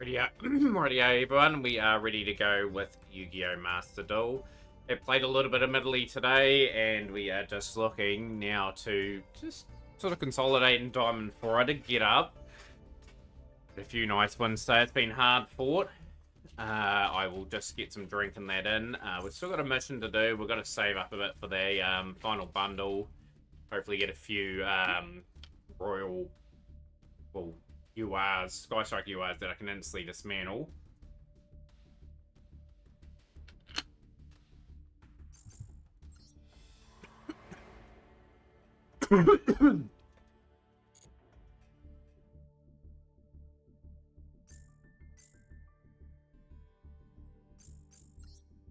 Radio, radio, everyone. We are ready to go with Yu-Gi-Oh! Master Duel. It played a little bit of Italy today, and we are just looking now to just sort of consolidate in Diamond 4. I did get up. A few nice wins today. It's been hard fought. I will just get some drinking that in. We've still got a mission to do. We've got to save up a bit for the final bundle. Hopefully get a few royal... well, URs, Sky Strike URs that I can instantly dismantle.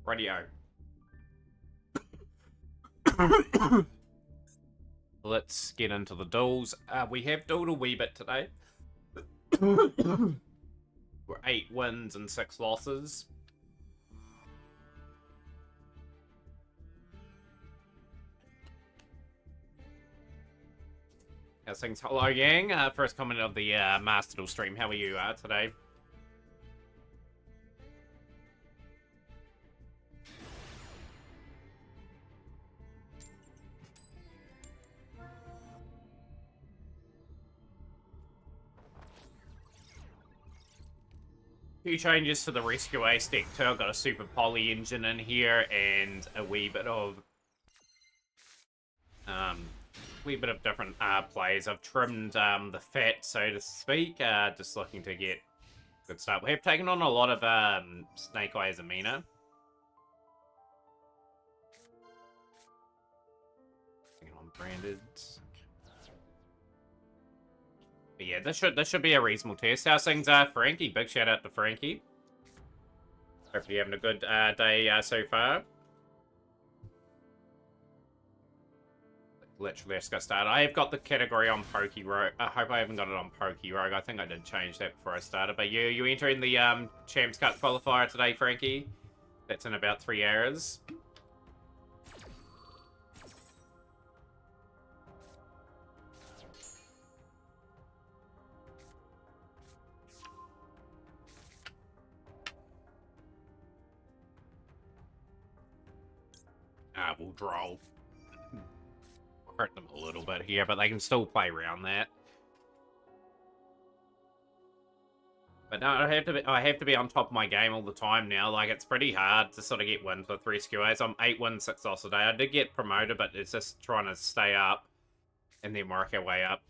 Radio. Let's get into the duels. We have dueled a wee bit today. We're 8 wins and 6 losses. How's things? Hello, Yang. First comment of the Master Duel stream. How are you today? Few changes to the Rescue Ace deck too. I've got a Super Poly engine in here and a wee bit of different plays. I've trimmed the fat, so to speak. Just looking to get good stuff. We have taken on a lot of Snake Eye as a Mina. Taking on branded. But yeah, this should be a reasonable test. How's things Frankie? Big shout out to Frankie. Hopefully you're having a good day so far. Literally, let's get started. I have got the category on Pokey Rogue. I hope I haven't got it on Pokey Rogue. I think I did change that before I started. But you entering the Champs Cup qualifier today, Frankie? That's in about 3 hours. We'll draw. Hurt them a little bit here, but they can still play around that. But no, I have to be on top of my game all the time now. Like, it's pretty hard to sort of get wins with Rescue Ace. I'm 8 wins, 6 losses a day. I did get promoted, but it's just trying to stay up and then work our way up.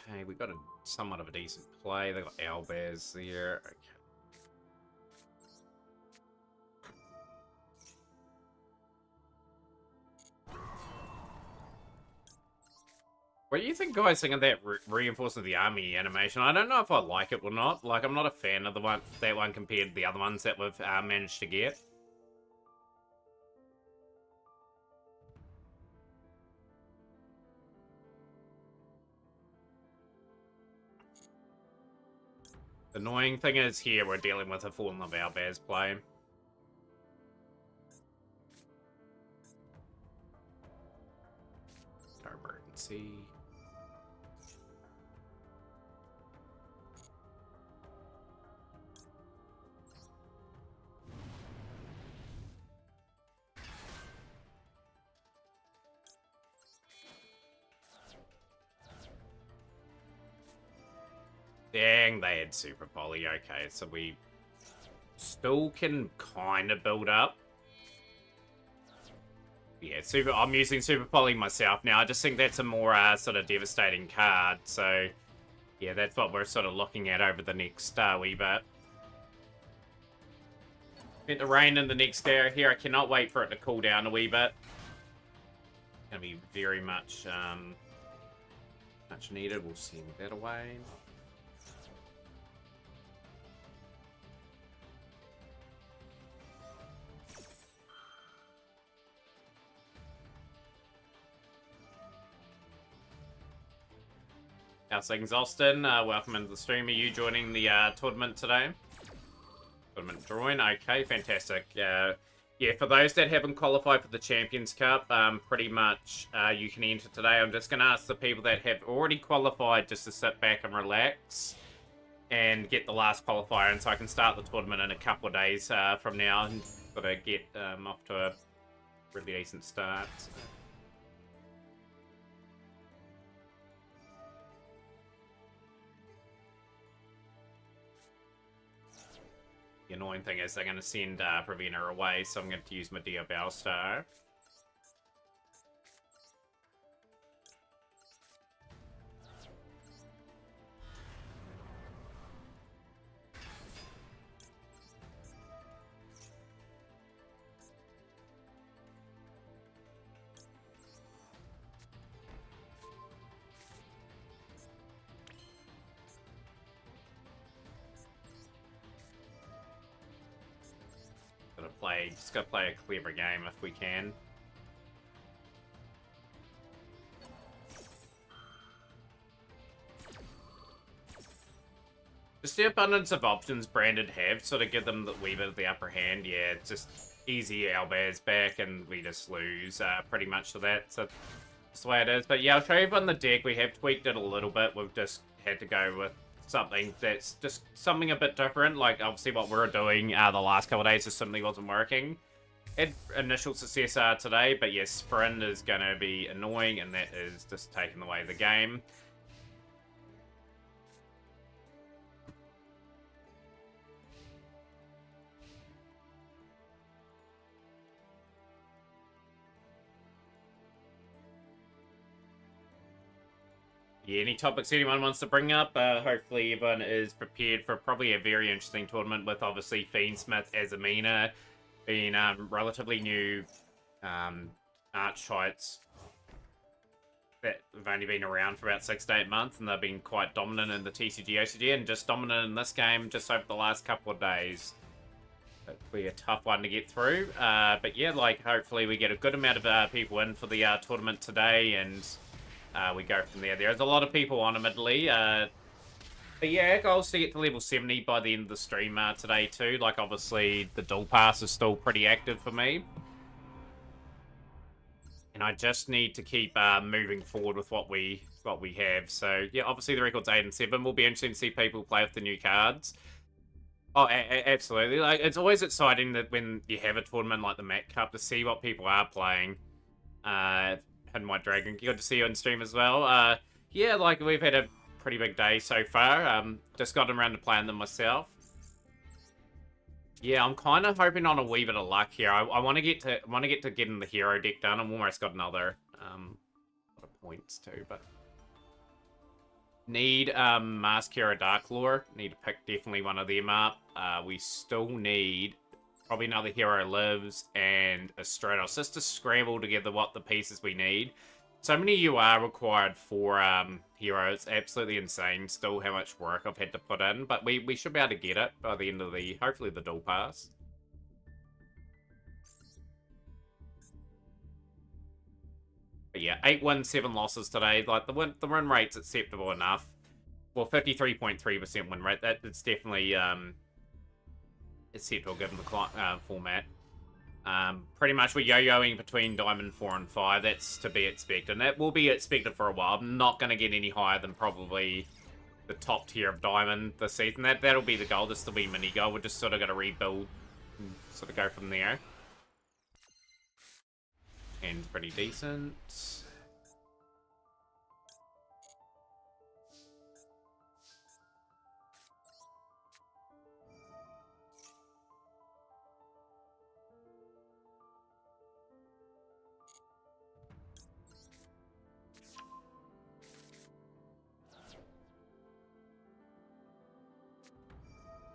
Okay, we got somewhat of a decent play. They got Owlbears there. Okay. What do you think, guys, think of that reinforcing the army animation? I don't know if I like it or not. Like, I'm not a fan of that one compared to the other ones that we've managed to get. The annoying thing is here we're dealing with a Fallen of Owlbears play. No emergency. Dang, they had Super Poly. Okay, so we still can kind of build up. Yeah, I'm using Super Poly myself now. I just think that's a more sort of devastating card. So, yeah, that's what we're sort of looking at over the next wee bit. Meant to rain in the next hour here. I cannot wait for it to cool down a wee bit. Gonna be very much much needed. We'll send that away. How's things, Austin? Welcome into the stream. Are you joining the tournament today? Tournament drawing? Okay, fantastic. yeah, for those that haven't qualified for the Champions Cup, pretty much you can enter today. I'm just going to ask the people that have already qualified just to sit back and relax and get the last qualifier, and so I can start the tournament in a couple of days from now and sort of get off to a really decent start. The annoying thing is they're going to send Preventer away, so I'm going to use my Dio Battlestar. Just gotta play a clever game if we can. Just the abundance of options Branded have sort of give them the wee bit of the upper hand. Yeah, it's just easy Albaz back and we just lose pretty much to that. So that's the way it is. But yeah, I'll show you on the deck. We have tweaked it a little bit. We've just had to go with something that's just something a bit different. Like obviously what we were doing the last couple of days just simply wasn't working. Had initial success today, but yes, sprint is going to be annoying, and that is just taking away the game. Yeah, any topics anyone wants to bring up? Hopefully everyone is prepared for probably a very interesting tournament with obviously Fiendsmith as Amina being relatively new archetypes that have only been around for about 6 to 8 months, and they've been quite dominant in the TCG, OCG, and just dominant in this game just over the last couple of days. It'll be a tough one to get through, but yeah, like hopefully we get a good amount of people in for the tournament today, and we go from there. There's a lot of people on, admittedly. But yeah, goals to get to level 70 by the end of the stream today too. Like obviously the dual pass is still pretty active for me. And I just need to keep moving forward with what we have. So yeah, obviously the record's 8 and 7. Will be interesting to see people play with the new cards. Oh, absolutely. Like it's always exciting that when you have a tournament like the Mac Cup to see what people are playing. Hidden White Dragon, good to see you on stream as well. Yeah, like we've had a pretty big day so far. Just gotten around to playing them myself. Yeah, I'm kind of hoping on a wee bit of luck here. I want to get to getting the hero deck done. I've almost got another lot of points too, but need Mask Hero Dark Lore. Need to pick definitely one of them up. We still need probably another Hero Lives and a Stratos just to scramble together what the pieces we need. So many UR required for Hero. It's absolutely insane still how much work I've had to put in. But we should be able to get it by the end of the, hopefully the dual pass. But yeah, 8 wins, 7 losses today. Like the win rate's acceptable enough. Well, 53.3% win rate. That's definitely acceptable given the format. Pretty much we're yo-yoing between Diamond 4 and 5. That's to be expected. And that will be expected for a while. I'm not going to get any higher than probably the top tier of Diamond this season. That'll be the goal. This will be mini goal. We're just sort of going to rebuild and sort of go from there. And pretty decent.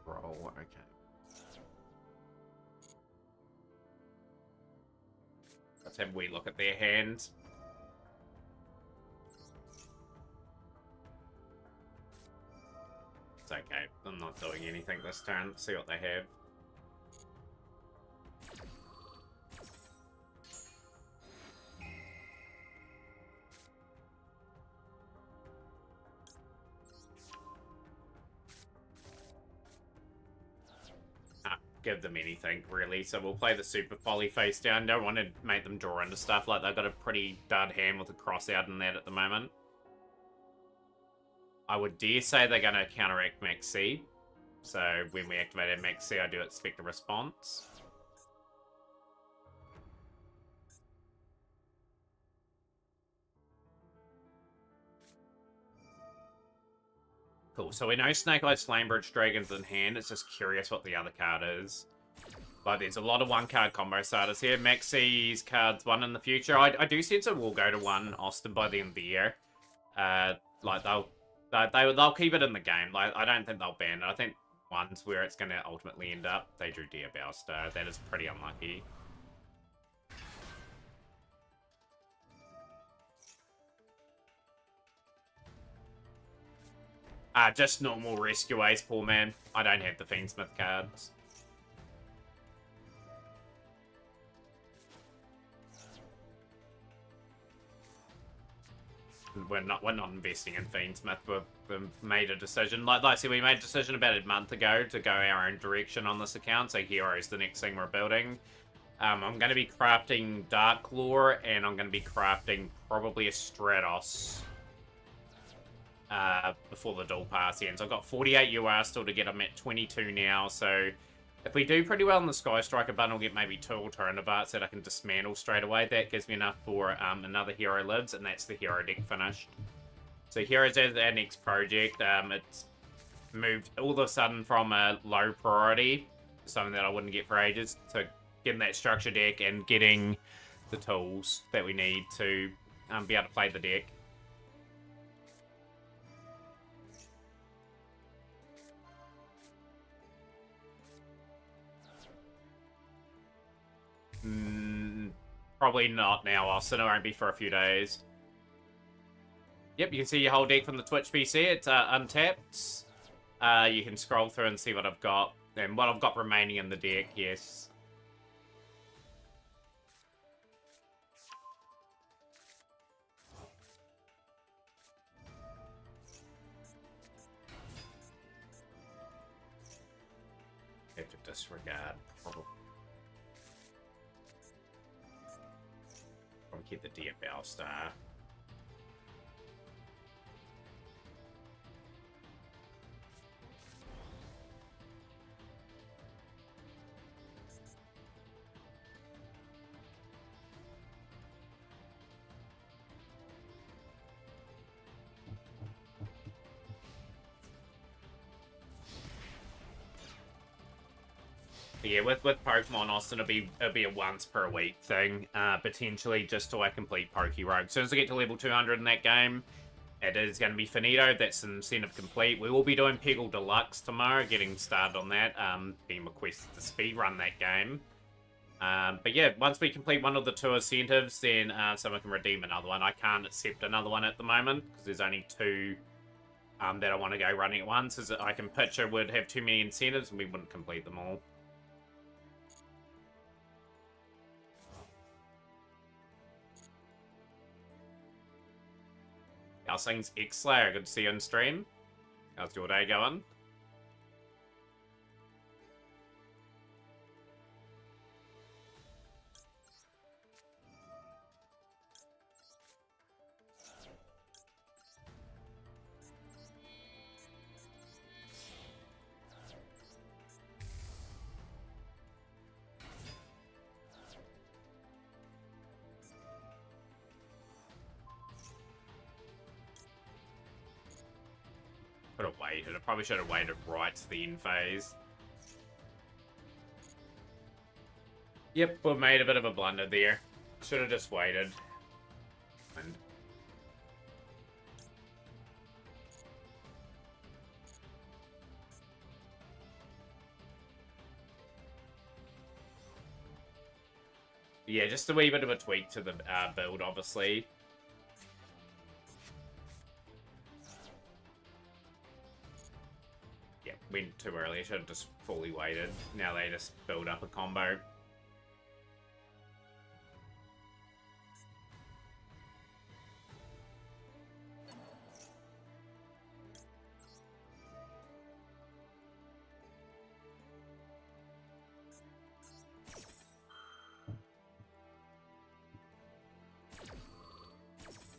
Roll, okay. Let's have a wee look at their hand. It's okay. I'm not doing anything this turn. Let's see what they have. give them anything, really. So we'll play the Super Poly face down. Don't want to make them draw into stuff. Like, they've got a pretty dud hand with a cross out in that at the moment. I would dare say they're going to counteract Max C. So when we activate Max C, I do expect a response. Cool, so we know Snake Eyes Flamebridge Dragon's in hand. It's just curious what the other card is. Like, there's a lot of one-card combo starters here. Maxi's cards 1 in the future. I do sense it will go to 1 Austin by the end of the year. Like, they'll keep it in the game. Like, I don't think they'll ban it. I think 1's where it's going to ultimately end up. They drew Dear Bowstar. That is pretty unlucky. Just normal Rescue Ace, poor man. I don't have the Fiendsmith cards. We're not investing in Fiendsmith. We've made a decision. Like I said, we made a decision about a month ago to go our own direction on this account. So Hero's the next thing we're building. I'm going to be crafting Dark Lore, and I'm going to be crafting probably a Stratos before the dual pass ends. I've got 48 UR still to get. I'm at 22 now, so if we do pretty well in the Sky Striker bundle, get maybe 2 alternative arts that I can dismantle straight away. That gives me enough for another Hero Lives, and that's the Hero deck finished. So Heroes is our next project. It's moved all of a sudden from a low priority, something that I wouldn't get for ages, to getting that structure deck and getting the tools that we need to be able to play the deck. Probably not now, Austin. It won't be for a few days. Yep, you can see your whole deck from the Twitch PC. It's untapped. You can scroll through and see what I've got. And what I've got remaining in the deck, yes. Have to disregard, probably keep the Dear Bowstar. Yeah, with Pokemon, Austin, it'll be a once per week thing, potentially just till I complete Pokerogue. As soon as I get to level 200 in that game, it is going to be finito. That's an incentive complete. We will be doing Peggle Deluxe tomorrow, getting started on that, being requested to speedrun that game. But yeah, once we complete one of the 2 incentives, then someone can redeem another one. I can't accept another one at the moment, because there's only 2 that I want to go running at once, as I can picture would have too many incentives and we wouldn't complete them all. How's things, X-Slayer? Good to see you on stream. How's your day going? Could have waited. I probably should have waited right to the end phase. Yep, we made a bit of a blunder there. Should have just waited. And yeah, just a wee bit of a tweak to the build, obviously. Yeah, went too early. I should have just fully waited. Now they just build up a combo.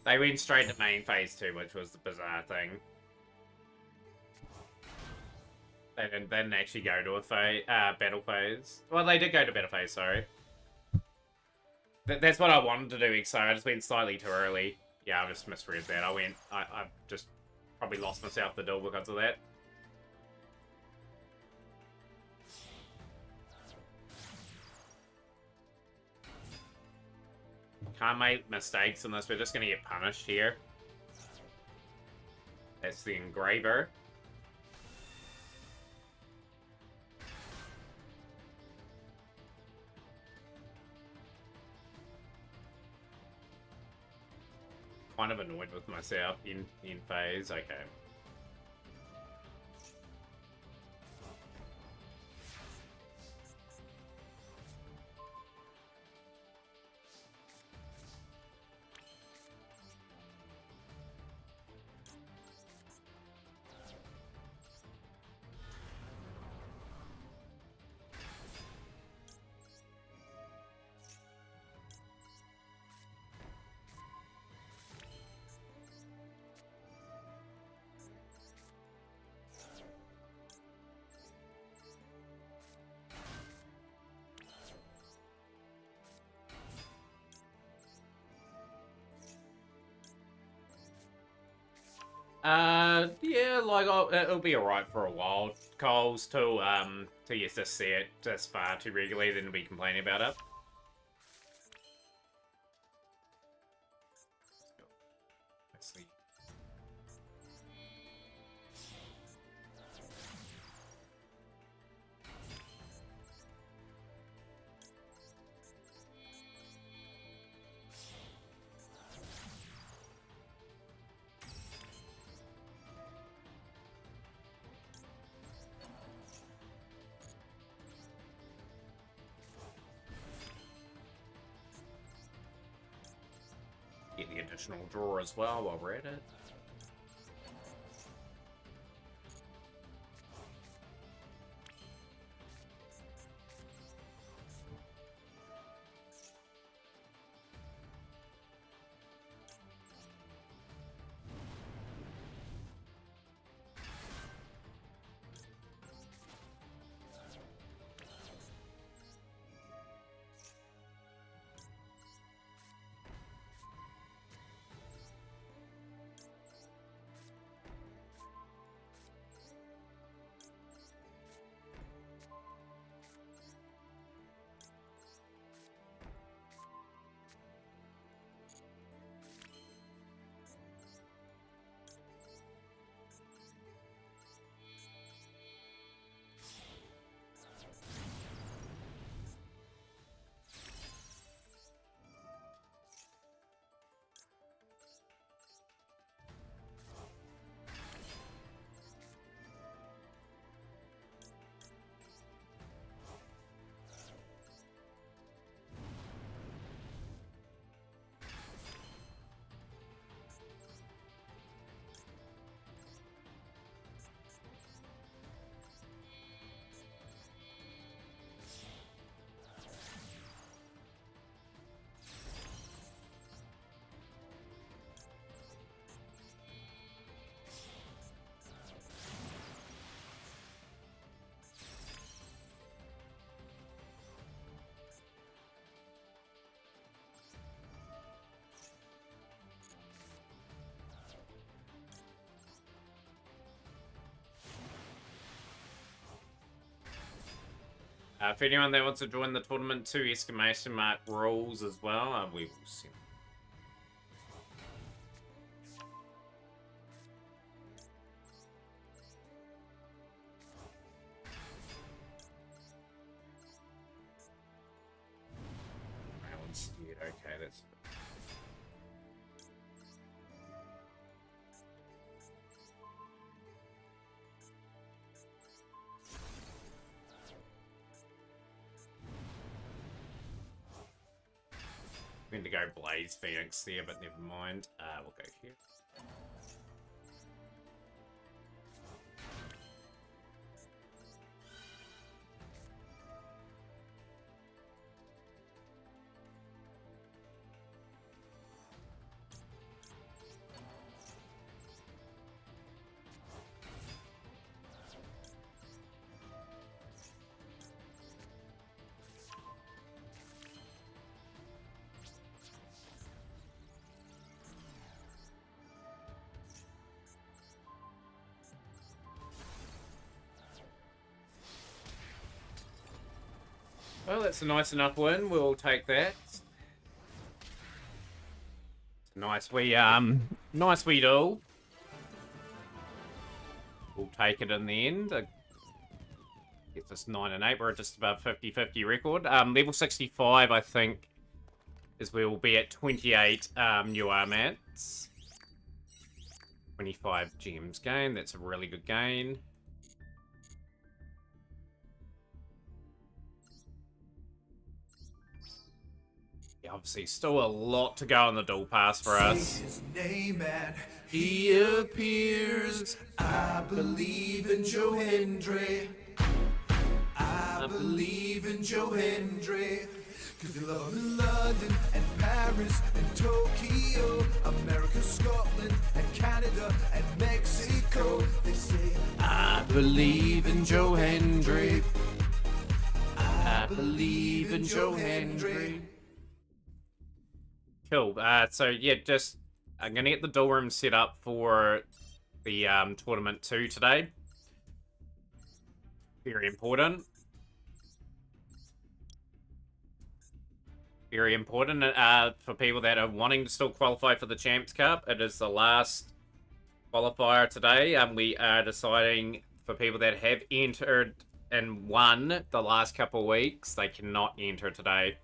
They went straight to main phase 2, which was the bizarre thing. They didn't actually go to a battle phase. Well, they did go to battle phase, sorry. That's what I wanted to do, so I just went slightly too early. Yeah, I just misread that. I just probably lost myself the duel because of that. Can't make mistakes in this. We're just going to get punished here. That's the engraver. Kind of annoyed with myself in phase. Okay. Yeah, like, it'll be alright for a while. Coles, till you just see it just far too regularly, then we'll be complaining about it. Let's see. Get the additional draw as well while we're at it. If anyone that wants to join the tournament, 2 exclamation mark rules as well, we will see. Okay, that's... I'm going to go Blaze Phoenix there, but never mind. We'll go here. Well, that's a nice enough win. We'll take that. Nice wee duel. We'll take it in the end. Gets us 9 and 8. We're just above 50-50 record. Level 65, I think, is we will be at 28 new mats. 25 gems gained. That's a really good gain. Yeah, obviously, still a lot to go on the duel pass for us. His name and he appears. I believe in Joe Hendry. I believe in Joe Hendry. Cause they love him in London and Paris and Tokyo, America, Scotland and Canada and Mexico. They say, I believe in Joe Hendry. I believe in Joe Hendry. Cool. So yeah, just I'm gonna get the duel room set up for the tournament 2 today. Very important. Very important for people that are wanting to still qualify for the Champs Cup. It is the last qualifier today. We are deciding for people that have entered and won the last couple of weeks, they cannot enter today.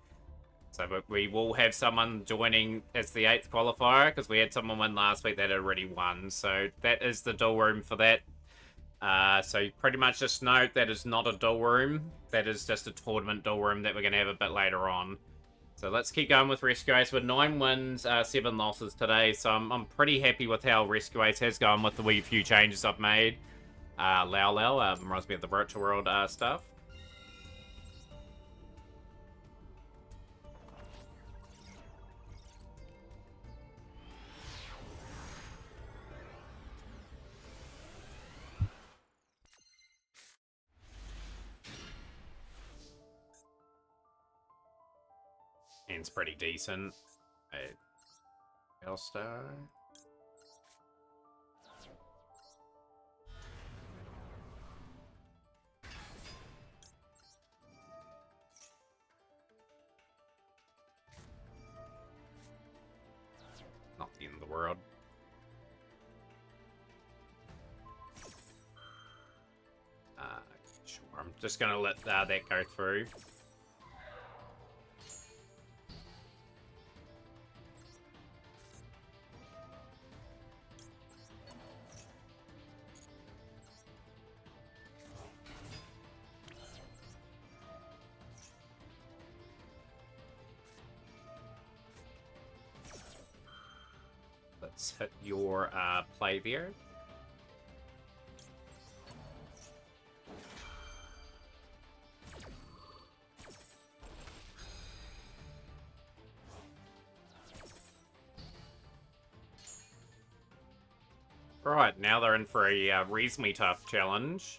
So but we will have someone joining as the 8th qualifier, because we had someone win last week that had already won. So that is the duel room for that. So pretty much just note that is not a duel room. That is just a tournament duel room that we're going to have a bit later on. So let's keep going with Rescue Ace with 9 wins, 7 losses today. So I'm pretty happy with how Rescue Ace has gone with the wee few changes I've made. Lau reminds me of the virtual world stuff. And it's pretty decent. Hellstar. Not the end of the world. Sure, I'm just gonna let that go through. Let's hit your play there. Right, now they're in for a reasonably tough challenge.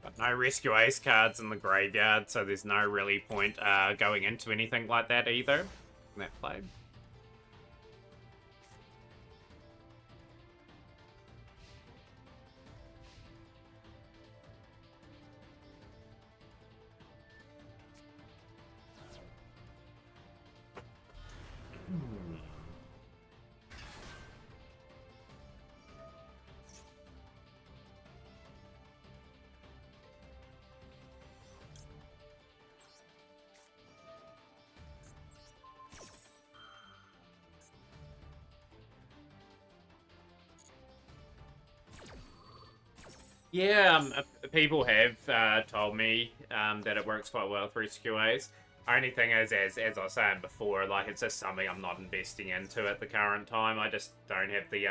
But no Rescue Ace cards in the graveyard, so there's no really point going into anything like that either in that play. Yeah, people have told me that it works quite well with Rescue Ace. Only thing is, as I was saying before, like, it's just something I'm not investing into at the current time. I just don't have the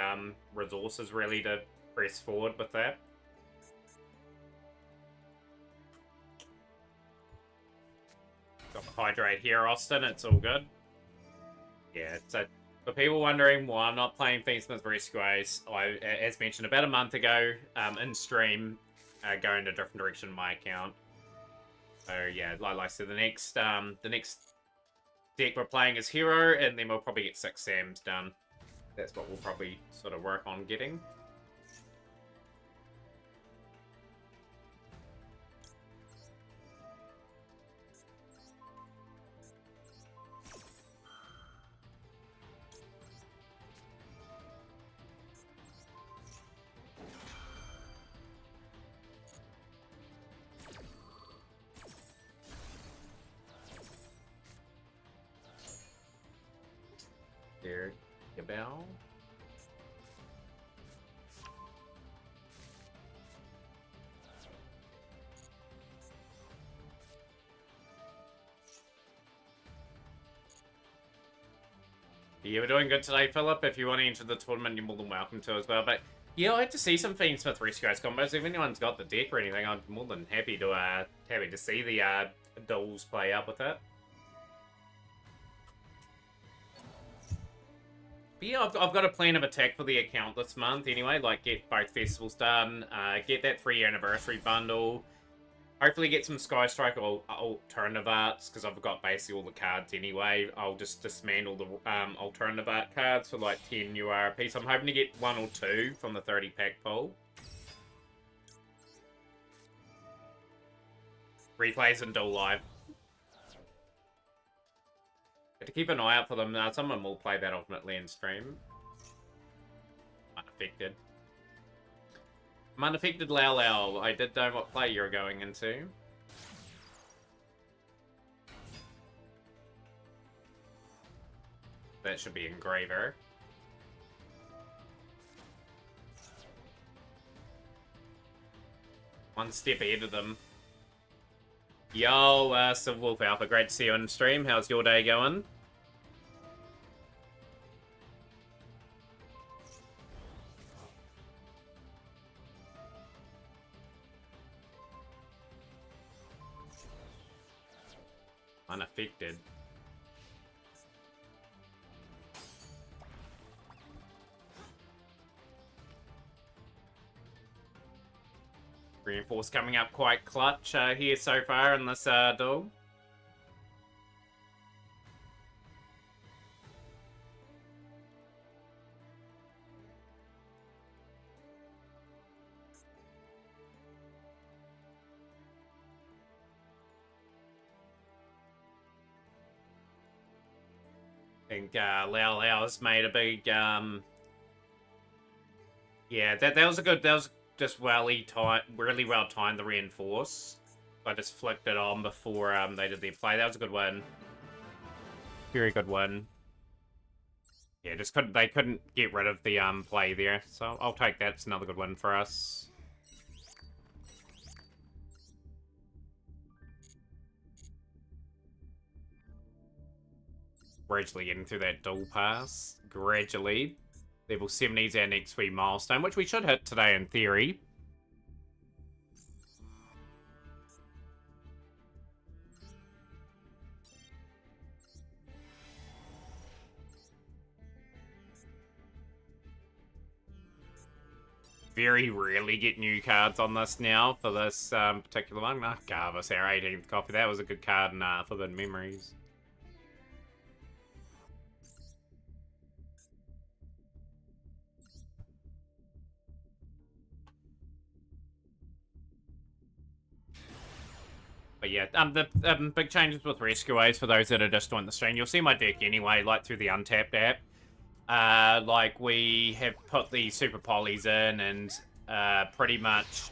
resources really to press forward with that. Got the hydrate here, Austin. It's all good. Yeah, so for people wondering why I'm not playing Fiendsmith Rescues, I, as mentioned about a month ago, in stream, going in a different direction in my account. So yeah, like I said, the next deck we're playing is Hero, and then we'll probably get 6 Sams done. That's what we'll probably sort of work on getting. There you go. Yeah, we're doing good today, Philip. If you want to enter the tournament, you're more than welcome to as well. But yeah, I like to see some Fiendsmith Rescues combos. If anyone's got the deck or anything, I'm more than happy to see the duels play up with it. But yeah, I've got a plan of attack for the account this month anyway. Like, get both festivals done, get that 3-year anniversary bundle. Hopefully get some Sky Strike or alternative arts, because I've got basically all the cards anyway. I'll just dismantle the alternative art cards for like 10 new RP. So I'm hoping to get 1 or 2 from the 30-pack pool. Replays and dual live. But to keep an eye out for them. Someone will play that ultimately in stream. Unaffected. I'm unaffected, Lao Lao. I did know what play you're going into. That should be Engraver. One step ahead of them. Yo, Silver Wolf Alpha, great to see you on stream. How's your day going? Unaffected. Reinforce coming up quite clutch here so far in this duel. I think Lao Lao's made a big yeah, that was a good, that was just really well timed, the reinforce. I just flicked it on before they did their play. That was a good one. Very good one. Yeah, just they couldn't get rid of the play there. So I'll take that. It's another good one for us. Gradually getting through that dual pass. Gradually. Level 70 is our next wee milestone, which we should hit today in theory. Very rarely get new cards on this now for this particular one. Ah, Garvis, our 18th copy. That was a good card in Forbidden Memories. But yeah, the big changes with Rescues, for those that are just on the stream, you'll see my deck anyway, like through the Untapped app. Like, we have put the Super Polys in and pretty much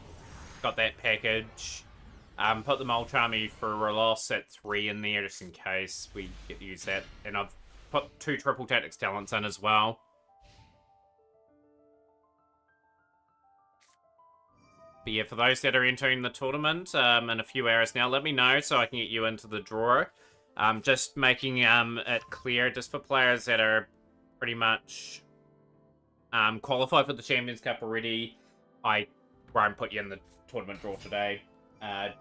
got that package. Put the Molchami for a loss at 3 in there, just in case we get to use that. And I've put 2 Triple Tactics Talents in as well. But yeah, for those that are entering the tournament in a few hours now, let me know so I can get you into the drawer. Just making it clear, just for players that are pretty much qualified for the Champions Cup already, I won't put you in the tournament draw today.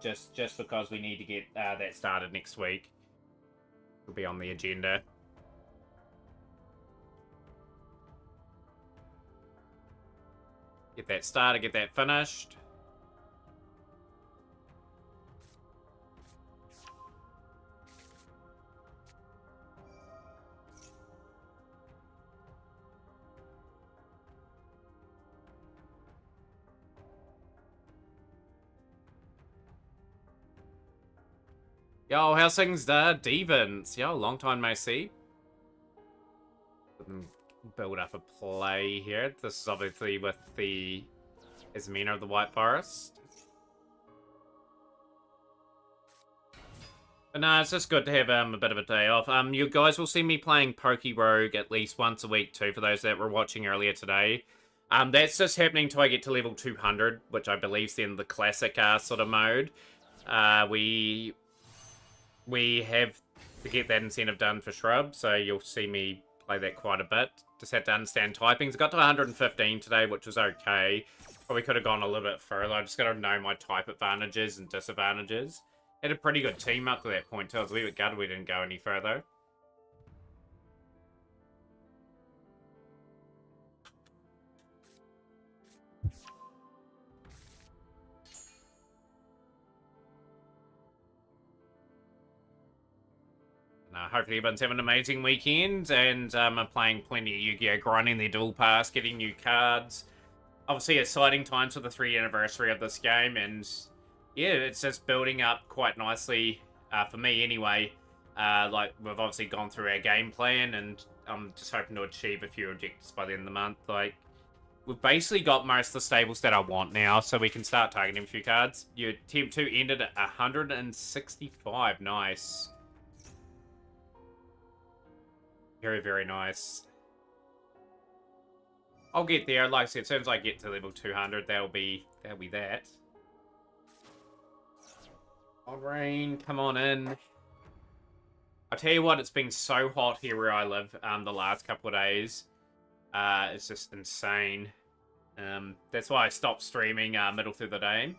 Just because we need to get that started next week. It'll be on the agenda. Get that started, get that finished. Yo, how's things there? Devons. Yo, long time no see. Build up a play here. This is obviously with the Ismena of the White Forest. But no, it's just good to have a bit of a day off. You guys will see me playing Poke Rogue at least once a week too, for those that were watching earlier today. That's just happening till I get to level 200, which I believe is in the classic sort of mode. We have to get that incentive done for Shrub, so you'll see me play that quite a bit. Just had to understand typings. I got to 115 today, which was okay. Probably could have gone a little bit further. I just got to know my type advantages and disadvantages. Had a pretty good team up to that point too. I was a wee bit gutted we didn't go any further. Hopefully everyone's having an amazing weekend, and I'm playing plenty of Yu-Gi-Oh! Grinding their dual pass, getting new cards. Obviously exciting times for the 3rd anniversary of this game, and yeah, it's just building up quite nicely, for me anyway. Like, we've obviously gone through our game plan, and I'm just hoping to achieve a few objectives by the end of the month. Like, we've basically got most of the stables that I want now, so we can start targeting a few cards. Your Team 2 ended at 165. Nice. Very, very nice. I'll get there. Like I said, as soon as I get to level 200, that'll be that. Oh, rain, come on in. I tell you what, it's been so hot here where I live the last couple of days. It's just insane. That's why I stopped streaming middle through the day.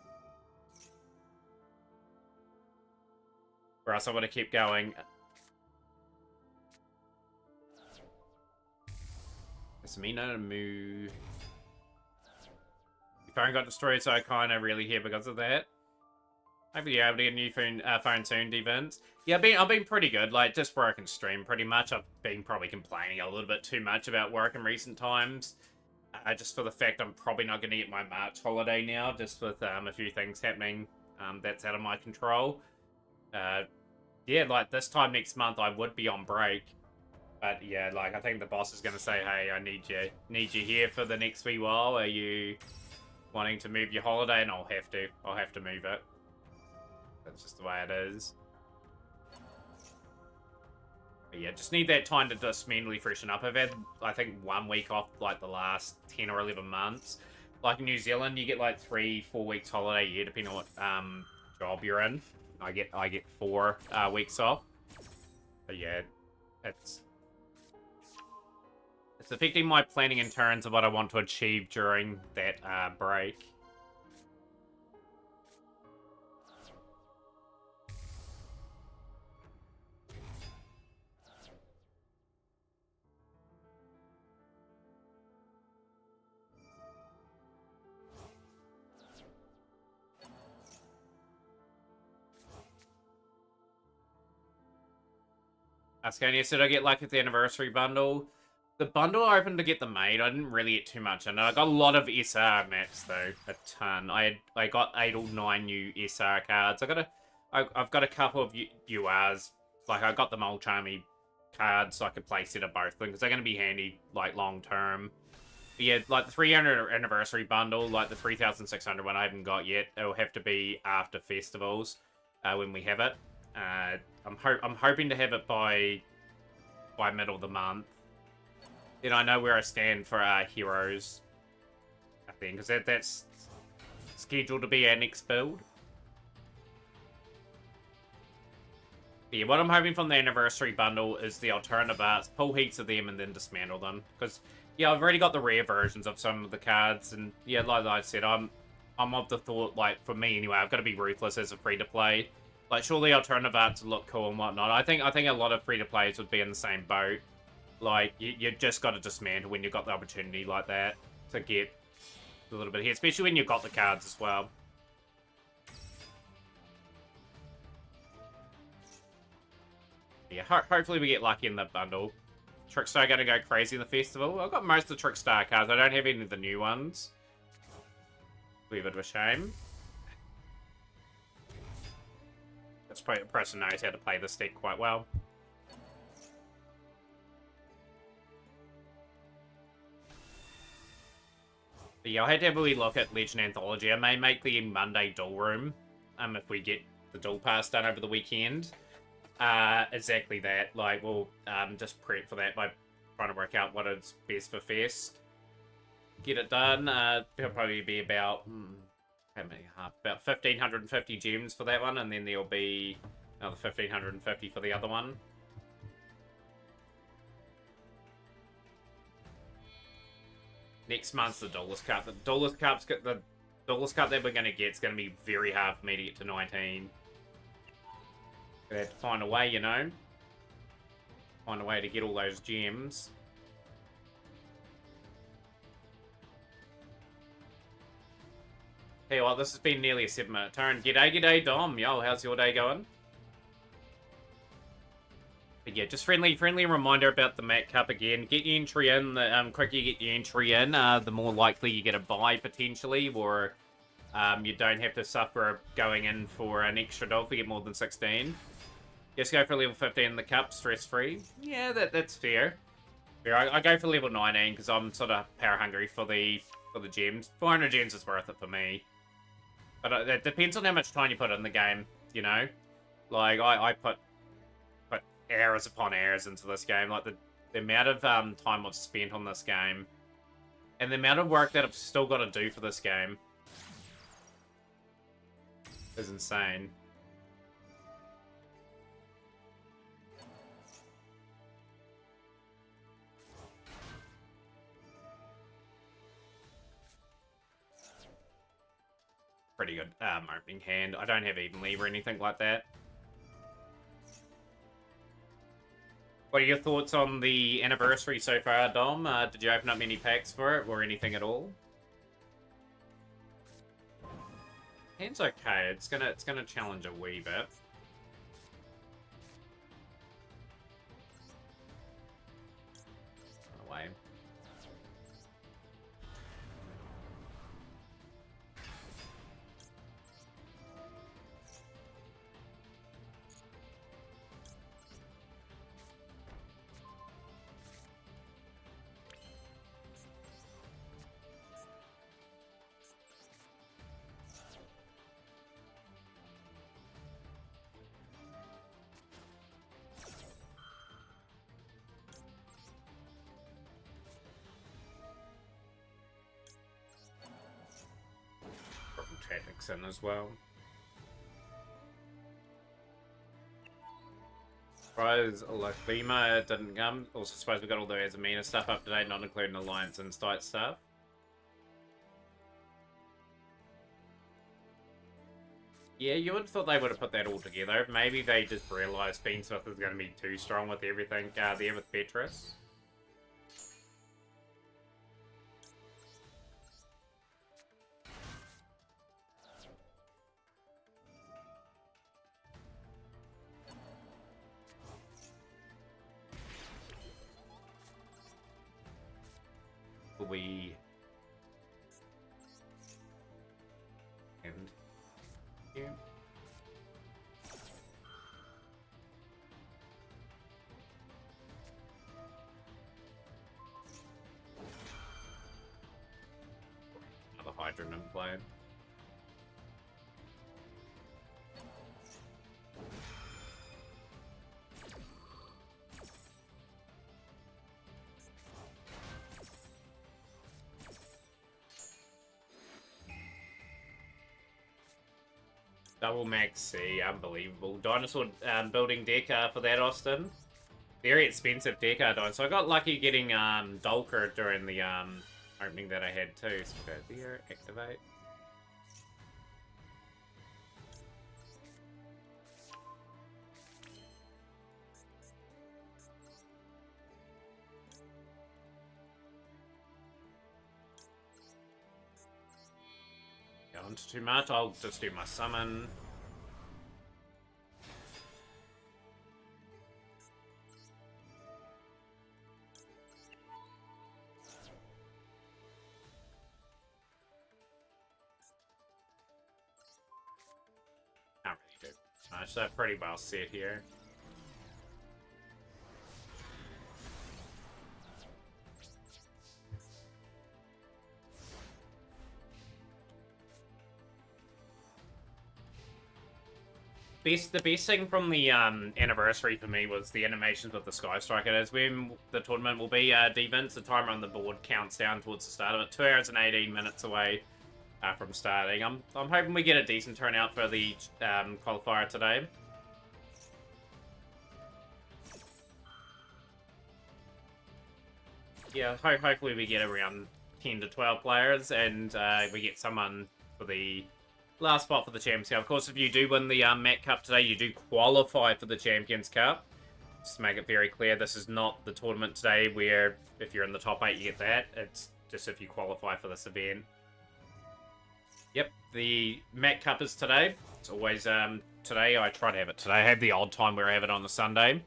Or else I want to keep going. Ismena Moo. Your phone got destroyed, so I kind of really here because of that. Hopefully you're able to get a new phone soon, D-Vince. Yeah, I've been pretty good. Like, just work and stream pretty much. I've been probably complaining a little bit too much about work in recent times. Just for the fact I'm probably not going to get my March holiday now, just with a few things happening that's out of my control. Yeah, like, this time next month I would be on break. But yeah, like, I think the boss is going to say, hey, I need you here for the next wee while. Are you wanting to move your holiday? And I'll have to move it. That's just the way it is. But yeah, just need that time to just mentally freshen up. I've had, I think, 1 week off, like, the last 10 or 11 months. Like, in New Zealand, you get, like, 3-4 weeks holiday a year, depending on what job you're in. I get 4 weeks off. But yeah, it's affecting my planning in terms of what I want to achieve during that break. Ascania said I get lucky at the anniversary bundle. The bundle I opened to get the maid, I didn't really get too much in it. I got a lot of SR maps though, a ton. I got 8 or 9 new SR cards. I've got a couple of URs. Like, I got the Molcharmy cards so I could play set of both of them because they're going to be handy, like, long term. But yeah, like the 300 anniversary bundle, like the 3,600 one I haven't got yet. It'll have to be after festivals when we have it. I'm hoping to have it by middle of the month. Then I know where I stand for heroes, I think, because that's scheduled to be our next build. Yeah, what I'm hoping from the anniversary bundle is the alternative arts, pull heaps of them and then dismantle them. Because, yeah, I've already got the rare versions of some of the cards, and yeah, like I said, I'm of the thought, like, for me anyway, I've got to be ruthless as a free-to-play. Like, surely alternative arts would look cool and whatnot. I think a lot of free-to-players would be in the same boat. Like, you just got to dismantle when you've got the opportunity like that to get a little bit here, especially when you've got the cards as well. Yeah, hopefully we get lucky in the bundle. Trickstar gonna go crazy in the festival. I've got most of the Trickstar cards. I don't have any of the new ones. Be a bit of a shame. This person knows how to play this deck quite well. But yeah, I'll have to have a wee look at Legend Anthology. I may make the Monday duel room, if we get the duel pass done over the weekend. Exactly that. Like, we'll just prep for that by trying to work out what is best for Fest. Get it done. It'll probably be about how many? About 1,550 gems for that one, and then there'll be another 1,550 for the other one. Next month's the Duelist Cup. The Duelist Cup that we're going to get is going to be very hard for me to get to 19. We have to find a way, you know? Find a way to get all those gems. Hey, well, this has been nearly a 7-minute turn. G'day, Dom. Yo, how's your day going? But yeah, just friendly reminder about the Mac Cup again. Get your entry in. The quicker you get your entry in, the more likely you get a buy, potentially, or you don't have to suffer going in for an extra dog if you get more than 16. Just go for level 15 in the cup, stress-free. Yeah, that's fair. I go for level 19 because I'm sort of power hungry for the gems. 400 gems is worth it for me. But it depends on how much time you put in the game, you know? Like, I put hours upon hours into this game. Like, the amount of time I've spent on this game and the amount of work that I've still got to do for this game is insane. Pretty good opening hand. I don't have even leave or anything like that. What are your thoughts on the anniversary so far, Dom? Did you open up many packs for it or anything at all? Hand's okay. It's gonna challenge a wee bit. Away. Tactics in as well. Surprise, Laclima didn't come. Also, suppose we got all the Azamina stuff up to date, not including Alliance Insight stuff. Yeah, you would have thought they would have put that all together. Maybe they just realised Beansmith was going to be too strong with everything there with Petrus. We and here. Another Hydrogen play. Double Max C, unbelievable. Dinosaur building deck for that, Austin. Very expensive deck, so I got lucky getting Dolker during the opening that I had too. So go there, activate. Going too much, I'll just do my summon. Can't really do much, they're pretty well set here. The best thing from the anniversary for me was the animations with the Sky Striker. As when the tournament will be, D-Vince, the timer on the board counts down towards the start of it. 2 hours and 18 minutes away from starting. I'm hoping we get a decent turnout for the qualifier today. Yeah, hopefully we get around 10 to 12 players, and we get someone for the last spot for the Champions Cup. Of course, if you do win the Mac Cup today, you do qualify for the Champions Cup. Just to make it very clear, this is not the tournament today where if you're in the top 8, you get that. It's just if you qualify for this event. Yep, the Mac Cup is today. It's always today. I try to have it today. I have the odd time where I have it on a Sunday.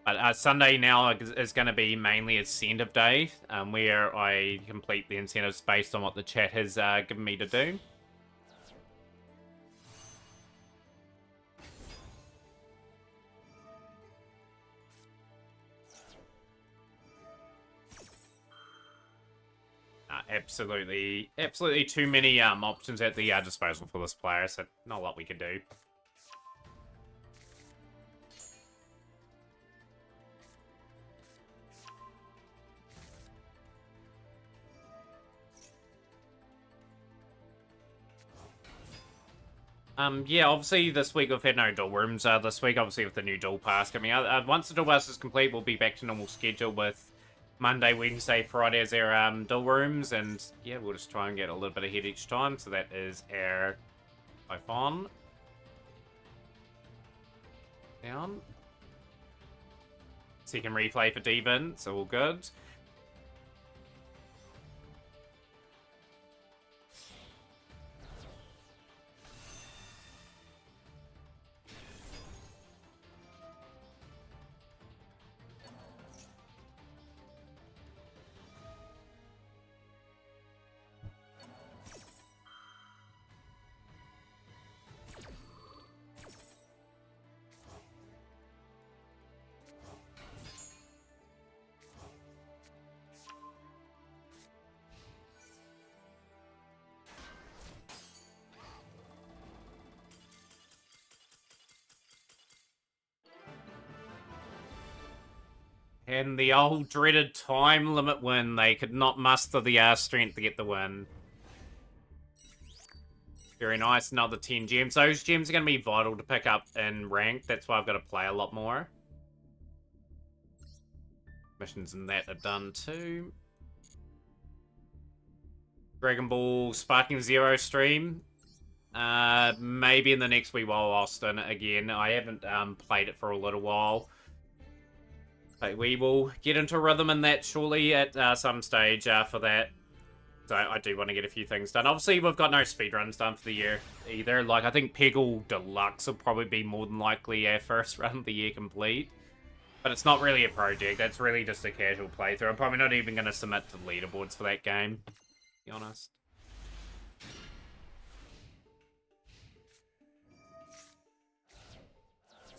But Sunday now is going to be mainly incentive day, where I complete the incentives based on what the chat has given me to do. Absolutely too many options at the disposal for this player, so not a lot we can do. Yeah, obviously this week we've had no duel rooms this week, obviously with the new duel pass coming out. Once the duel pass is complete, we'll be back to normal schedule with Monday, Wednesday, Friday as our duel rooms, and yeah, we'll just try and get a little bit ahead each time. So that is our iPhone. Down. Second replay for D-Vin, so all good. And the old dreaded time limit win. They could not muster the strength to get the win. Very nice. Another 10 gems. Those gems are going to be vital to pick up in rank. That's why I've got to play a lot more. Missions in that are done too. Dragon Ball Sparking Zero stream. Maybe in the next wee while, Austin. Again, I haven't played it for a little while. But we will get into a rhythm in that shortly at some stage for that. So I do want to get a few things done. Obviously, we've got no speedruns done for the year either. Like, I think Peggle Deluxe will probably be more than likely our first run of the year complete. But it's not really a project. That's really just a casual playthrough. I'm probably not even going to submit to leaderboards for that game, to be honest.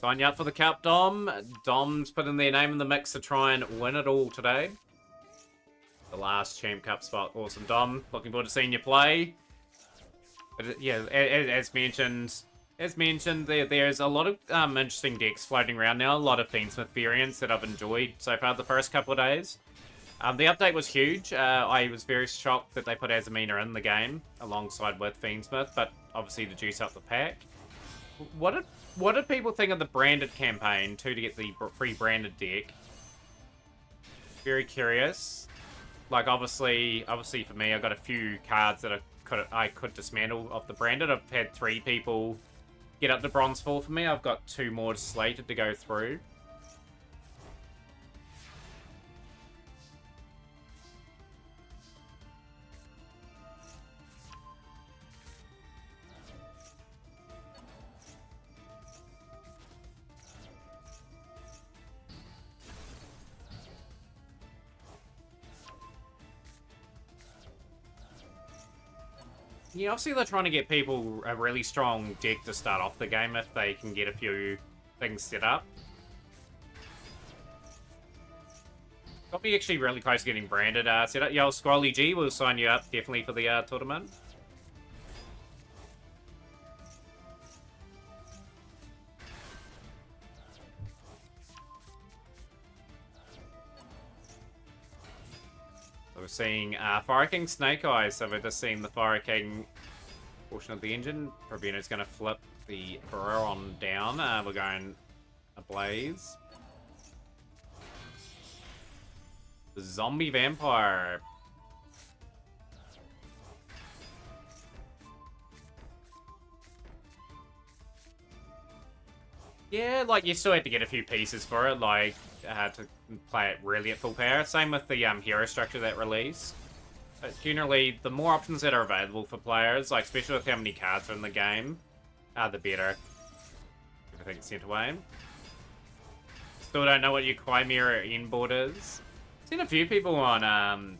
Sign you up for the Cup, Dom. Dom's putting their name in the mix to try and win it all today. The last Champ Cup spot. Awesome, Dom. Looking forward to seeing you play. But yeah, as mentioned, there's a lot of interesting decks floating around now. A lot of Fiendsmith variants that I've enjoyed so far the first couple of days. The update was huge. I was very shocked that they put Azamina in the game alongside with Fiendsmith, but obviously to juice up the pack. what did people think of the branded campaign too to get the free branded deck? Very curious. Like obviously for me, I got a few cards that I could dismantle off the branded. I've had 3 people get up to bronze 4 for me. I've got 2 more slated to go through. Yeah, obviously they're trying to get people a really strong deck to start off the game if they can get a few things set up. Got me actually really close to getting branded set up. Yo, Squally G, we'll sign you up definitely for the tournament. So we're seeing Fire King Snake Eyes, so we're just seeing the Fire King portion of the engine. Probino's going to flip the Baron down. We're going Ablaze. Zombie Vampire. Yeah, like, you still had to get a few pieces for it, like, to play it really at full power. Same with the hero structure that released. But generally, the more options that are available for players, like, especially with how many cards are in the game, the better. Everything's sent away. Still don't know what your Chimera inboard is. Seen a few people on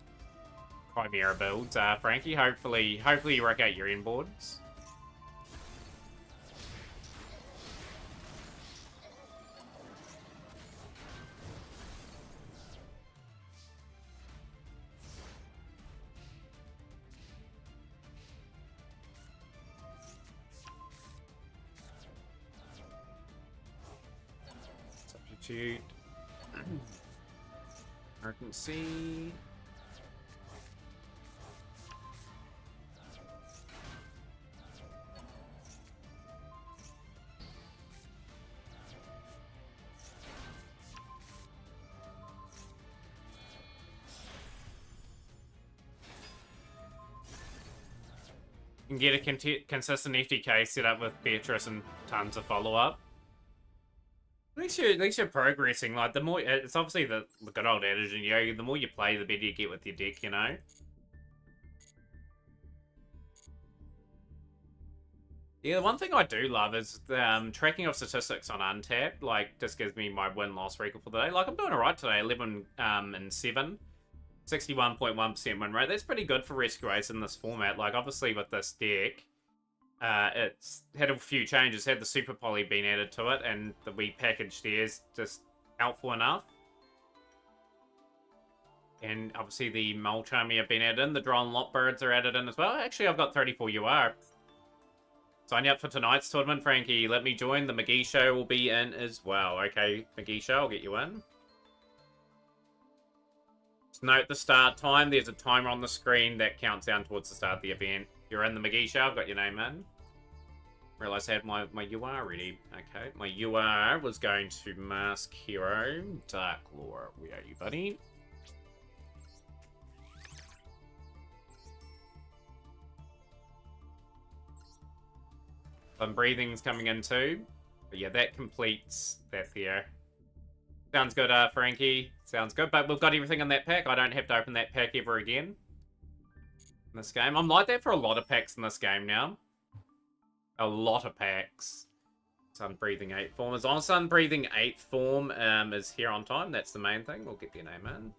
Chimera builds, Frankie. Hopefully you work out your inboards. Substitute. Emergency. You can get a consistent FTK set up with Beatrice and tons of follow-up. At least you're progressing. Like, the more... It's obviously the good old adage in Yo, the more you play, the better you get with your deck, you know? Yeah, the one thing I do love is tracking of statistics on Untapped. Like, just gives me my win-loss record for the day. Like, I'm doing alright today. 11 and 7. 61.1% win rate. That's pretty good for Rescue Ace in this format. Like, obviously with this deck... it's had a few changes. Had the Super Poly been added to it, and the wee package there is just helpful enough. And obviously the Mole Charmy have been added in. The Drawn Lot Birds are added in as well. Actually, I've got 34 UR. Sign you up for tonight's tournament, Frankie. Let me join. The McGee Show will be in as well. Okay, McGee Show, I'll get you in. Just note the start time. There's a timer on the screen that counts down towards the start of the event. You're in the McGee Show. I've got your name in. Realised I had my UR ready. Okay, my UR was going to Mask Hero. Dark Lore. Where are you, buddy? Breathing's coming in too. But yeah, that completes that there. Sounds good, Frankie. Sounds good. But we've got everything in that pack. I don't have to open that pack ever again. In this game. I'm like that for a lot of packs in this game now. A lot of packs. Sunbreathing 8th form is on. Sunbreathing 8th form is here on time. That's the main thing. We'll get their name in.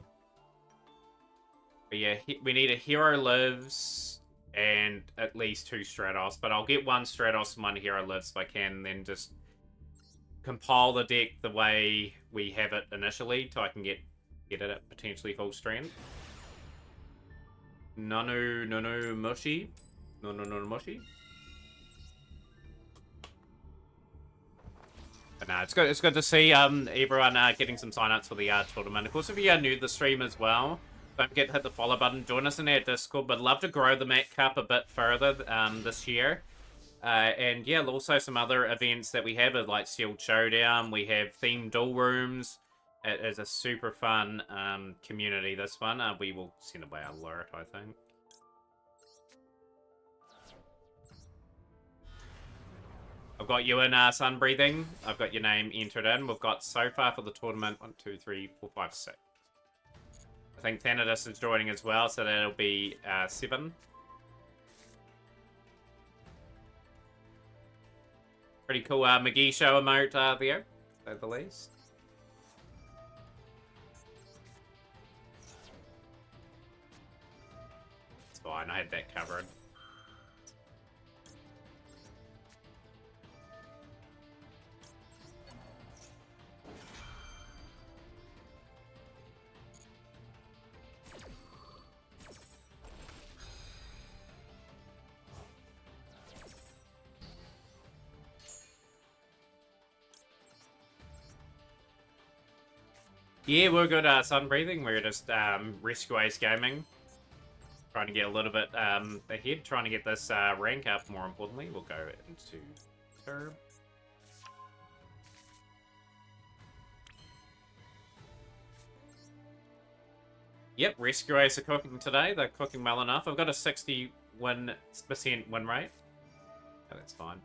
But yeah, we need a Hero Lives and at least 2 Stratos. But I'll get 1 Stratos and 1 Hero Lives if I can. And then just compile the deck the way we have it initially. So I can get it at potentially full strength. No mushy. No mushy. But no, it's good to see everyone getting some sign-ups for the tournament. Of course, if you are new to the stream as well, don't forget to hit the follow button. Join us in our Discord. But love to grow the Mat Cup a bit further this year. And yeah, also some other events that we have are like Sealed Showdown. We have themed duel rooms. It is a super fun community, this one. We will send away our alert, I think. I've got you in Sun Breathing. I've got your name entered in. We've got so far for the tournament 1, 2, 3, 4, 5, 6. I think Thanadus is joining as well, so that'll be 7. Pretty cool McGee show emote there, to say the least. It's fine, I had that covered. Yeah, we're good Sun Breathing. We're just Rescue Ace Gaming. Trying to get a little bit ahead. Trying to get this rank up, more importantly. We'll go into Turb. Yep, Rescue Ace are cooking today. They're cooking well enough. I've got a 61% win rate. Oh, that's fine.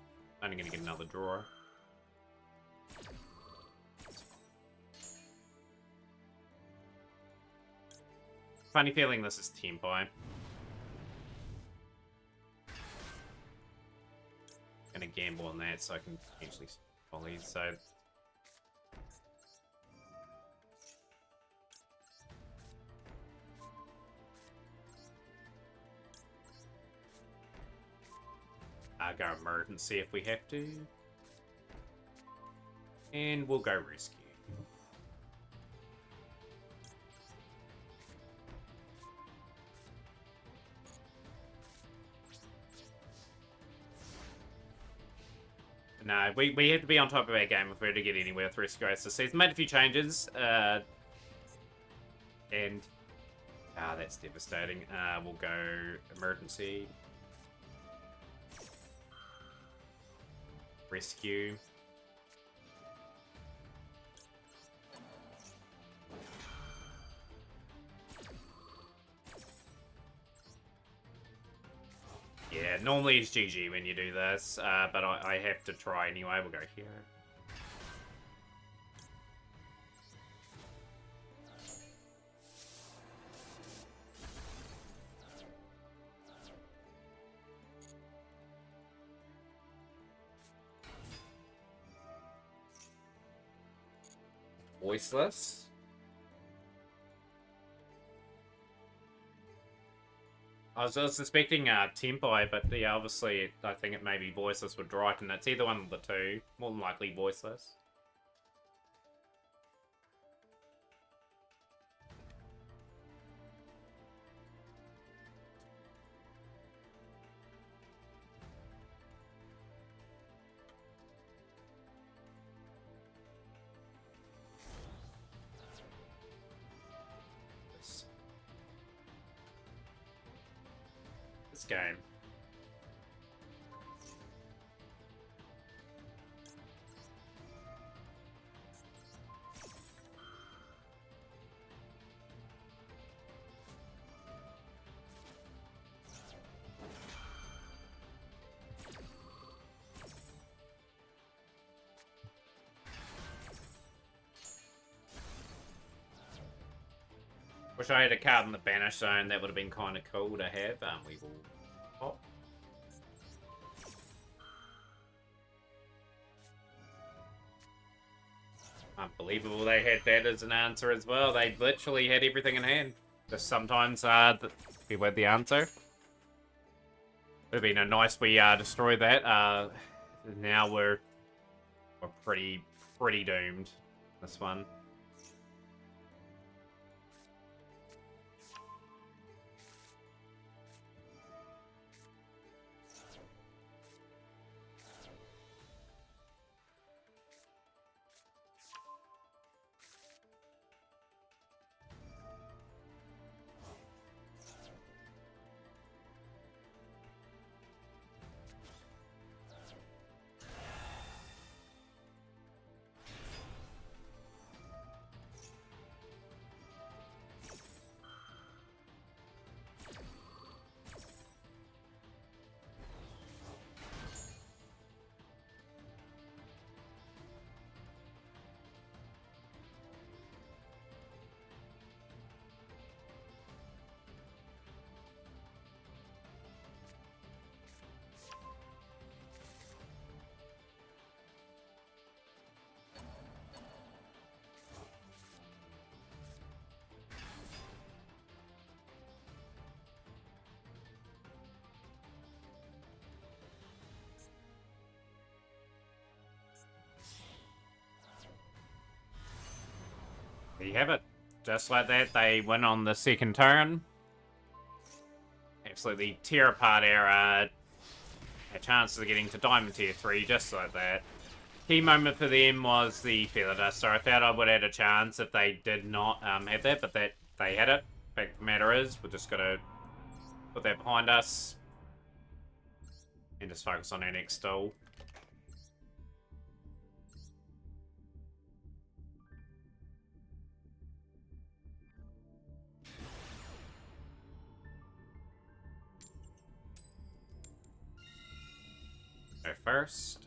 Only going to get another draw. Funny feeling this is Tempo. Gonna gamble on that so I can potentially volley, so... I'll go emergency if we have to. And we'll go rescue. No, we have to be on top of our game if we're to get anywhere with Rescue Ace this season. Made a few changes, and that's devastating. We'll go emergency, rescue. Yeah, normally it's GG when you do this, but I have to try anyway. We'll go here. Voiceless. I was suspecting Tempo, but yeah, obviously I think it may be Voiceless with Dright, and it's either one of the two. More than likely Voiceless. This game. Wish I had a card in the Banish Zone. That would have been kind of cool to have. We will pop. Unbelievable they had that as an answer as well. They literally had everything in hand. Just sometimes we had the answer. Would have been a nice we destroy that. Now we're pretty doomed. This one. there you have it. Just like that, they win on the second turn. Absolutely tear apart our chances of getting to Diamond Tier 3, just like that. Key moment for them was the Feather Duster. I thought I would have had a chance if they did not have that, but that they had it. Fact of the matter is, we're just going to put that behind us and just focus on our next stall. Go first.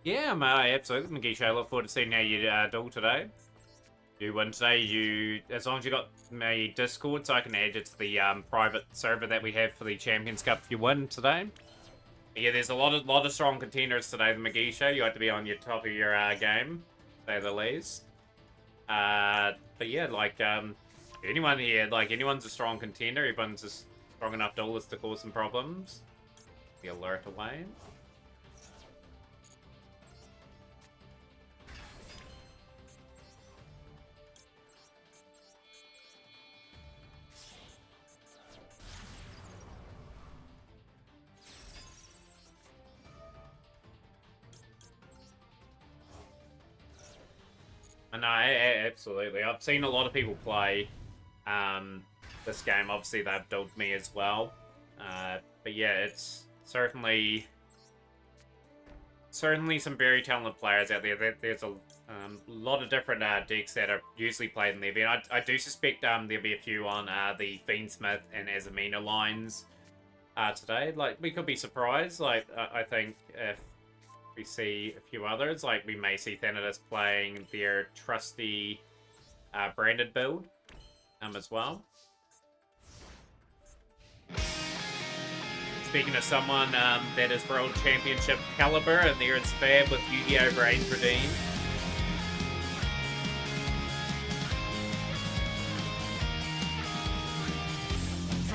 Yeah, mate, absolutely, Magisha. I look forward to seeing how you do today. You win today, as long as you got my Discord, so I can add you to the private server that we have for the Champions Cup if you win today. Yeah, there's a lot of strong contenders today, the Magisha. You have to be on your top of your game, to say the least. But yeah, like, anyone here, like, anyone's a strong contender. Everyone's a strong enough duelist to cause some problems. The alert away. No, absolutely. I've seen a lot of people play this game. Obviously, they've dueled me as well. But yeah, it's certainly some very talented players out there. There's a lot of different decks that are usually played in the event. I do suspect there'll be a few on the Fiendsmith and Azamina lines today. Like, we could be surprised. Like, I think if we see a few others, like we may see Thanatos playing their trusty branded build as well. Speaking of someone that is World Championship caliber, and there it's Fab with Yu-Gi-Oh! Brains Redeemed.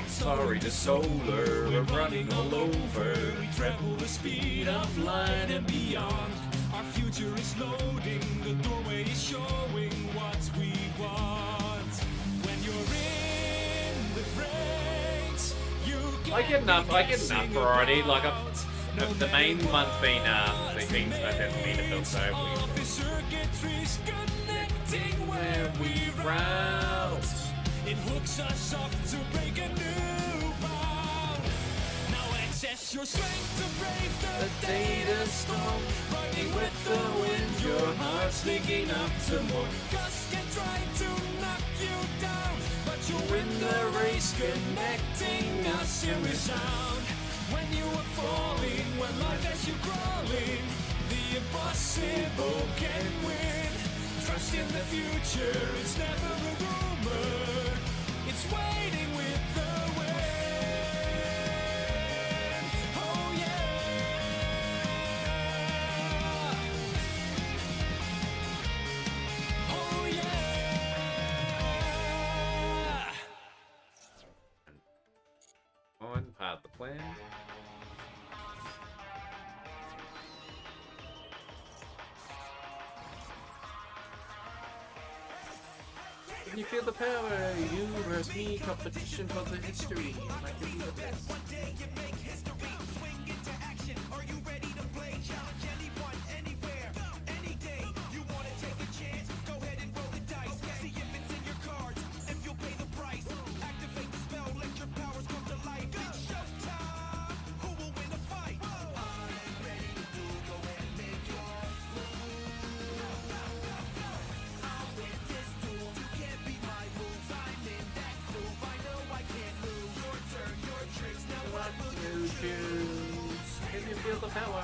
Sorry to solar, we're running all over. We treble the speed of light and beyond. Our future is loading, the doorway is showing what we want. When you're in the race, you I get enough variety. Like, the main one's been the things that have been built, so the circuitry's connecting where we route. It hooks us up to break a new bound. Now access your strength to brave the data storm. Riding with the wind, your heart's leaking up to more. Gust can try to knock you down, but you win the race, connecting us in resound. When you are falling, when life has you crawling, the impossible can win. Trust in the future, it's never a rumor. It's waiting with the wind. Oh yeah. Oh yeah. on part of the plan. When you feel the power, you versus me, competition for the history. I can be the best. One day you make history, swing into action. Are you ready to play? Challenge anyone, anywhere, any day. You wanna take a chance? Go ahead and roll the dice. See if it's in your cards, if you'll pay the price. Activate the spell, let your powers come to life. It's showtime. Who will win the fight? I'm ready to do. Go ahead and make your move. I'll win this duel. You can't beat my moves. I'm in that groove. I know I can't lose. Your turn, your tricks. Now what will you choose? feel the power.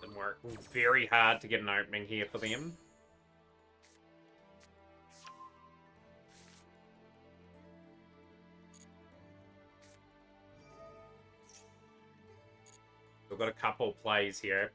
Didn't work very hard to get an opening here for them. We've got a couple plays here.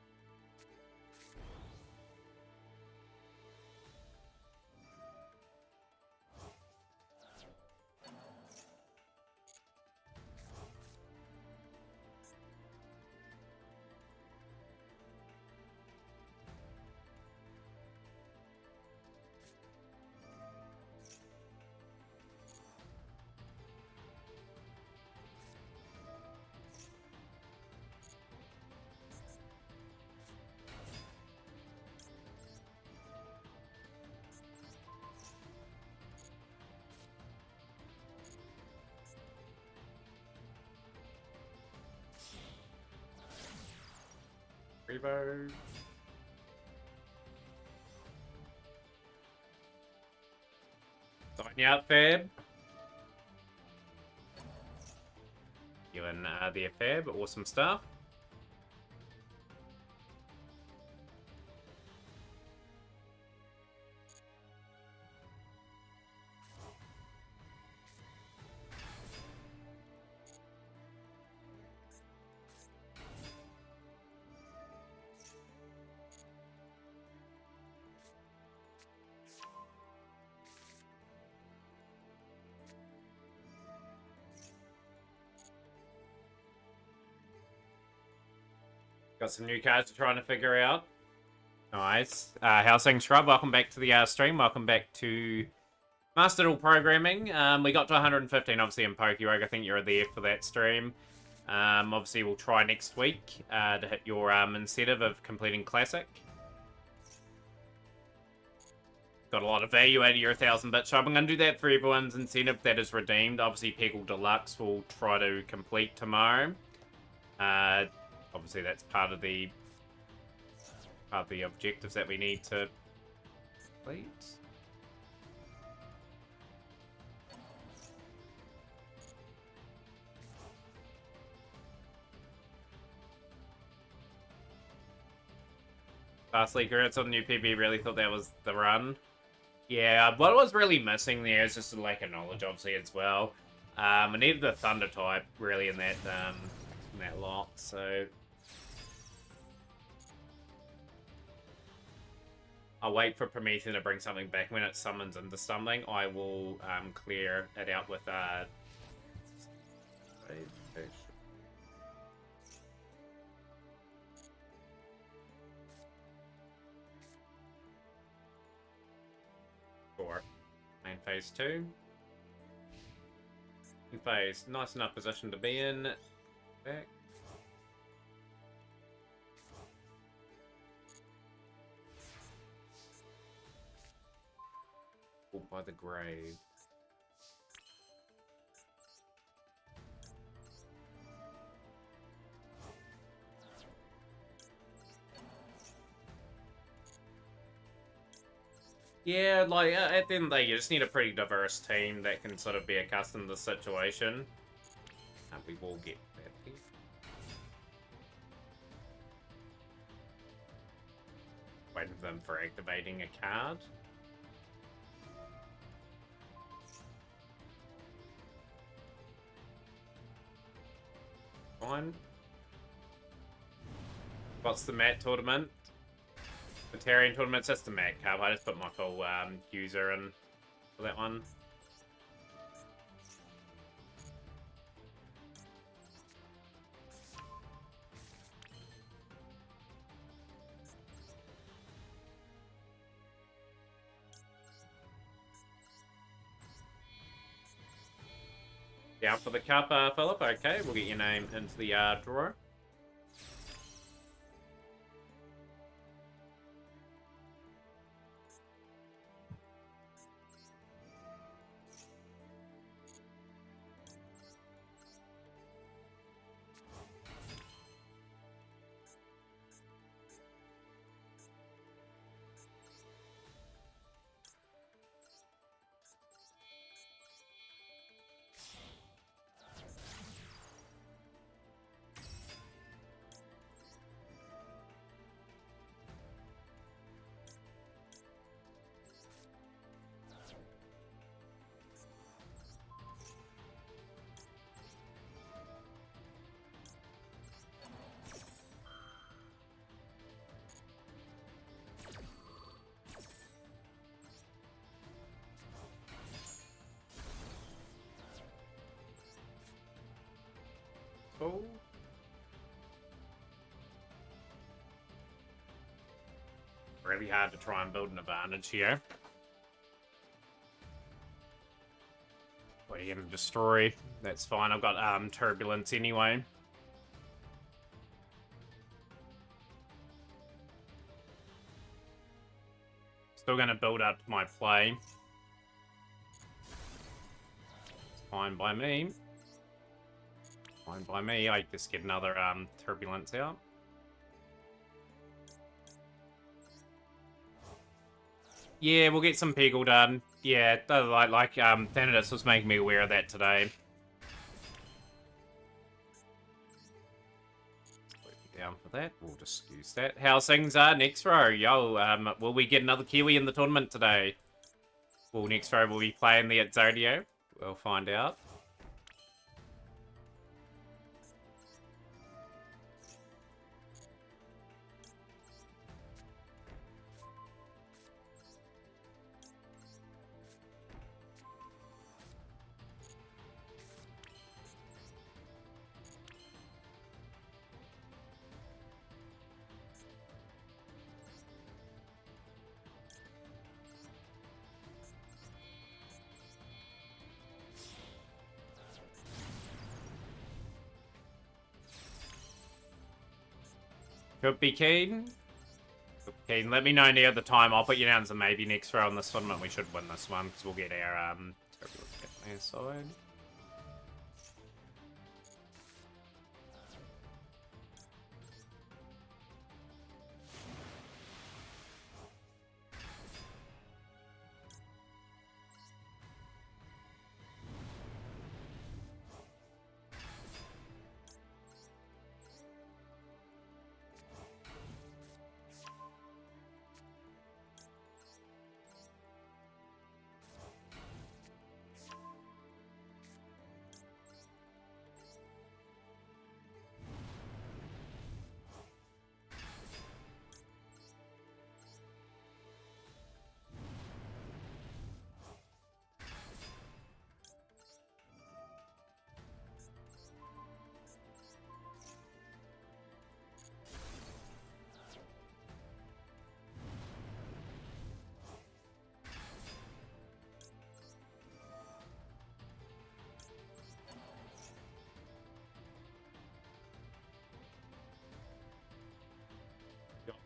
Revo. Sign you out, Fab. You and the Fab, awesome stuff. Got some new cards to trying to figure out. Nice. Housing Shrub, welcome back to the stream. Welcome back to Master Duel Programming. We got to 115, obviously, in Pokerogue. I think you were there for that stream. Obviously, we'll try next week to hit your incentive of completing Classic. Got a lot of value out of your 1,000-bit shop. I'm going to do that for everyone's incentive that is redeemed. Obviously, Peggle Deluxe will try to complete tomorrow. Obviously, that's part of the objectives that we need to complete. Fast Leaker, it's on the new PB, really thought that was the run. Yeah, what was really missing there is just a lack of knowledge, obviously, as well. I needed the Thunder type, really, in that lot, so... I'll wait for Promethean to bring something back. When it summons into something, I will clear it out with... Main phase 2. In phase, nice enough position to be in. Back. Pulled by the grave. Yeah, like, at the end of the day, you just need a pretty diverse team that can sort of be accustomed to the situation. And we will get that piece. Waiting for them for activating a card. Fine. What's the mat tournament? The Terran tournament's just a mat card. I just put my full user in for that one. Down for the cup, Philip. Okay, we'll get your name into the drawer. useful. Really hard to try and build an advantage here. What are you going to destroy? That's fine. I've got turbulence anyway. Still going to build up my play. It's fine by me. Fine by me. I just get another turbulence out. Yeah, we'll get some Peggle done. Yeah, Thanatos was making me aware of that today. Down for that. We'll just use that. How's things are next row? Yo, will we get another Kiwi in the tournament today? Well, next row will we playing the at Zodio? We'll find out. Could be keen. Could be keen. Let me know near the time. I'll put you down as a maybe next row on this tournament. We should win this one because we'll get our turbulence side.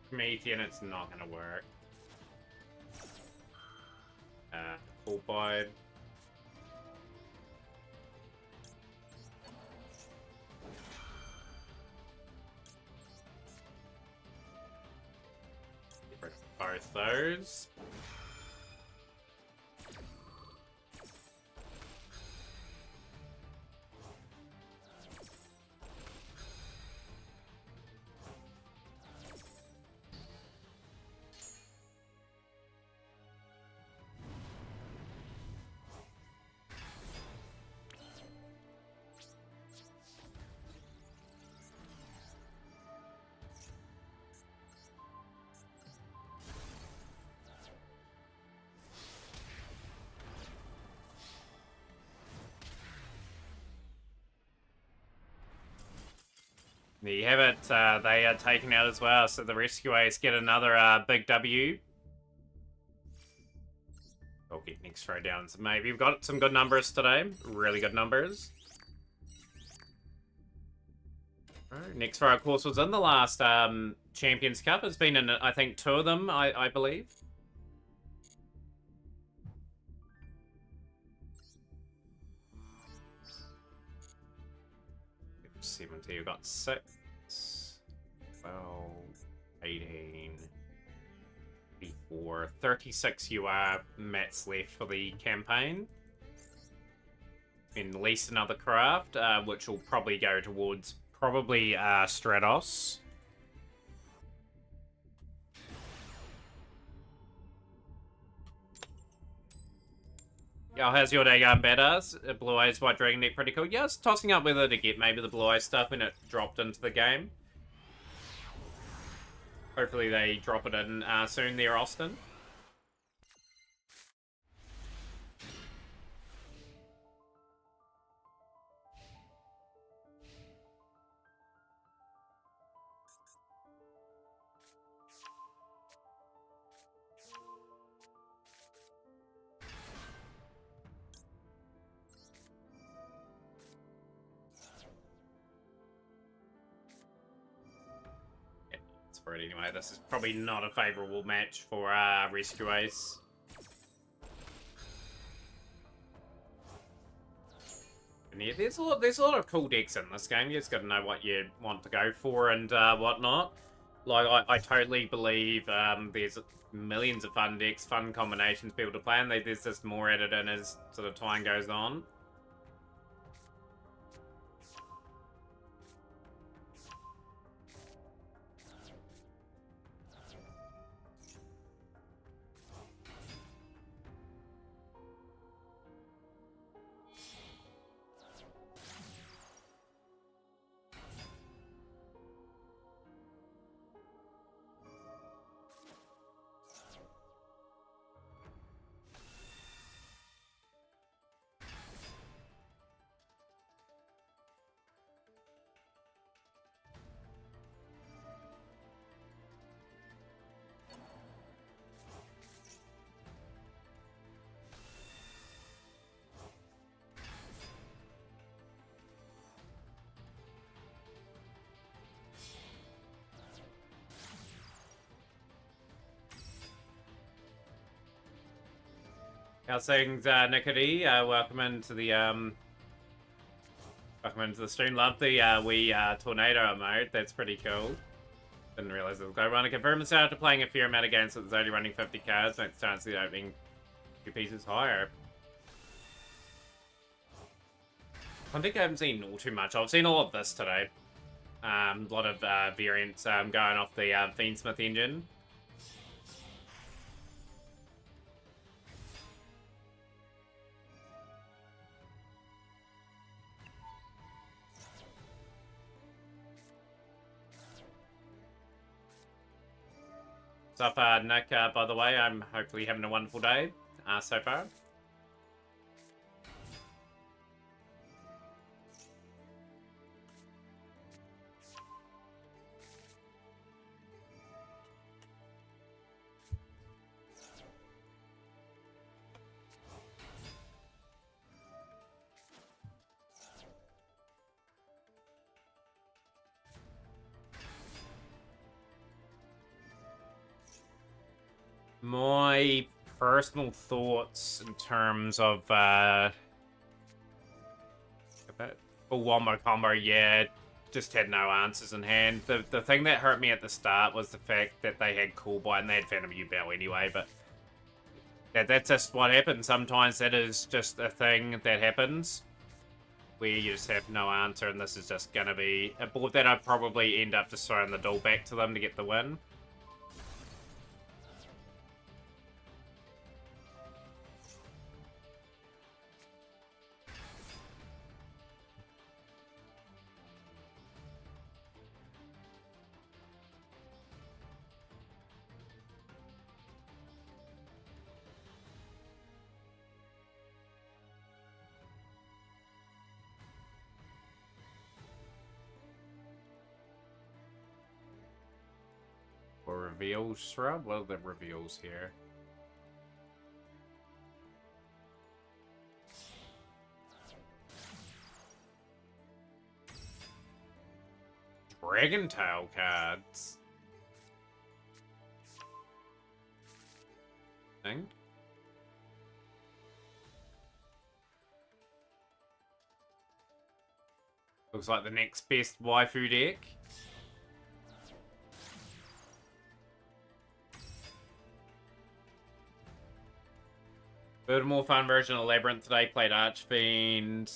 Promethean, it's not gonna work. Full bide. Get rid of both those. There you have it. They are taken out as well, so the Rescue Ace get another big W. We'll get next throw down. So maybe we've got some good numbers today. Really good numbers. Right, next throw, of course, was in the last Champions Cup. It's been in, I think, 2 of them, I believe. 70, we've got 6, 12, 18, 34, 36 mats left for the campaign. And at least another craft, which will probably go towards Stratos. Yo, how's your day going, badass? Blue Eyes White Dragon Deck, pretty cool. Yeah, I was tossing up whether to get maybe the Blue Eyes stuff when it dropped into the game. Hopefully they drop it in soon there, Austin. for it anyway. This is probably not a favourable match for Rescue Ace. And yeah, there's a lot of cool decks in this game. You just got to know what you want to go for and whatnot. Like, I totally believe there's millions of fun decks, fun combinations people to play, and there's just more added in as sort of time goes on. How's things, Nickety? Welcome into the stream. Love the Wii tornado mode. That's pretty cool. Didn't realize it was going to run. I confirm this after playing a fair amount of games, so it's only running 50 cards. Makes the chance of the opening 2 pieces higher. I think I haven't seen all too much. I've seen all of this today. A lot of variants going off the Fiendsmith engine. What's up, Nick, by the way? I'm hopefully having a wonderful day so far. My personal thoughts in terms of full wombo combo, yeah, just had no answers in hand. The thing that hurt me at the start was the fact that they had Cool Bite and they had Phantom U-Bow anyway, but that's just what happens. Sometimes that is just a thing that happens where you just have no answer, and this is just going to be a board that I'd probably end up just throwing the duel back to them to get the win. Reveals shrub? What are the reveals here? Dragon Tail cards. Thing. Looks like the next best waifu deck. Bit more fun version of Labyrinth today. Played Archfiend,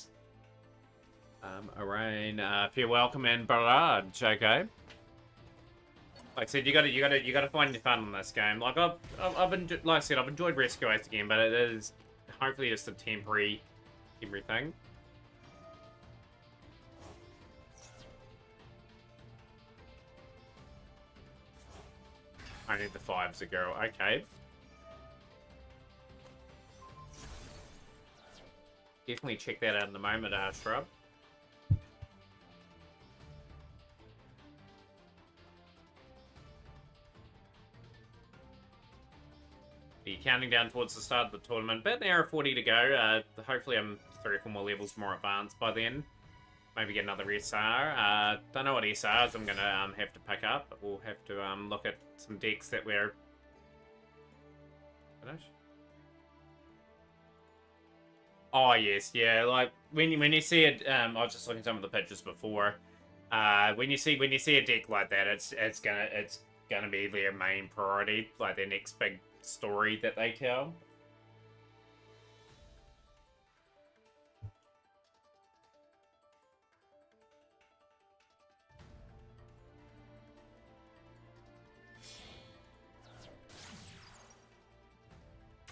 Arain, Fear Welcome, and Barrage. Okay. Like I said, you gotta find your fun in this game. Like I've enjoyed Rescue Ace again, but it is hopefully just a temporary thing. I need the 5s to go. Okay. Definitely check that out in the moment, Shrub. Be counting down towards the start of the tournament. About an hour 40 to go. Hopefully I'm 3 or 4 more levels more advanced by then. Maybe get another SR. Don't know what SRs I'm gonna have to pick up. We'll have to look at some decks that we're finish. Oh yes, yeah. Like when you see it, I was just looking at some of the pictures before. When you see a deck like that, it's gonna be their main priority, like their next big story that they tell.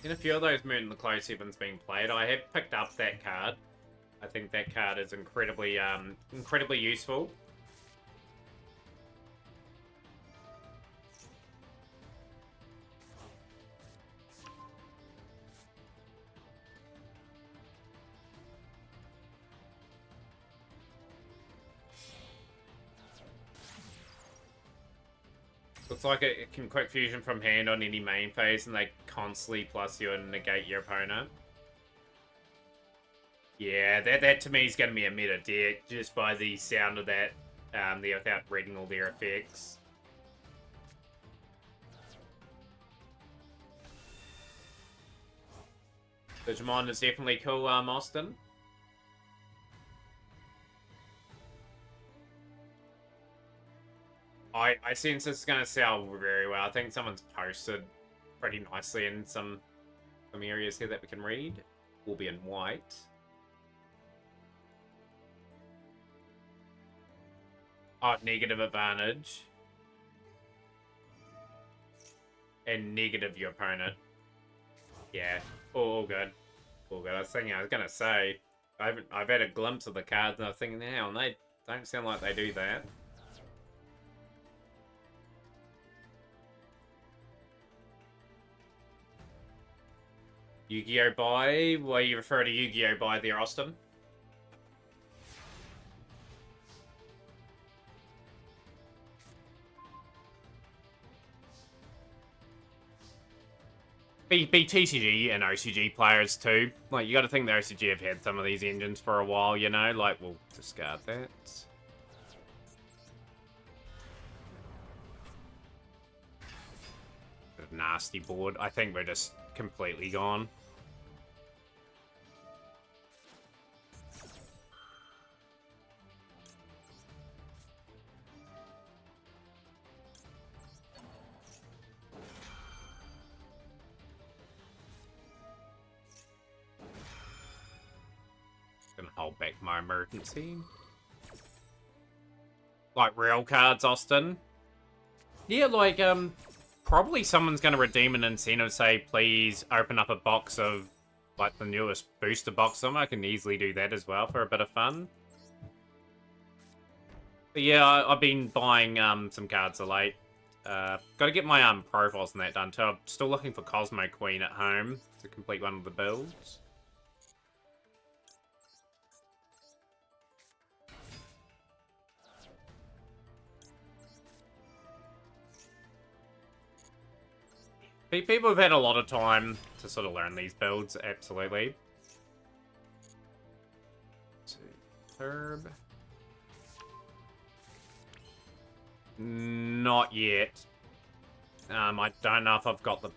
In a few of those Moon and the Close Heavens being played, I have picked up that card. I think that card is incredibly useful. Looks like it can quick fusion from hand on any main phase, and they constantly plus you and negate your opponent. Yeah, that to me is going to be a meta deck just by the sound of that, without reading all their effects. Digimon is definitely cool, Austin. I sense this is going to sell very well. I think someone's posted pretty nicely in some areas here that we can read. Will be in white. Oh, negative advantage. And negative your opponent. Yeah, all good. All good. I was thinking, I was going to say, I've had a glimpse of the cards and I was thinking, hell, they don't sound like they do that. Yu-Gi-Oh! Buy? Well, you refer to Yu-Gi-Oh! Buy there, Austin? Be TCG and OCG players too. Like, you gotta think the OCG have had some of these engines for a while, you know? Like, we'll discard that. Nasty board. I think we're just completely gone. Gonna hold back my emergency. Like real cards, Austin. Yeah, like, probably someone's gonna redeem an incentive, say, please open up a box of, like, the newest booster box. I can easily do that as well for a bit of fun. But yeah, I've been buying, some cards of late. Gotta get my, profiles and that done too. I'm still looking for Cosmo Queen at home to complete one of the builds. People have had a lot of time to sort of learn these builds, absolutely. Herb. Not yet. I don't know if I've got the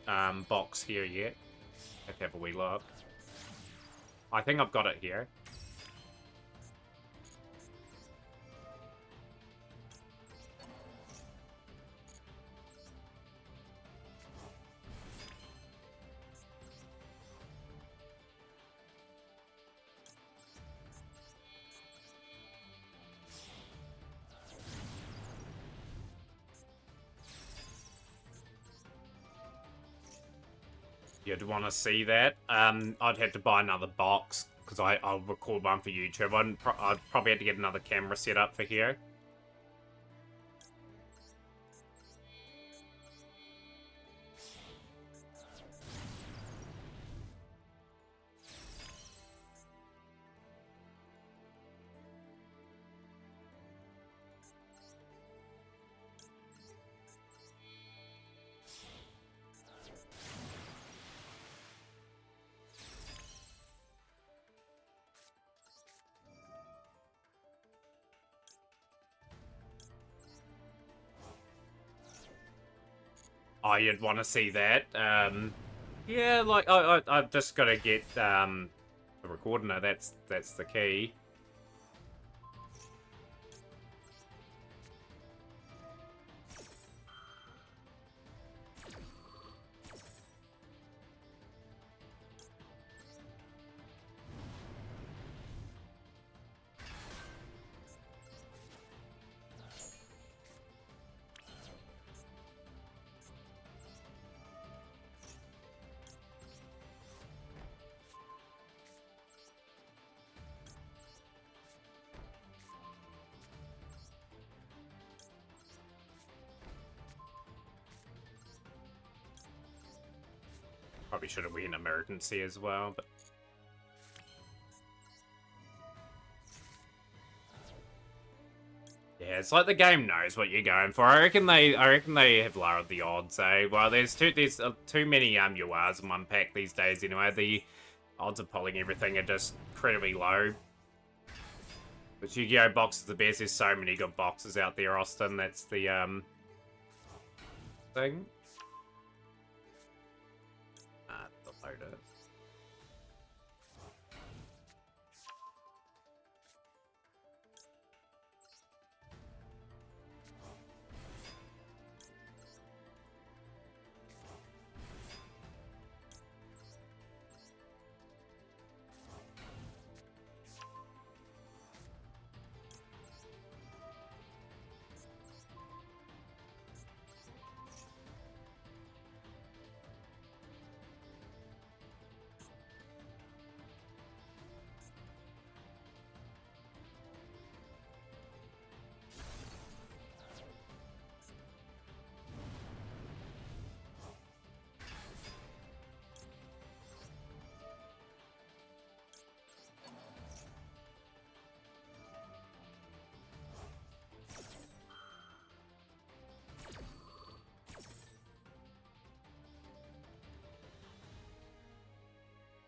box here yet. Let's have a wee look. I think I've got it here. You'd want to see that. I'd have to buy another box because I'll record one for YouTube. I'd probably have to get another camera set up for here. Oh, you'd want to see that. Yeah, like I've just got to get the recorder. That's the key. Probably should have been emergency as well, but yeah, it's like the game knows what you're going for. I reckon they have lowered the odds. Well, there's too many URs in one pack these days. Anyway, the odds of pulling everything are just incredibly low. But Yu-Gi-Oh box is the best. There's so many good boxes out there, Austin. That's the thing. The loader.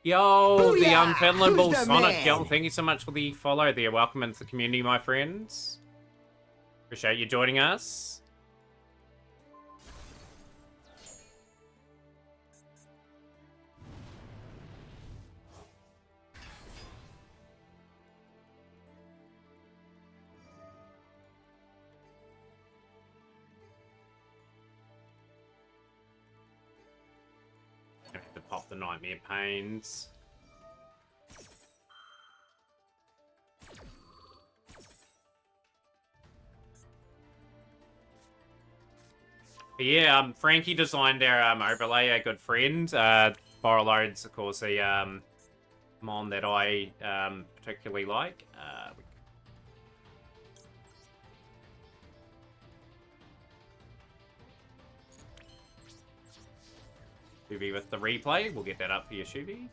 Yo, the unfathomable Sonic. Yo, thank you so much for the follow there. Welcome into the community, my friends. Appreciate you joining us. Have to pop the Nightmare Pains. But yeah, Frankie designed our overlay, a good friend. Borrowload's, of course, a mon that I particularly like. Shuvi with the replay. We'll get that up for you, Shuvi.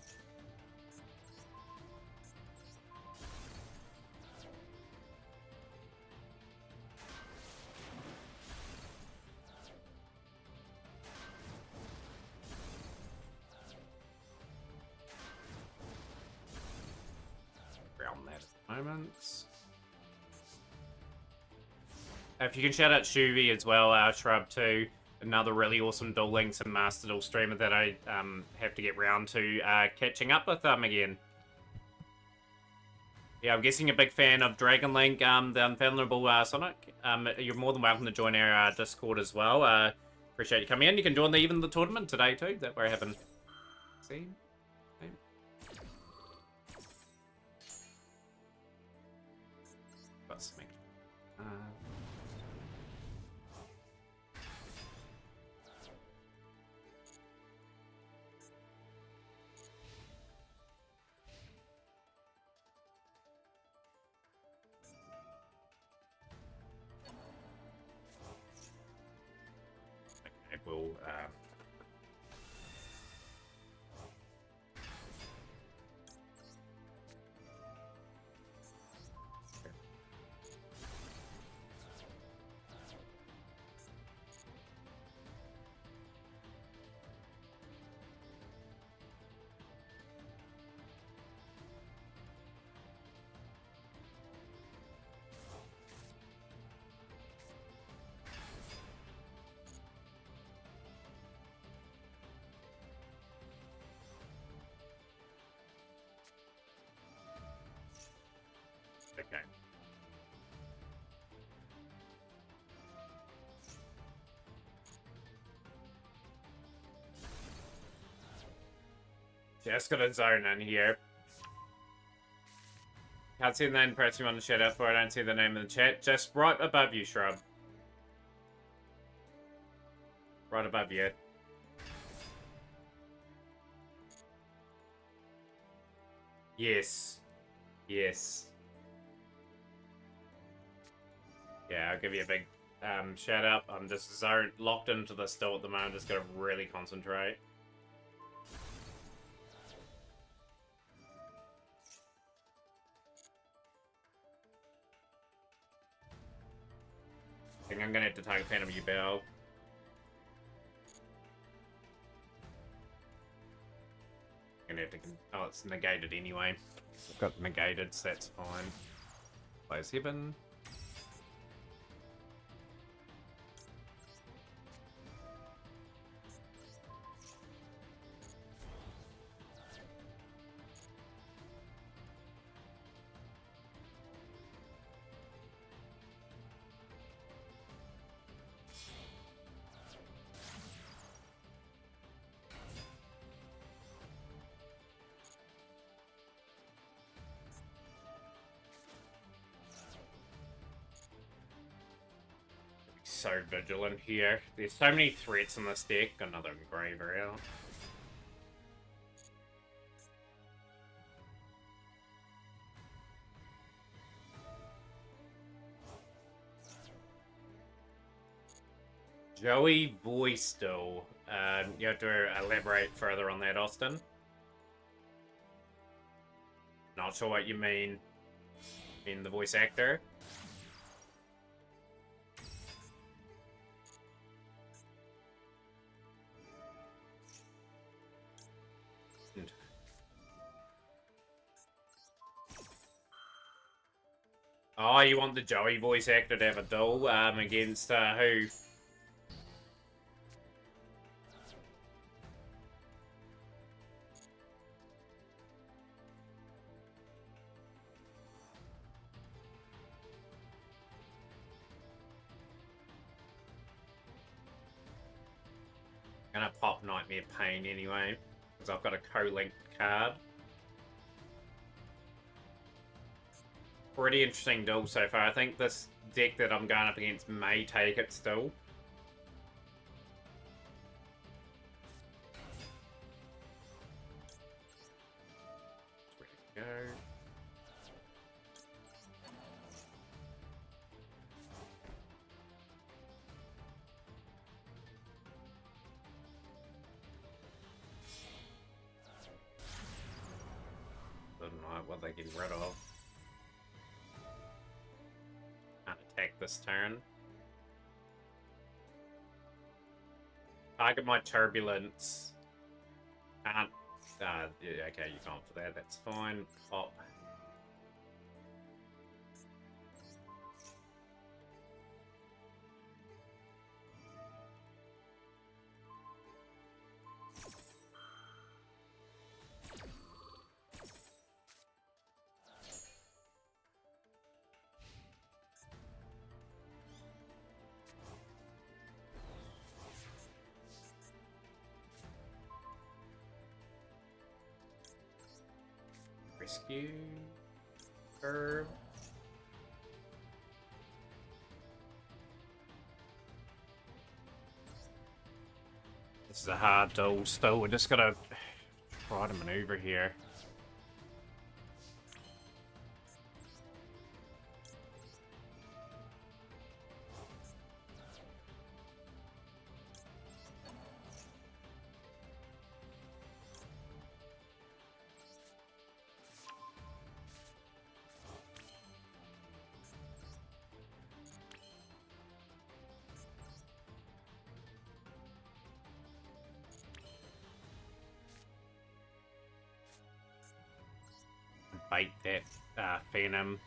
Around that at the moment. If you can shout out Shuvi as well, Shrub too. Another really awesome Duel Links and Master Duel streamer that I have to get round to catching up with again. Yeah, I'm guessing a big fan of Dragon Link, the unfathomable Sonic. You're more than welcome to join our Discord as well. Appreciate you coming in. You can join even the tournament today too that we're having. See? Got something. Will Okay. Just gonna zone in here. Can't see the name pressing on the chat out for. I don't see the name in the chat. Just right above you, Shrub. Right above you. Yes. Yes. Yeah, I'll give you a big shout out. I'm just locked into the still at the moment. Just gotta really concentrate. I think I'm gonna have to take a pen of your bell. I'm gonna have to. Oh, it's negated anyway. I've got negated, so that's fine. Close heaven. So vigilant here. There's so many threats in this deck. Another engraver out. Joey Boystill. You have to elaborate further on that, Austin. Not sure what you mean in the voice actor. Oh, you want the Joey voice actor to have a duel against who? Gonna pop Nightmare Pain anyway, because I've got a co-linked card. Pretty interesting duel so far. I think this deck that I'm going up against may take it still. Ready to go. Don't know what they're getting rid of. Can't attack this turn. Target my turbulence. Can't. Yeah, okay, you can't for that. That's fine. Pop. Rescue. Herb. This is a hard duel still. We're just gonna try to maneuver here. Bait that Phantom.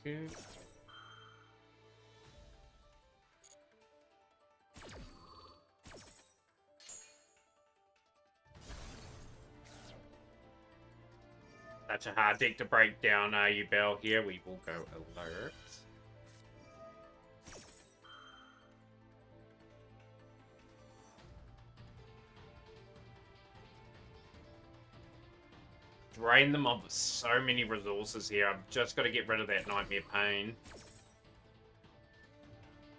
you. Such a hard deck to break down, you Bell here. We will go alert. Drain them of so many resources here. I've just got to get rid of that Nightmare Pain.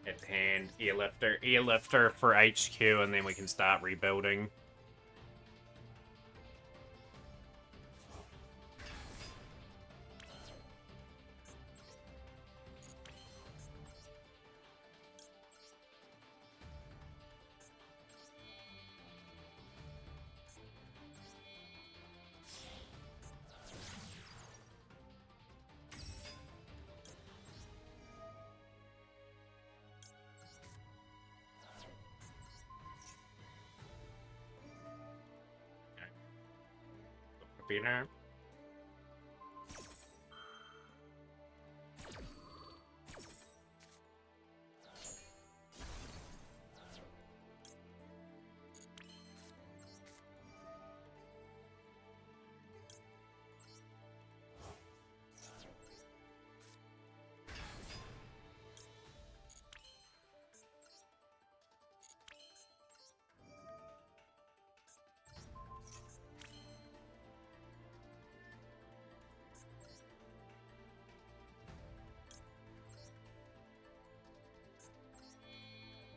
At hand, Airlifter for HQ, and then we can start rebuilding. Dinner.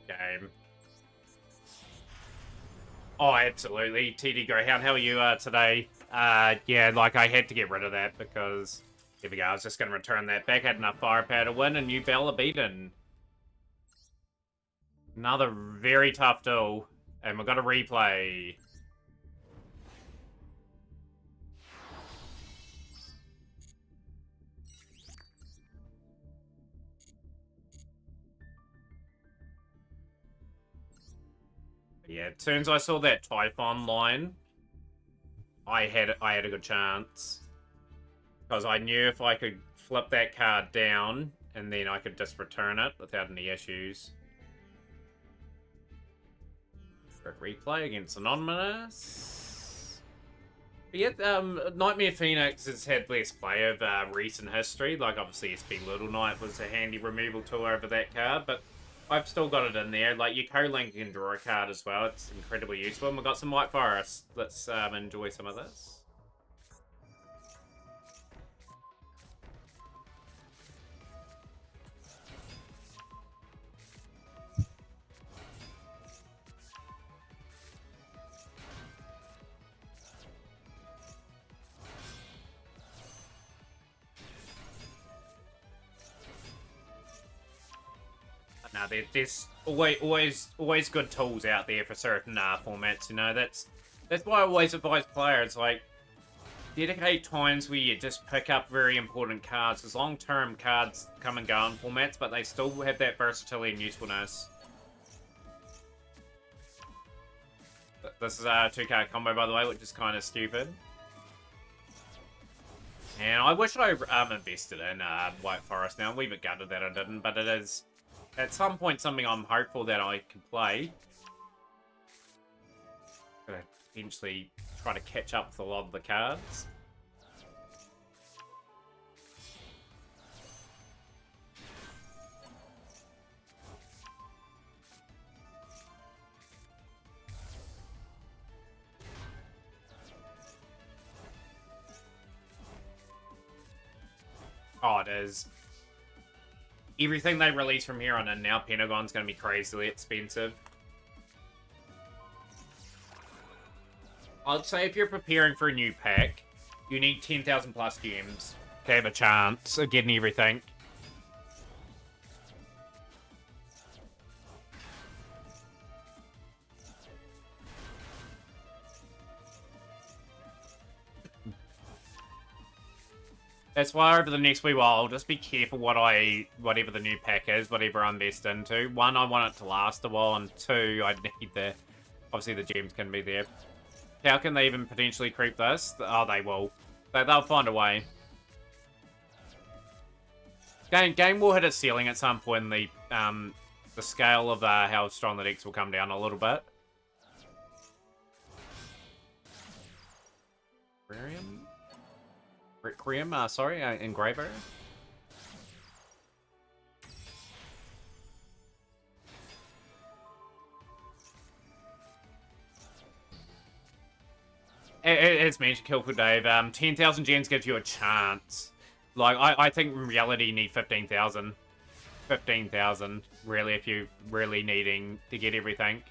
Game. Oh, absolutely. TD Greyhound, how are you today? Yeah, like I had to get rid of that because here we go. I was just going to return that back. Had enough firepower to win, and New Bella beaten. Another very tough duel, and we've got to replay. Yeah, as soon as I saw that Typhon line, I had a good chance. Because I knew if I could flip that card down, and then I could just return it without any issues. Good replay against Anonymous. But yeah, Nightmare Phoenix has had less play of recent history. Like, obviously, SB Little Knight was a handy removal tool over that card, but I've still got it in there. Like, you co-link and draw a card as well. It's incredibly useful. And we've got some White Forest. Let's enjoy some of this. Now, there's always good tools out there for certain formats. You know, that's why I always advise players, like, dedicate times where you just pick up very important cards. Because long-term cards come and go in formats, but they still have that versatility and usefulness. This is a 2-card combo, by the way, which is kind of stupid. And I wish I invested in White Forest now. I'm a wee bit gutted that I didn't, but it is, at some point, something I'm hopeful that I can play. Gonna eventually try to catch up with a lot of the cards. Oh, it is. Everything they release from here on in now, Pentagon's going to be crazily expensive. I'd say if you're preparing for a new pack, you need 10,000 plus gems to have a chance of getting everything. That's why over the next wee while, I'll just be careful whatever the new pack is, whatever I invest into. One, I want it to last a while, and two, I need obviously the gems can be there. How can they even potentially creep this? Oh, they will. They'll find a way. Game will hit its ceiling at some point. The scale of how strong the decks will come down a little bit. Requiem, sorry, Engraver. As mentioned, Kill for Dave, 10,000 gems gives you a chance. Like, I think in reality you need 15,000. 15,000, really, if you're really needing to get everything.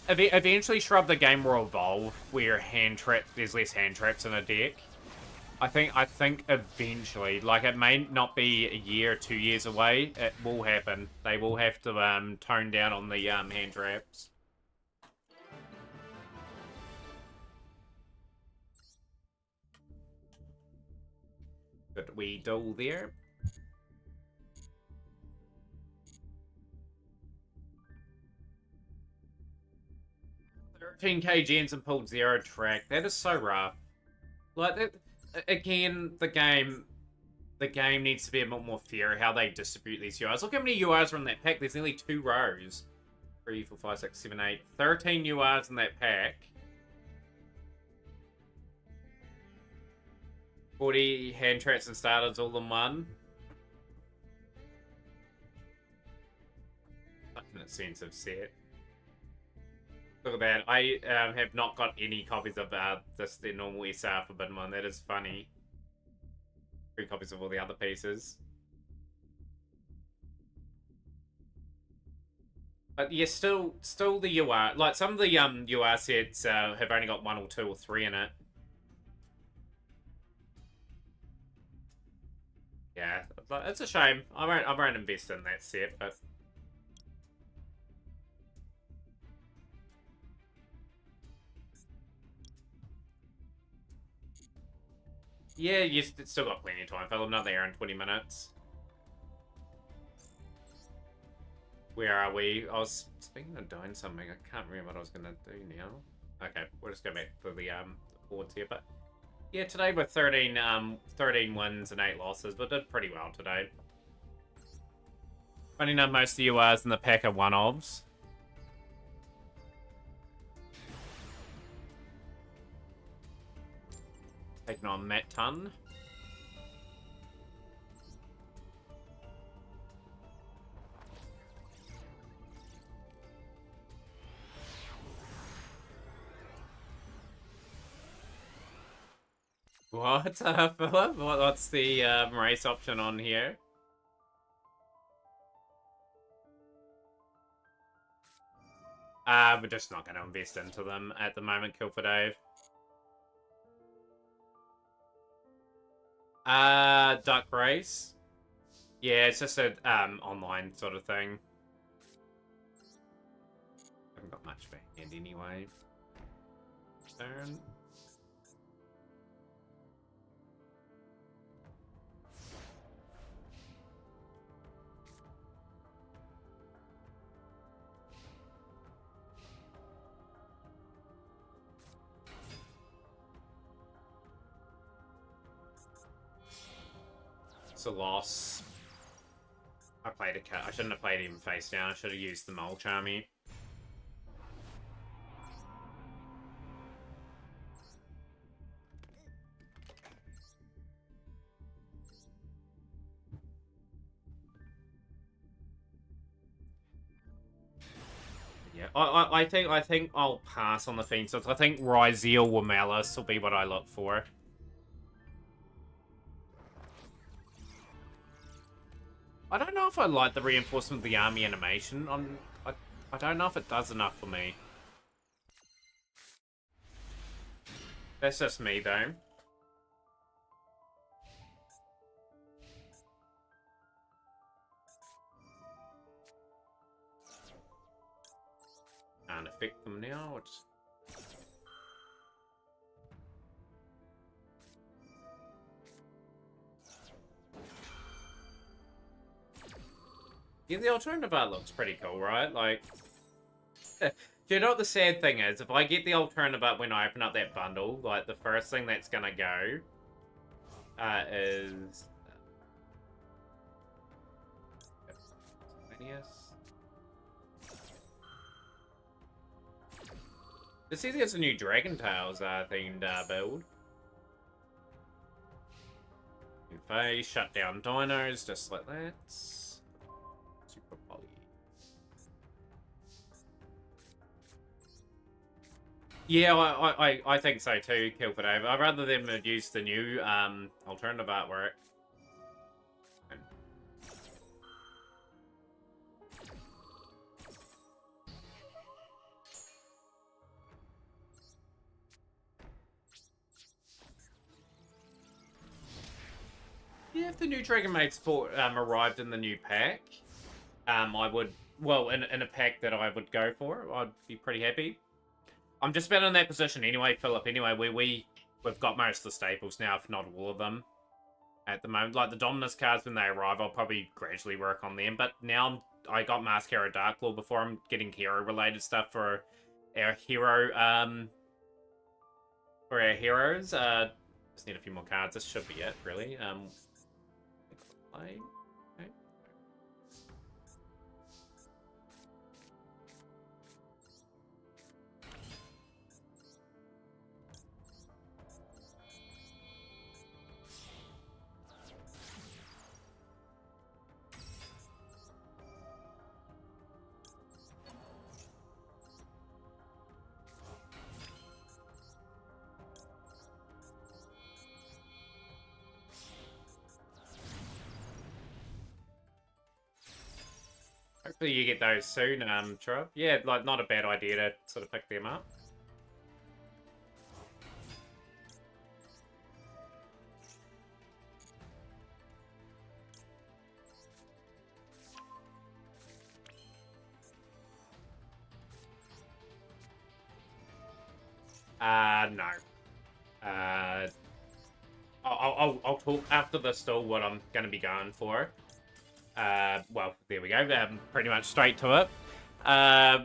Eventually, Shrub the game will evolve where there's less hand traps in a deck. I think eventually, like, it may not be a year or 2 years away. It will happen. They will have to tone down on the hand traps. Good wee duel there. 13k gens and pulled 0 track. That is so rough. Like, that, again, the game needs to be a bit more fair how they distribute these URs. Look how many URs are in that pack. There's nearly 2 rows. 3, 4, 5, 6, 7, 8. 13 URs in that pack. 40 hand traps and starters all in one. Such an expensive set. Look at that. I have not got any copies of the normal SR Forbidden one. That is funny. 3 copies of all the other pieces. But yeah, still the UR. Like, some of the UR sets have only got 1 or 2 or 3 in it. Yeah, it's a shame. I won't invest in that set, but yeah, you still got plenty of time. I'm not there in 20 minutes. Where are we? I was speaking of doing something. I can't remember what I was going to do now. Okay, we'll just go back to the boards here. But yeah, today we're 13 wins and 8 losses, but did pretty well today. Funny enough, most of the URs in the pack are one-offs. Taking on Matt Ton. What, Philip? What's the race option on here? We're just not going to invest into them at the moment, Kill for Dave. Duck Race. Yeah, it's just a online sort of thing. Haven't got much for hand anyway. Turn. A loss. I played a cut. I shouldn't have played him face down. I should have used the Mole Charmy. Yeah, I think I'll pass on the fences. I think Ryzeal or Malice will be what I look for. I don't know if I like the reinforcement of the army animation. I don't know if it does enough for me. That's just me, though. Can't affect them now. Yeah, the alternative art looks pretty cool, right? Like, Do you know what the sad thing is? If I get the alternative up when I open up that bundle, like, the first thing that's gonna go is... It says there's a new Dragon Tales themed build. Phase, shut down dinos, just like that. Super poly. Yeah, I think so too, Kill for Dave. I'd rather them use the new alternative artwork. Yeah, if the new Dragon Maid support arrived in the new pack, I would, well, in a pack that I would go for, I'd be pretty happy. I'm just about in that position anyway, Philip, anyway, where we've got most of the staples now, if not all of them, at the moment. Like, the Dominus cards, when they arrive, I'll probably gradually work on them, but now I got Mask Hero Darklaw before. I'm getting hero-related stuff for our hero, for our heroes. Just need a few more cards. This should be it, really. Play. Okay. Hopefully you get those soon, Trev. Yeah, like, not a bad idea to sort of pick them up. No. I'll talk after this still what I'm going to be going for. Well, there we go. Pretty much straight to it.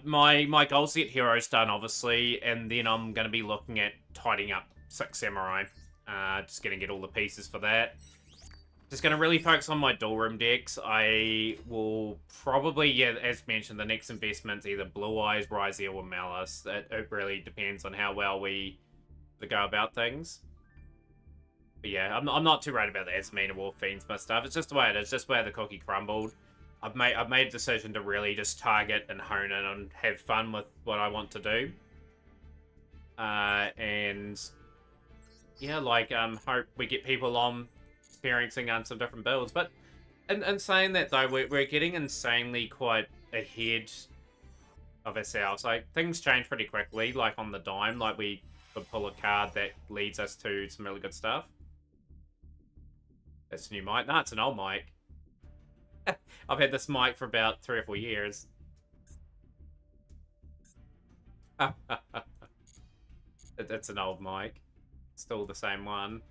My goal's to get heroes done, obviously, and then I'm going to be looking at tidying up 6 Samurai. Just going to get all the pieces for that. Just going to really focus on my dual room decks. I will probably, yeah, as mentioned, the next investment's either Blue Eyes, Ryziel, or Malice. It really depends on how well we go about things. But yeah, I'm not too worried about the Asmina War Fiends but stuff. It's just the way it is, just where the cookie crumbled. I've made a decision to really just target and hone in and have fun with what I want to do. And yeah, like, hope we get people on experiencing some different builds. But in saying that though, we're getting insanely quite ahead of ourselves. Like, things change pretty quickly, like on the dime. Like, we could pull a card that leads us to some really good stuff. That's a new mic. No, it's an old mic. I've had this mic for about 3 or 4 years. It's an old mic. Still the same one.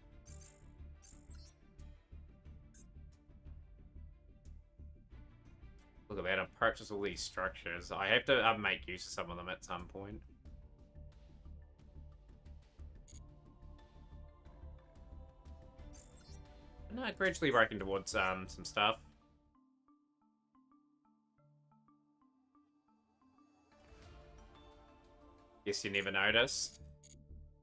Look at that, I've purchased all these structures. I have to make use of some of them at some point. No, gradually working towards some stuff. Guess you never noticed.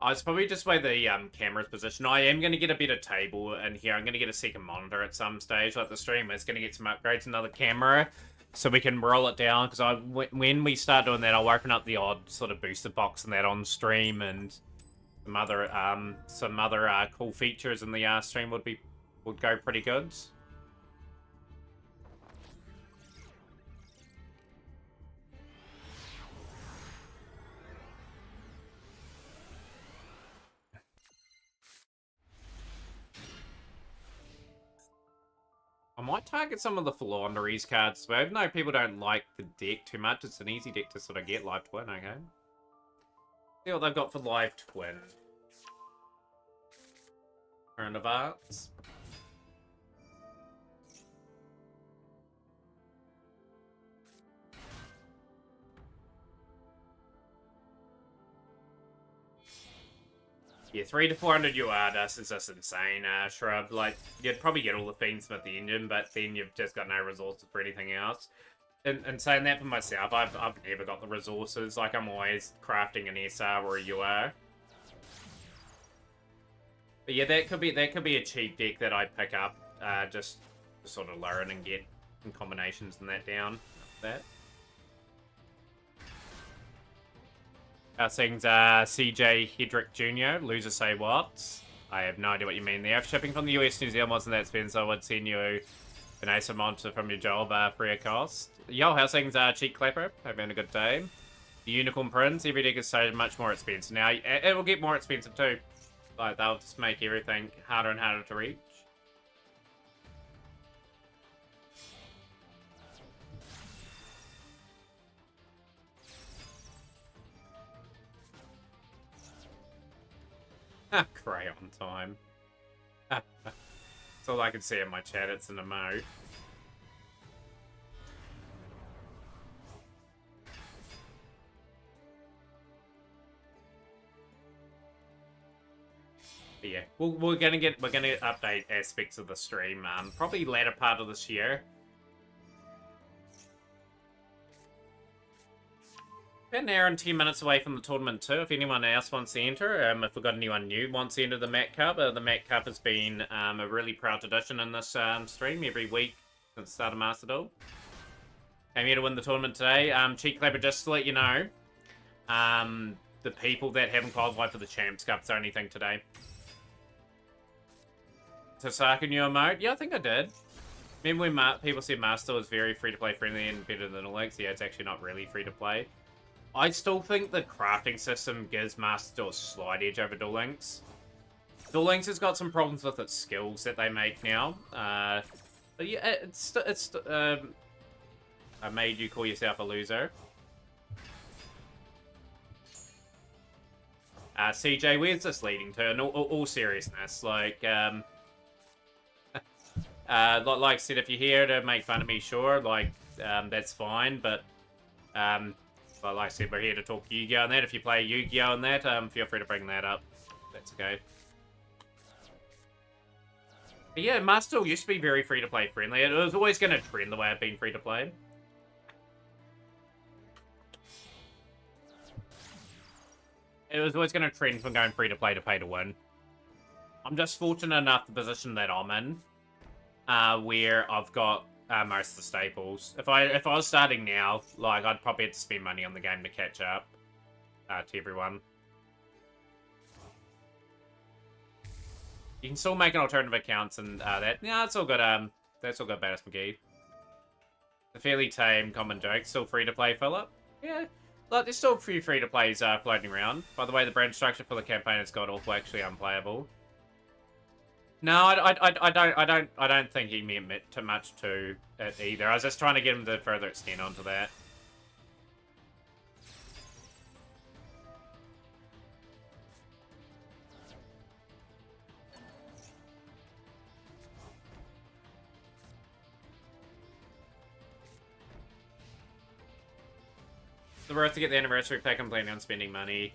Oh, it's probably just where the camera's positioned. I am going to get a better table in here. I'm going to get a second monitor at some stage. Like, the stream is going to get some upgrades, another camera, so we can roll it down. Because when we start doing that, I'll open up the odd sort of booster box and that on stream, and some other cool features in the stream would go pretty good. I might target some of the Philanderies cards, but even though people don't like the deck too much, it's an easy deck to sort of get. Live Twin, okay. See what they've got for Live Twin. Turn of Arts. Yeah, 3 to 400 UR dust is just insane, Shrub. Like, you'd probably get all the fiends with the engine, but then you've just got no resources for anything else. And saying that for myself, I've never got the resources. Like, I'm always crafting an SR or a UR. But yeah, that could be a cheap deck that I pick up, just to sort of learn and get some combinations and that down. That. How's things, CJ Hedrick Jr., loser say what? I have no idea what you mean there. If shipping from the US to New Zealand wasn't that expensive, I would send you an ace monster from your job, free of cost. Yo, how's things, Cheek Clapper? Hope you're having a good day. The Unicorn Prince, every deck is so much more expensive. Now, it will get more expensive too. Like, they'll just make everything harder and harder to reach. Cray on time. That's all I can see in my chat, it's an emote. But yeah, we're gonna update aspects of the stream, probably latter part of this year. About an hour and 10 minutes away from the tournament too. If anyone else wants to enter, if we've got anyone new wants to enter the Mac Cup, the Mac Cup has been a really proud tradition in this stream every week since the start of Master Duel. Came here to win the tournament today. Cheek Clapper, just to let you know, the people that haven't qualified for the Champs Cup, it's the only thing today. Tasaka new emote? Yeah, I think I did. Remember when people said Master was very free-to-play friendly and better than Alex? Yeah, it's actually not really free-to-play. I still think the crafting system gives Master a slight edge over Duel Links. Duel Links has got some problems with its skills that they make now. But yeah, I made you call yourself a loser. CJ, where's this leading to? In all seriousness, like, like I said, if you're here to make fun of me, sure, like, that's fine, but like I said, we're here to talk Yu-Gi-Oh! And that. If you play Yu-Gi-Oh! And that, feel free to bring that up. That's okay. But yeah, Master used to be very free-to-play friendly. It was always going to trend the way I've been free-to-play. It was always going to trend from going free-to-play to pay-to-win. I'm just fortunate enough the position that I'm in, where I've got most of the staples. If I was starting now, like, I'd probably have to spend money on the game to catch up to everyone. You can still make an alternative accounts and that. Yeah, it's all good. That's all good, Badass McGee. The fairly tame common joke. Still free to play, Philip. Yeah, like there's still a few free to plays floating around. By the way, the brand structure for the campaign has got awful, actually unplayable. No, I don't think he meant too much to it either. I was just trying to get him to further extend onto that. It's worth to get the anniversary pack. I'm planning on spending money.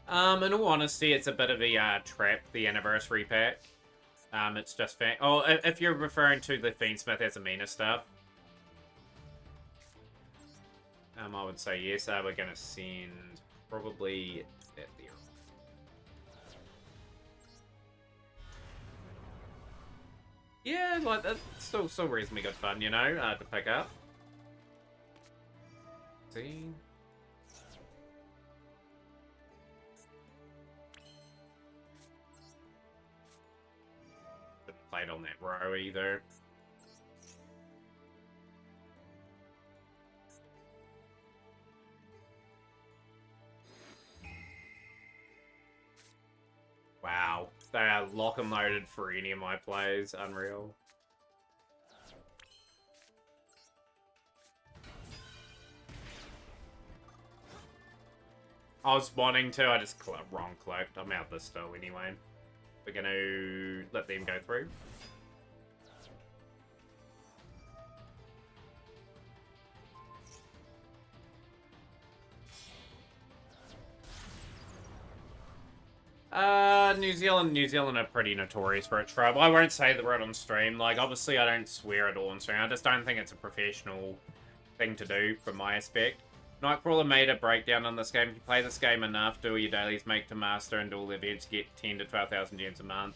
In all honesty, it's a bit of a trap, the anniversary pack. It's just if you're referring to the Fiendsmith as Amina stuff, I would say yes. We're gonna send probably that there. Yeah, like that's still reasonably good fun, you know, to pick up. See. Played on that row either. Wow, they are lock and loaded for any of my plays. Unreal. I was wanting to, I just wrong clicked. I'm out this still anyway. We're going to let them go through. New Zealand are pretty notorious for its trouble. I won't say the word on stream. Like, obviously, I don't swear at all on stream. I just don't think it's a professional thing to do from my aspect. Nightcrawler made a breakdown on this game. If you play this game enough, do all your dailies, make to master, and do all the events, get 10 to 12,000 gems a month.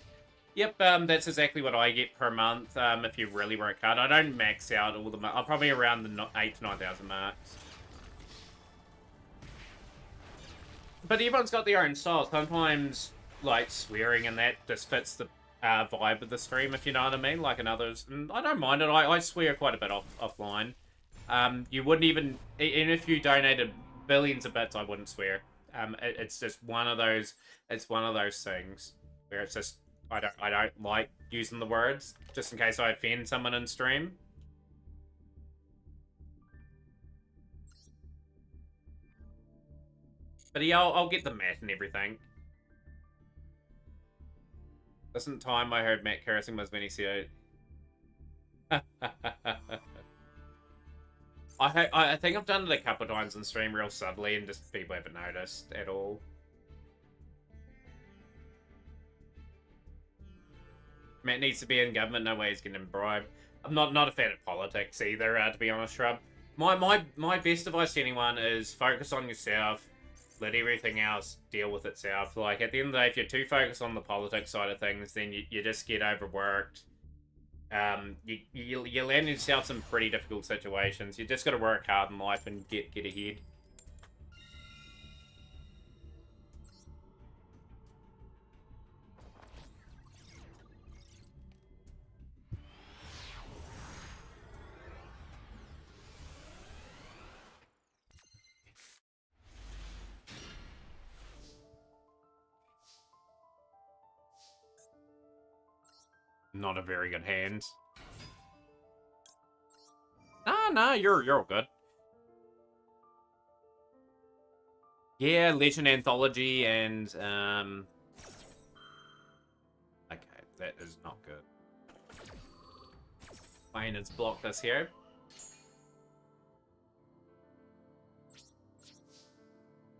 Yep, that's exactly what I get per month. If you really work hard, I don't max out all the. I'm probably around the 8 to 9,000 marks. But everyone's got their own style. Sometimes, like, swearing and that just fits the vibe of the stream, if you know what I mean. Like in others, and I don't mind it. I swear quite a bit offline. You wouldn't even if you donated billions of bits, I wouldn't swear. It's just one of those. It's one of those things where it's just I don't like using the words just in case I offend someone in stream. But yeah, I'll get the math and everything. Listen, time I heard Matt cursing was when he said. I think I've done it a couple of times on stream real subtly and just people haven't noticed at all. Matt needs to be in government, no way he's getting bribed. I'm not a fan of politics either, to be honest, Shrub. My best advice to anyone is focus on yourself, let everything else deal with itself. Like, at the end of the day, if you're too focused on the politics side of things, then you just get overworked. You land yourself some pretty difficult situations. You just got to work hard in life and get ahead. Not a very good hand. No, you're all good. Yeah, Legend Anthology and okay, that is not good. Wayne has blocked us here.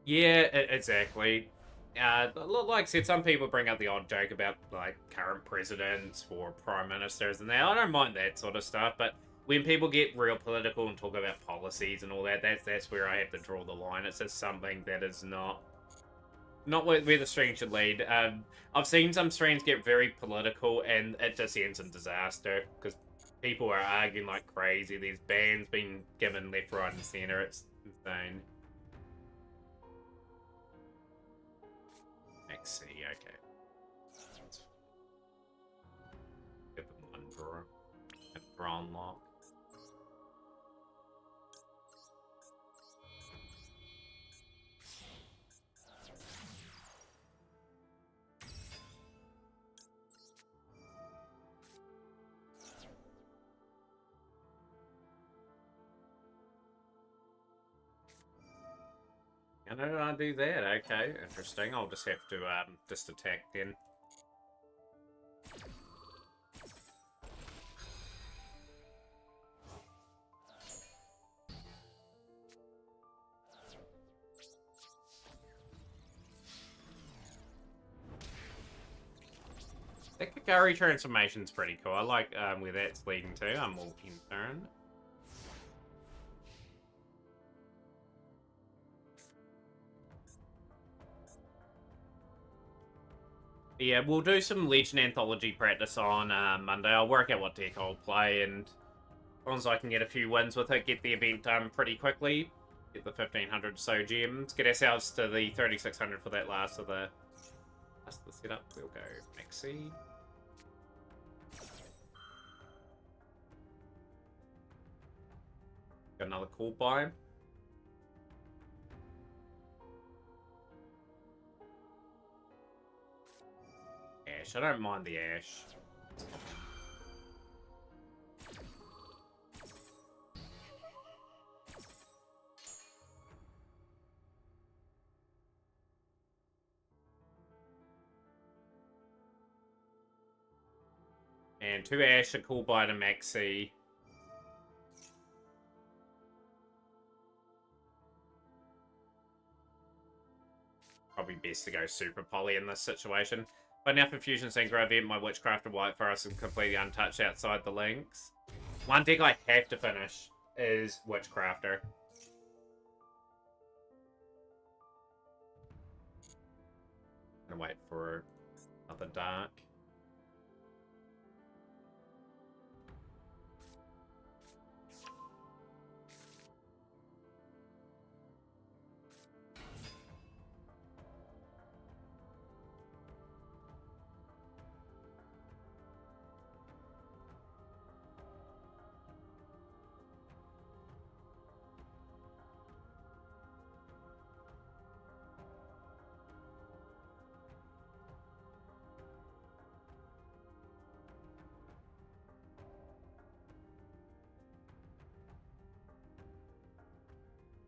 Yeah, exactly. Like I said, some people bring up the odd joke about, like, current presidents or prime ministers and that. I don't mind that sort of stuff, but when people get real political and talk about policies and all that, that's where I have to draw the line. It's just something that is not where the stream should lead. I've seen some streams get very political, and it just ends in disaster, because people are arguing like crazy. There's bans being given left, right, and center. It's insane. See, okay. Give them one drawer. And draw unlock. And how did I do that? Okay, interesting. I'll just have to just attack then. That Kakari transformation's pretty cool. I like where that's leading to. I'm all in turn. Yeah, we'll do some Legend Anthology practice on Monday. I'll work out what deck I'll play, and as long as I can get a few wins with it, get the event done pretty quickly, get the 1,500 so gems, get ourselves to the 3,600 for that last of the setup. We'll go Maxi. Got another cool buy. Ash. I don't mind the Ash. And 2 Ash, a cool buy to Maxi. Probably best to go Super Poly in this situation. But now for Fusion Synchro event, my Witchcrafter White Forest is completely untouched outside the links. One deck I have to finish is Witchcrafter. Gonna wait for another dark.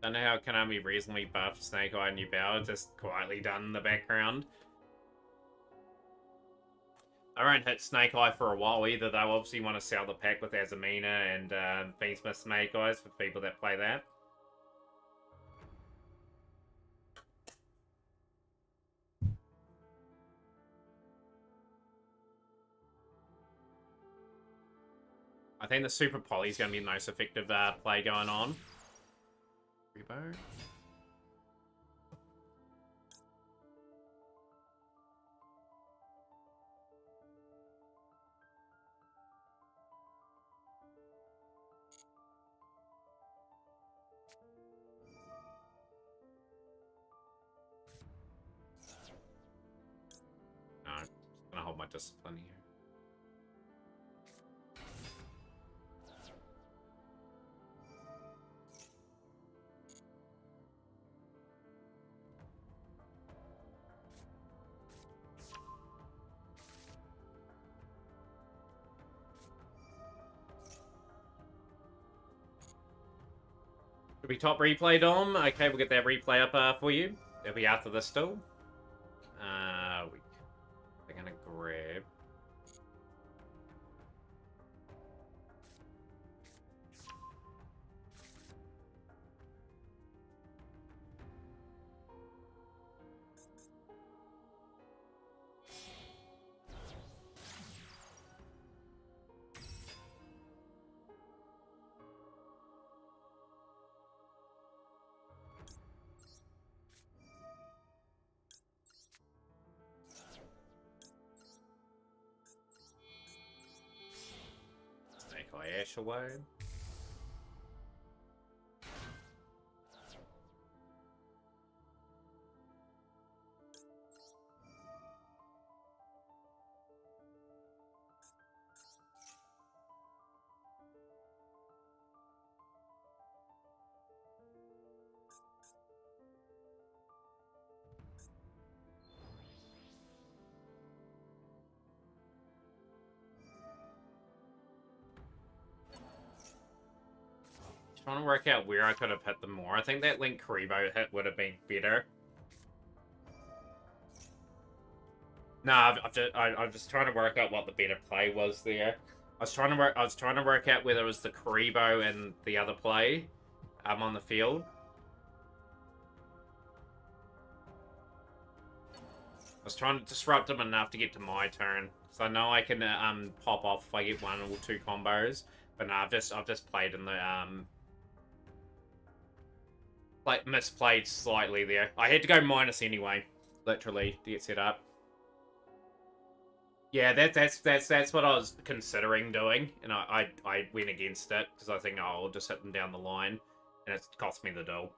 Don't know how Konami reasonably buffed Snake Eye New Bower, just quietly done in the background. I won't hit Snake Eye for a while either, though. Obviously want to sell the pack with Azamina and Beansmith Snake Eyes for people that play that. I think the Super Poly is going to be the most effective play going on. Rebo. No, I'm just going to hold my discipline here. Should we top replay, Dom? Okay, we'll get that replay up for you. It'll be after this still. We're gonna grab. Snake Eye Ash away. Trying to work out where I could have hit them more. I think that Link Karibo hit would have been better. Nah, I'm just trying to work out what the better play was there. I was trying to work out whether it was the Karibo and the other play on the field. I was trying to disrupt him enough to get to my turn, so I know I can pop off if I get one or two combos. But no, I've just played in the like misplayed slightly there. I had to go minus anyway, literally, to get set up. Yeah, that's what I was considering doing, and I went against it because I think I'll just hit them down the line, and it's cost me the duel.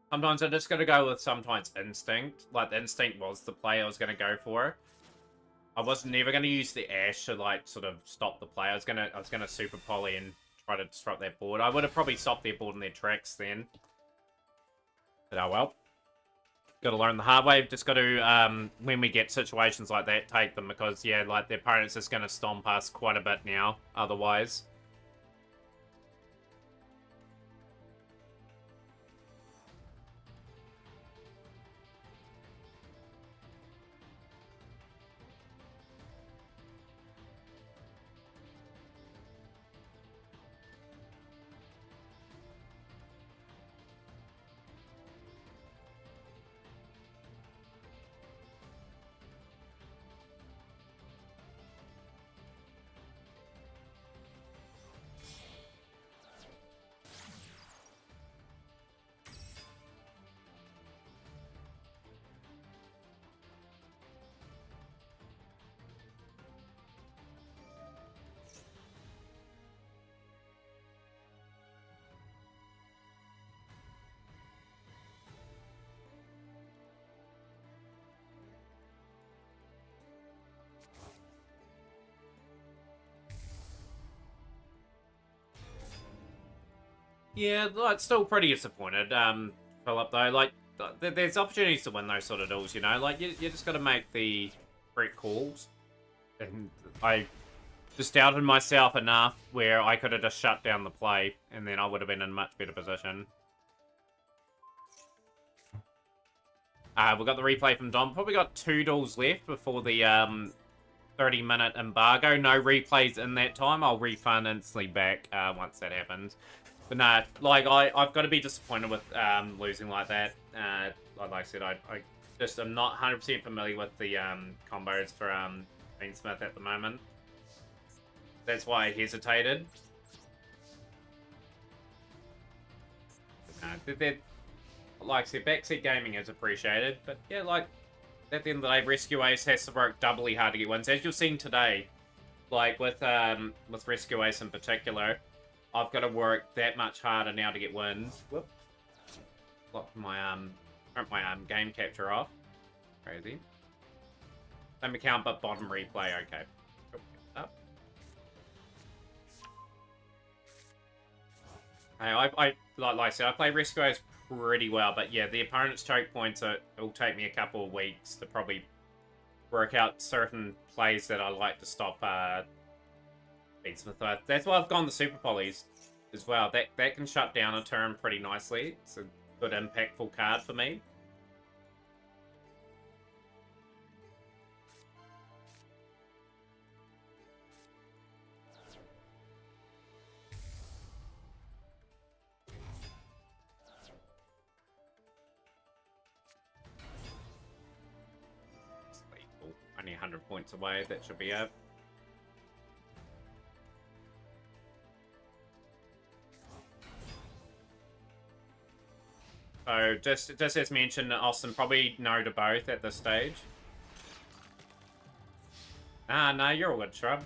Sometimes I just gotta go with sometimes instinct. Like the instinct was the play I was gonna go for. I was never gonna use the Ash to like sort of stop the play. I was gonna super poly and try to disrupt their board. I would have probably stopped their board in their tracks then. But oh well. Got to learn the hard way. Just got to, when we get situations like that, take them. Because, yeah, like, the opponent's just going to stomp us quite a bit now, otherwise. Yeah, like, still pretty disappointed, Philip, though. Like, there's opportunities to win those sort of duels, you know? Like, you just got to make the correct calls. And I just doubted myself enough where I could have just shut down the play, and then I would have been in a much better position. We got the replay from Dom. Probably got 2 duels left before the 30-minute embargo. No replays in that time. I'll refund instantly back once that happens. But nah, like, I've got to be disappointed with losing like that. Like I said, I just am not 100% familiar with the combos for Dean Smith at the moment. That's why I hesitated. Like I said, backseat gaming is appreciated, but yeah, like, at the end of the day, Rescue Ace has to work doubly hard to get wins. As you've seen today, like, with Rescue Ace in particular, I've got to work that much harder now to get wins. Whoop. Locked my, game capture off. Crazy. Same account, but bottom replay, okay. Up. Hey, like I said, I play Rescue Ace pretty well, but yeah, the opponent's choke points, it'll take me a couple of weeks to probably work out certain plays that I like to stop beats with. That's why I've gone the Super Polys as well. That can shut down a turn pretty nicely. It's a good impactful card for me. Only 100 points away, that should be it. So, just as mentioned, Austin, probably no to both at this stage. No, you're all good, Shrub.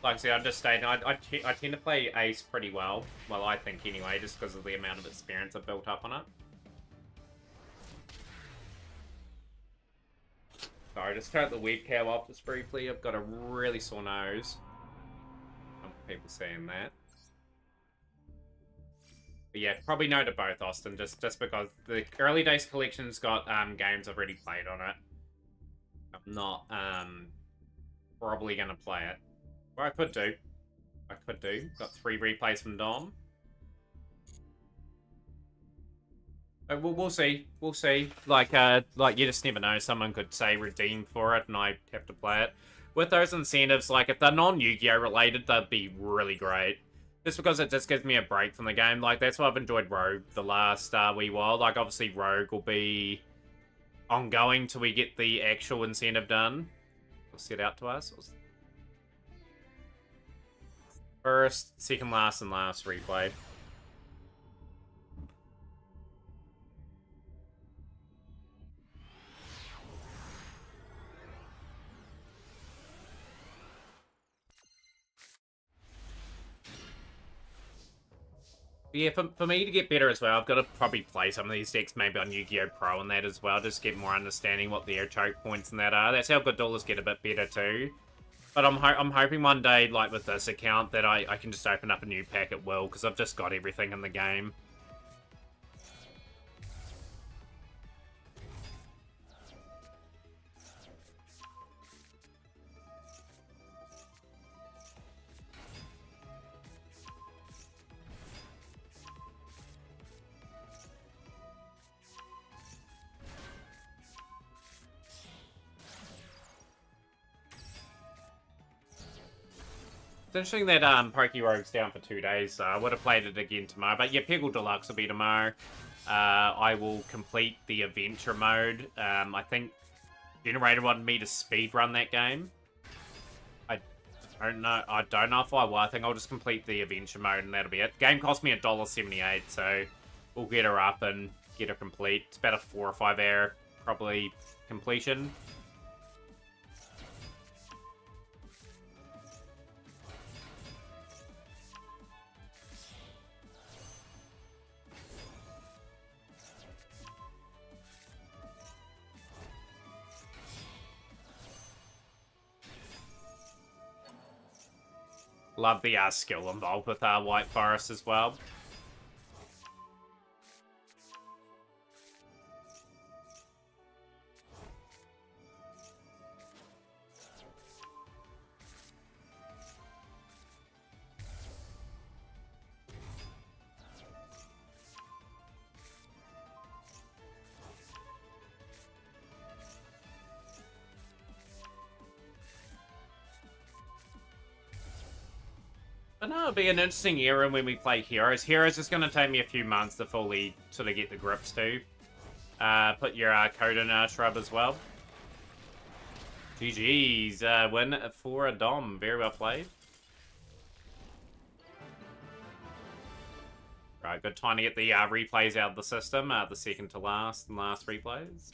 Like I said, I'm just stating, I tend to play Ace pretty well. Well, I think anyway, just because of the amount of experience I've built up on it. Sorry, just turn the webcam off just briefly. I've got a really sore nose. Some people saying that. But yeah, probably no to both, Austin, just because the early days collection's got games I've already played on it. I'm not probably gonna play it. Or I could do. Got 3 replays from Dom. We'll see. We'll see. Like you just never know. Someone could say redeem for it, and I have to play it. With those incentives, like, if they're non-Yu-Gi-Oh related, that'd be really great. Just because it just gives me a break from the game. Like, that's why I've enjoyed Rogue the last wee while. Like, obviously, Rogue will be ongoing till we get the actual incentive done. It'll set out to us. First, second, last, and last replay. Yeah, for me to get better as well, I've got to probably play some of these decks maybe on Yu-Gi-Oh! Pro and that as well, just get more understanding what their choke points and that are. That's how good duelists get a bit better too. But I'm hoping one day, like with this account, that I can just open up a new pack at will, because I've just got everything in the game. It's interesting that Rogue's down for 2 days. I would have played it again tomorrow, but yeah, Peggle Deluxe will be tomorrow. I will complete the adventure mode. I think Generator wanted me to speedrun that game. I don't know if I will. I think I'll just complete the adventure mode and that'll be it. The game cost me $1.78, so we'll get her up and get her complete. It's about a 4 or 5 hour probably completion. Love the skill involved with White Forest as well. But no, it'll be an interesting era when we play Heroes. Heroes is going to take me a few months to fully sort of get the grips to. Put your code in Shrub as well. GG's. Win for a Dom. Very well played. Right, good time to get the replays out of the system. The second to last and last replays.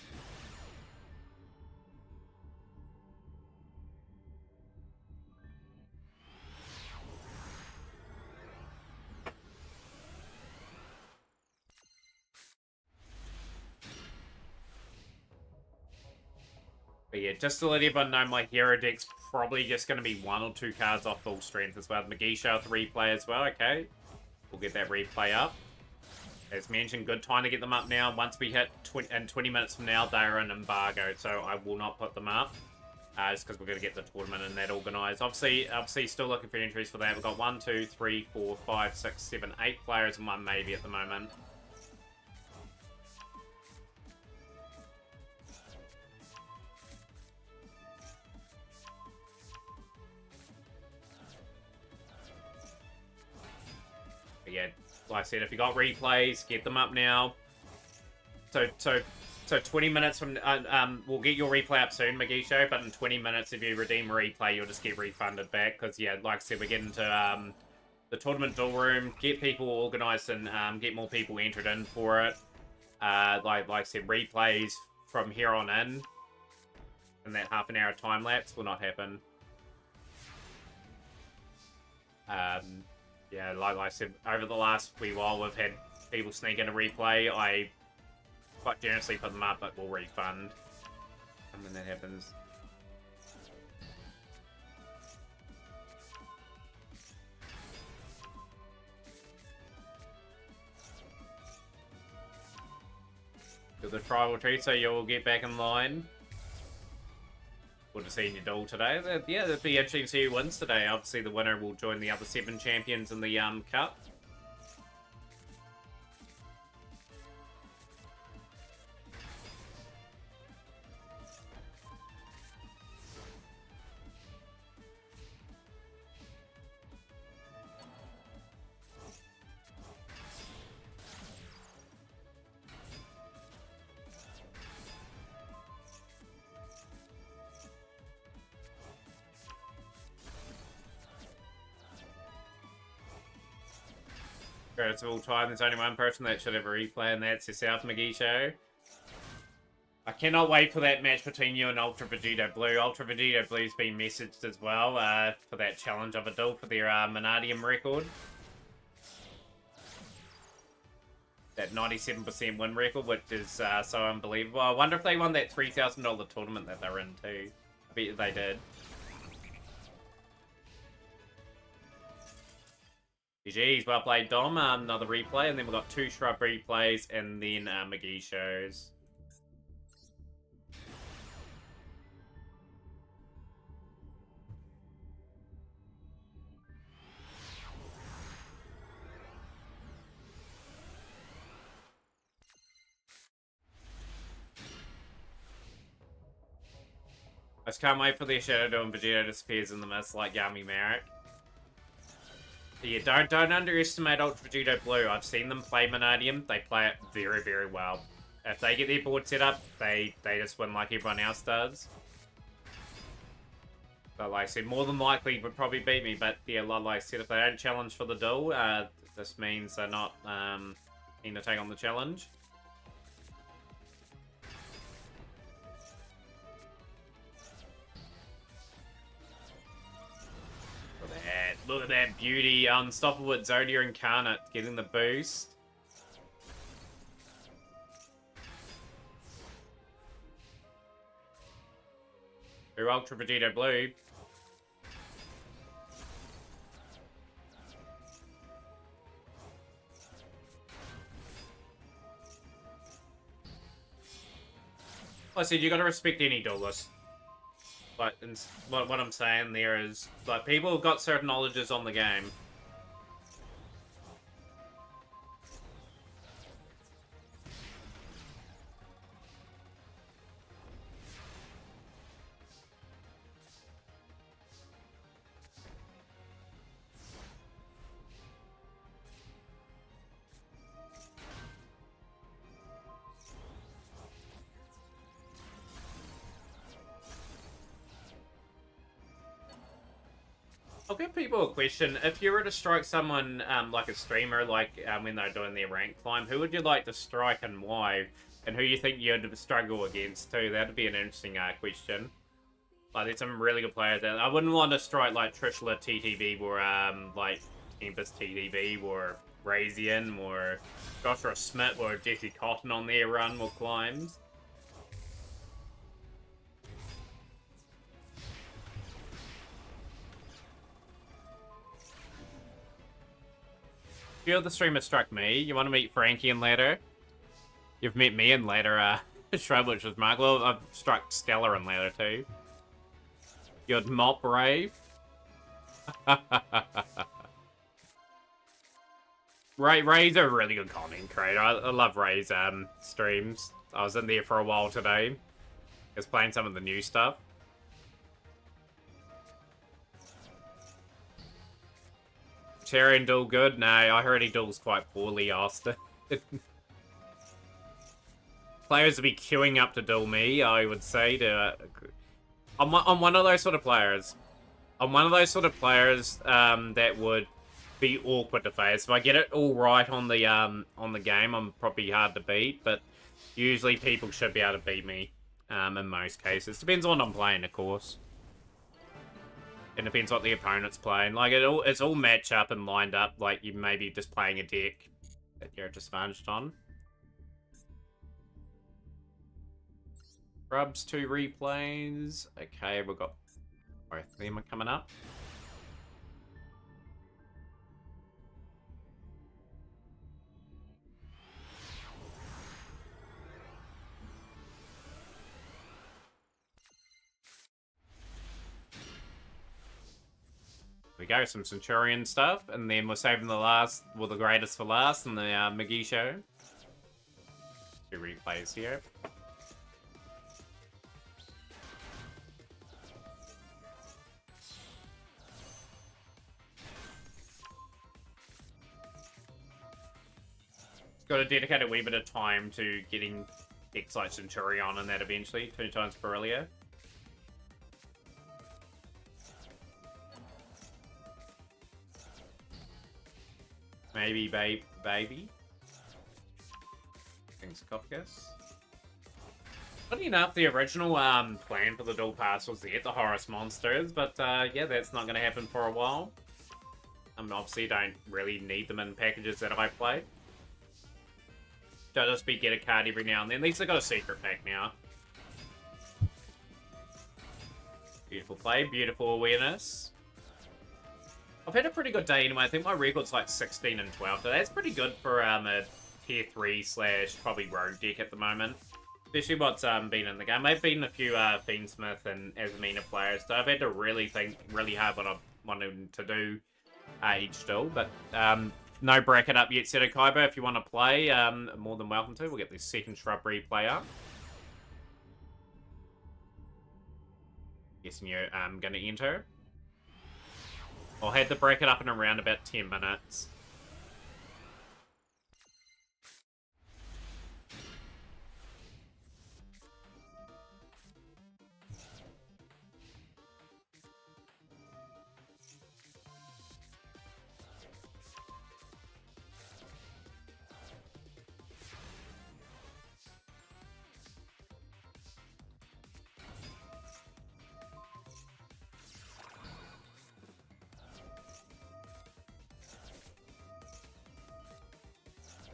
But yeah, just to let everyone know, my hero deck's probably just going to be 1 or 2 cards off full strength as well. Magisha with replay as well, okay. We'll get that replay up. As mentioned, good time to get them up now. Once we hit 20 minutes from now, they're in embargo, so I will not put them up. Just because we're going to get the tournament and that organised. Obviously, still looking for entries for that. We've got 1, 2, 3, 4, 5, 6, 7, 8 players and 1 maybe at the moment. But yeah, like I said, if you got replays, get them up now. So 20 minutes from we'll get your replay up soon, Magisho. But in 20 minutes, if you redeem a replay, you'll just get refunded back. Because yeah, like I said, we're getting to the tournament duel room, get people organised and get more people entered in for it. Like I said, replays from here on in that half an hour time lapse will not happen. Yeah, like I said, over the last wee while, we've had people sneak in a replay. I quite generously put them up, but we'll refund. And when that happens. Do the tribal treat, so you'll get back in line. Good to see in your duel today. Yeah, it'd be interesting to see who wins today. Obviously, the winner will join the other 7 champions in the cup. Greatest of all time, there's only one person that should have a replay, and that's yourself, Magisho. I cannot wait for that match between you and Ultra Vegito Blue. Ultra Vegito Blue's been messaged as well for that challenge of a duel for their Monadium record. That 97% win record, which is so unbelievable. I wonder if they won that $3,000 tournament that they're in too. I bet they did. GG's, well played, Dom. Another replay, and then we've got 2 Shrub replays, and then McGee shows. I just can't wait for their Shadow Duel and Vegeta disappears in the mist like Yami Marek. Yeah, don't underestimate Ultra Vegito Blue. I've seen them play Monadium. They play it very, very well. If they get their board set up, they just win like everyone else does. But like I said, more than likely would probably beat me. But yeah, like I said, if they don't challenge for the duel, this means they're not keen to take on the challenge. Look at that beauty. Unstoppable Zodia Incarnate getting the boost. Through Ultra Vegito Blue. Like I said, you gotta respect any duelist. Like, what I'm saying there is, like, people have got certain knowledges on the game. I'll give people a question. If you were to strike someone, like a streamer, like when they're doing their rank climb, who would you like to strike and why? And who you think you'd struggle against too? That'd be an interesting question. Like, there's some really good players there. I wouldn't want to strike like Trishula TTV or like Tempest TTV or Razian or Joshua Smith or Jesse Cotton on their run or climbs. Few of the streamers struck me. You want to meet Frankie and ladder? You've met me in ladder, Shrub, which was Mark. Well, I've struck Stellar in ladder too. You'd mop Rave. Ray's a really good content creator. I love Ray's streams. I was in there for a while today. Just playing some of the new stuff. Cherry and Duel good? No, I heard he duels quite poorly, Austin. Players would be queuing up to duel me, I would say. I'm one of those sort of players. I'm one of those sort of players that would be awkward to face. If I get it all right on the game, I'm probably hard to beat. But usually people should be able to beat me in most cases. Depends on what I'm playing, of course. It depends what the opponent's playing. Like, it's all match up and lined up. Like, you may be just playing a deck that you're disadvantaged on. Rubs 2 replays. Okay, we've got both of them are coming up. We go, some Centurion stuff, and then we're saving the greatest for last in the McGee show. 2 replays here. Got to dedicate a wee bit of time to getting decks like Centurion and that eventually, 2 times per earlier. Maybe baby. Thanks, Kofkas. Funny enough, the original plan for the dual pass was to get the Horus monsters, but yeah, that's not going to happen for a while. Obviously don't really need them in packages that I play. They'll just be get a card every now and then. At least I got a secret pack now. Beautiful play, beautiful awareness. I've had a pretty good day anyway. I think my record's like 16 and 12. So that's pretty good for a tier 3 / probably rogue deck at the moment. Especially what's been in the game. I've beaten a few Fiendsmith and Azamina players, so I've had to really think really hard what I wanted to do each duel. But no bracket up yet, Seto Kaiba. If you want to play, more than welcome to. We'll get the second shrub replay up. Guessing you're going to enter. I'll have the bracket up in around about 10 minutes.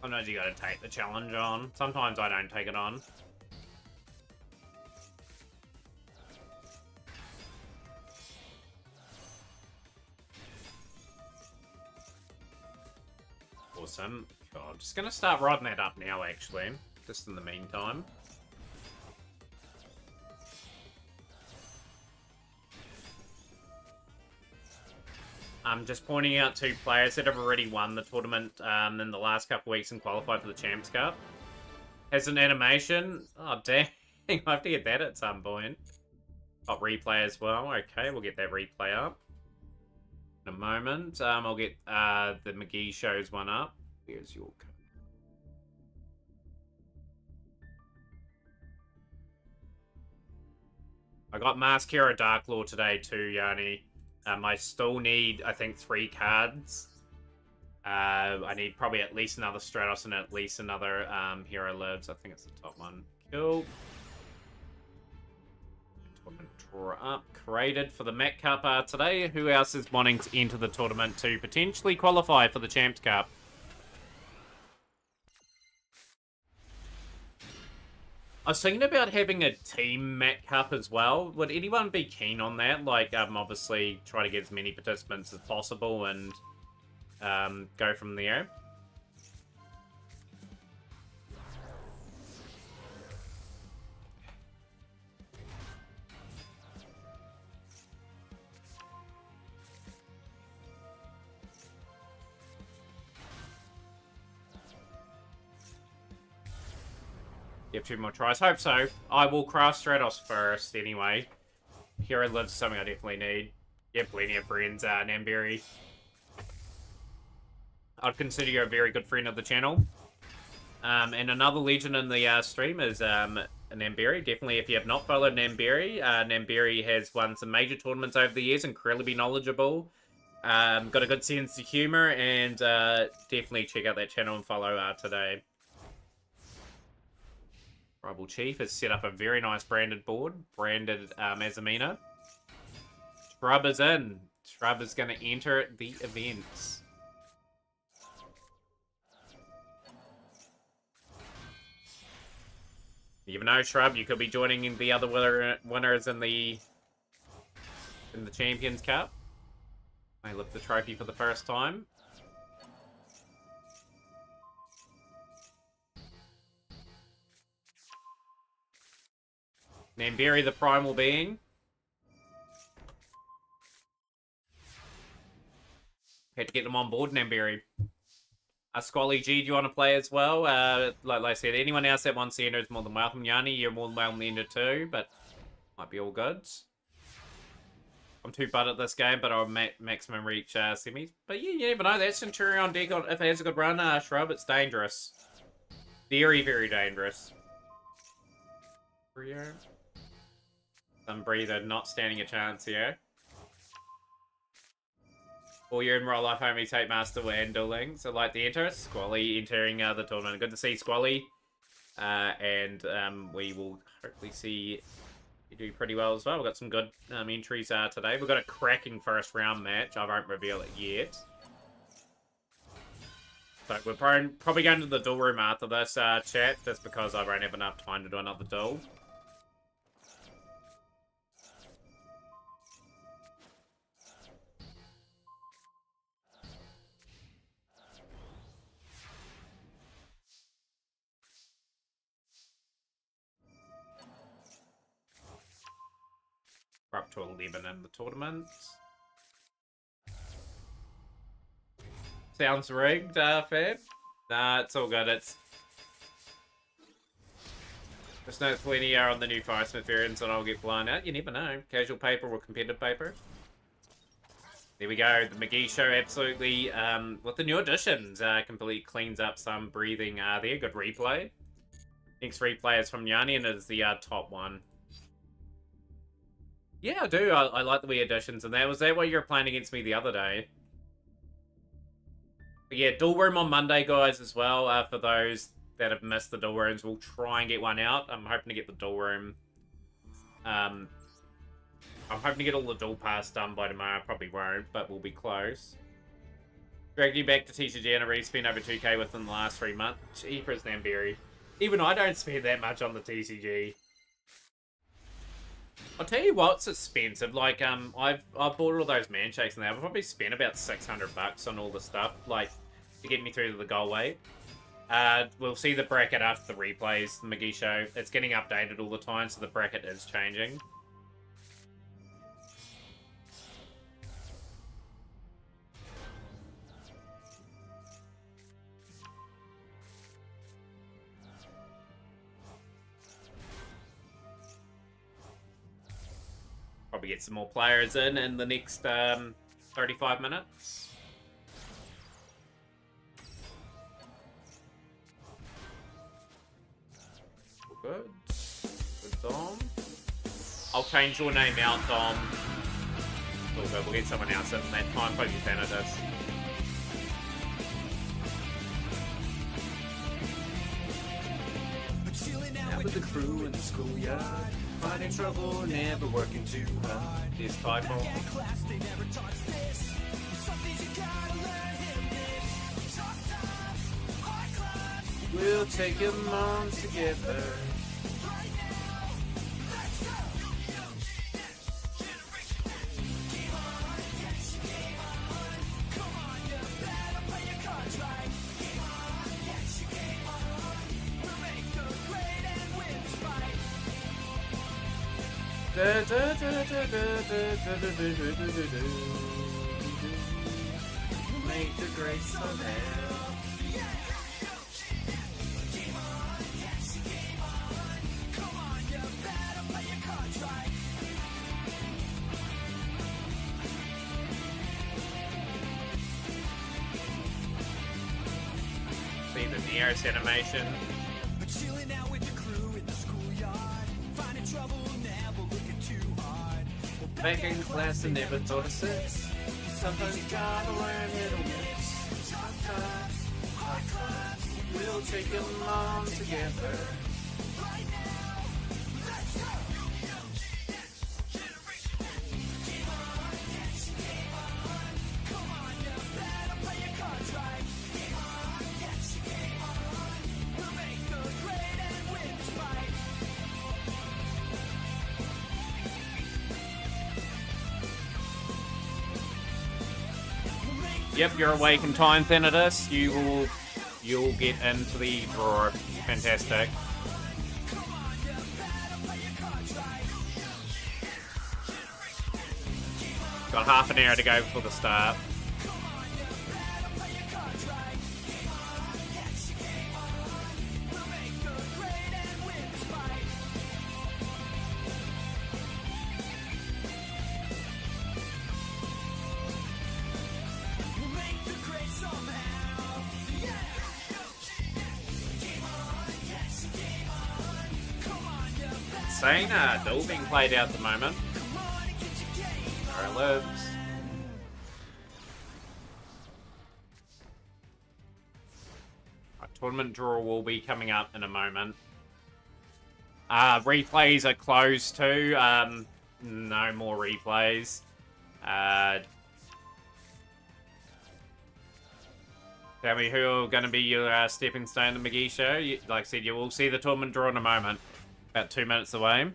Sometimes you gotta take the challenge on. Sometimes I don't take it on. Awesome. God, I'm just gonna start riding that up now, actually. Just in the meantime. I'm just pointing out 2 players that have already won the tournament in the last couple of weeks and qualified for the Champs Cup. Has an animation. Oh, dang. I have to get that at some point. Got replay as well. Okay, we'll get that replay up in a moment. I'll get the McGee shows one up. Where's your code? I got Mask Hero Dark Lord today too, Yanni. I still need, I think, 3 cards. I need probably at least another Stratos and at least another Hero Lives. I think it's the top one. Cool. Tournament draw up. Created for the Met Cup today. Who else is wanting to enter the tournament to potentially qualify for the Champs Cup? I was thinking about having a team Met Cup as well. Would anyone be keen on that? Like, obviously, try to get as many participants as possible and go from there. You have 2 more tries. Hope so. I will craft Stratos first anyway. Hero Lives is something I definitely need. Yeah, plenty of friends, Namberry. I'd consider you a very good friend of the channel. And another legend in the stream is Namberry. Definitely, if you have not followed Namberry, Namberry has won some major tournaments over the years, incredibly knowledgeable. Got a good sense of humor, and definitely check out that channel and follow today. Tribal Chief has set up a very nice branded board. Branded Azamina. Shrub is in. Shrub is going to enter the events. You never know, Shrub. You could be joining in the other winners in the Champions Cup. May lift the trophy for the first time. Namberry, the primal being. Had to get them on board, Namberry. Squally G, do you want to play as well? Like I said, anyone else that wants to enter is more than welcome. Yanni, you're more than welcome to enter too, but might be all goods. I'm too bad at this game, but I'll maximum reach semis. But yeah, you never know. That Centurion deck, if it has a good run, Shrub, it's dangerous. Very, very dangerous. Some breather not standing a chance here. All year in real life, homie, Tape Master and dueling. So like the enter, Squally entering the tournament. Good to see Squally. And we will hopefully see you do pretty well as well. We've got some good entries today. We've got a cracking first round match. I won't reveal it yet. So we're probably going to the duel room after this chat, just because I won't have enough time to do another duel. We're up to 11 in the tournament. Sounds rigged, Fab. Nah, it's all good. It's just no plenty on the new Firesmith variants, and I'll get blown out. You never know. Casual paper or competitive paper. There we go. The McGee show absolutely, with the new additions, completely cleans up some breathing there. Good replay. Next replay is from Yanni, and it is the top one. Yeah, I do. I like the wee additions, and was that what you were playing against me the other day? But yeah, duel room on Monday, guys, as well. For those that have missed the duel rooms, we'll try and get one out. I'm hoping to get the duel room. I'm hoping to get all the duel pass done by tomorrow. Probably won't, but we'll be close. Dragged you back to TCG and already spent over 2k within the last 3 months. Jeepers, Namberry. Even I don't spend that much on the TCG. I'll tell you what's expensive. Like, I've bought all those man shakes and I've probably spent about $600 on all the stuff, like, to get me through to the goal weight. We'll see the bracket after the replays, the McGee show. It's getting updated all the time, so the bracket is changing. Probably get some more players in the next 35 minutes. Good. Good, Dom. I'll change your name out, Dom. All good. We'll get someone else in that time. Hope you fan of this. Out with the crew in the schoolyard, finding trouble, never working too hard. This title. We'll take them on together. Make the great somehow. See the nearest animation. Back in class, I never thought of sex. Sometimes you gotta learn hit or miss. Sometimes we'll take them on together. Yep, you're awake in time, Thanatus. You'll get into the drawer. Fantastic. Got half an hour to go before the start. Insane duel being played out at the moment. Alright, lives. Tournament draw will be coming up in a moment. Replays are closed too. No more replays. Tell me who are going to be your stepping stone in the McGee show. Like I said, you will see the tournament draw in a moment. About 2 minutes away.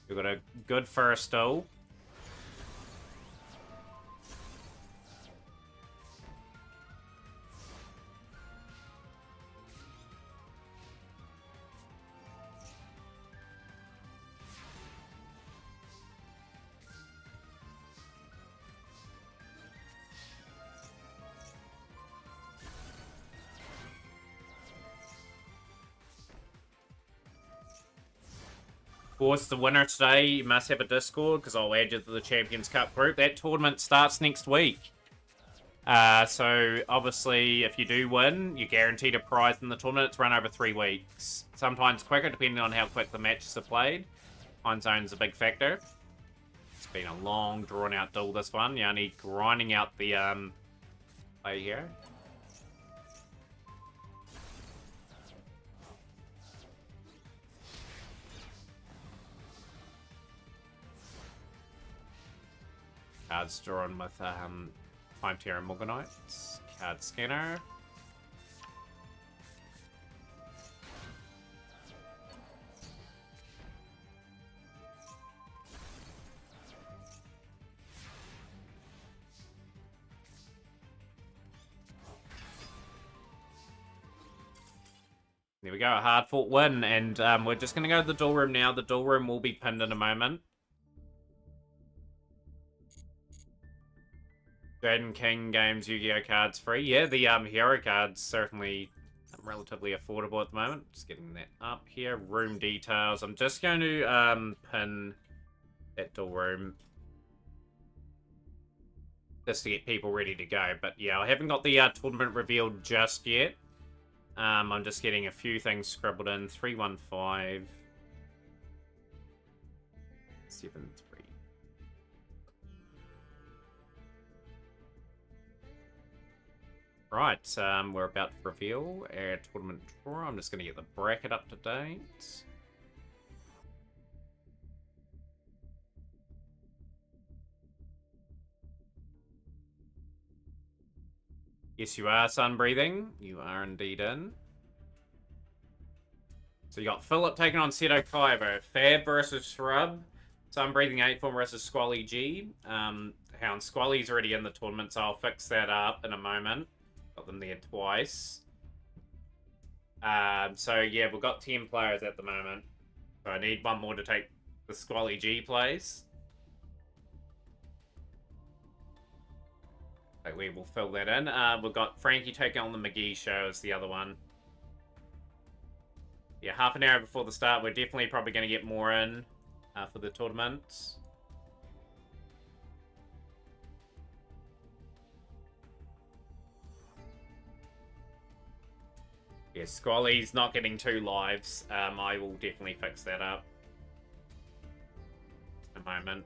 We've got a good first duel. Of course, the winner today, you must have a Discord, because I'll add you to the Champions Cup group. That tournament starts next week. So, obviously, if you do win, you're guaranteed a prize in the tournament. It's run over 3 weeks. Sometimes quicker, depending on how quick the matches are played. Time zone's a big factor. It's been a long, drawn-out duel, this one. You're only grinding out the play here. Cards drawn with Time Terror Morganites. Card scanner. There we go, a hard-fought win, and we're just going to go to the duel room now. The duel room will be pinned in a moment. Jaden King Games Yu-Gi-Oh cards free. Yeah, the hero cards certainly relatively affordable at the moment. Just getting that up here. Room details. I'm just going to pin that duel room just to get people ready to go. But yeah, I haven't got the tournament revealed just yet. I'm just getting a few things scribbled in. 315 73. Right, we're about to reveal our tournament draw. I'm just going to get the bracket up to date. Yes, you are sun-breathing. You are indeed in. So you got Philip taking on Seto Kaibo. Fab versus Shrub. Sun-breathing 8 form versus Squally G. Hound Squally's already in the tournament, so I'll fix that up in a moment. Got them there twice. So yeah, we've got 10 players at the moment. So I need one more to take the Squally G place. So we will fill that in. We've got Frankie taking on the McGee show as the other one. Yeah, half an hour before the start, we're definitely probably going to get more in for the tournament. Yeah, Squally's not getting 2 lives. I will definitely fix that up in a moment.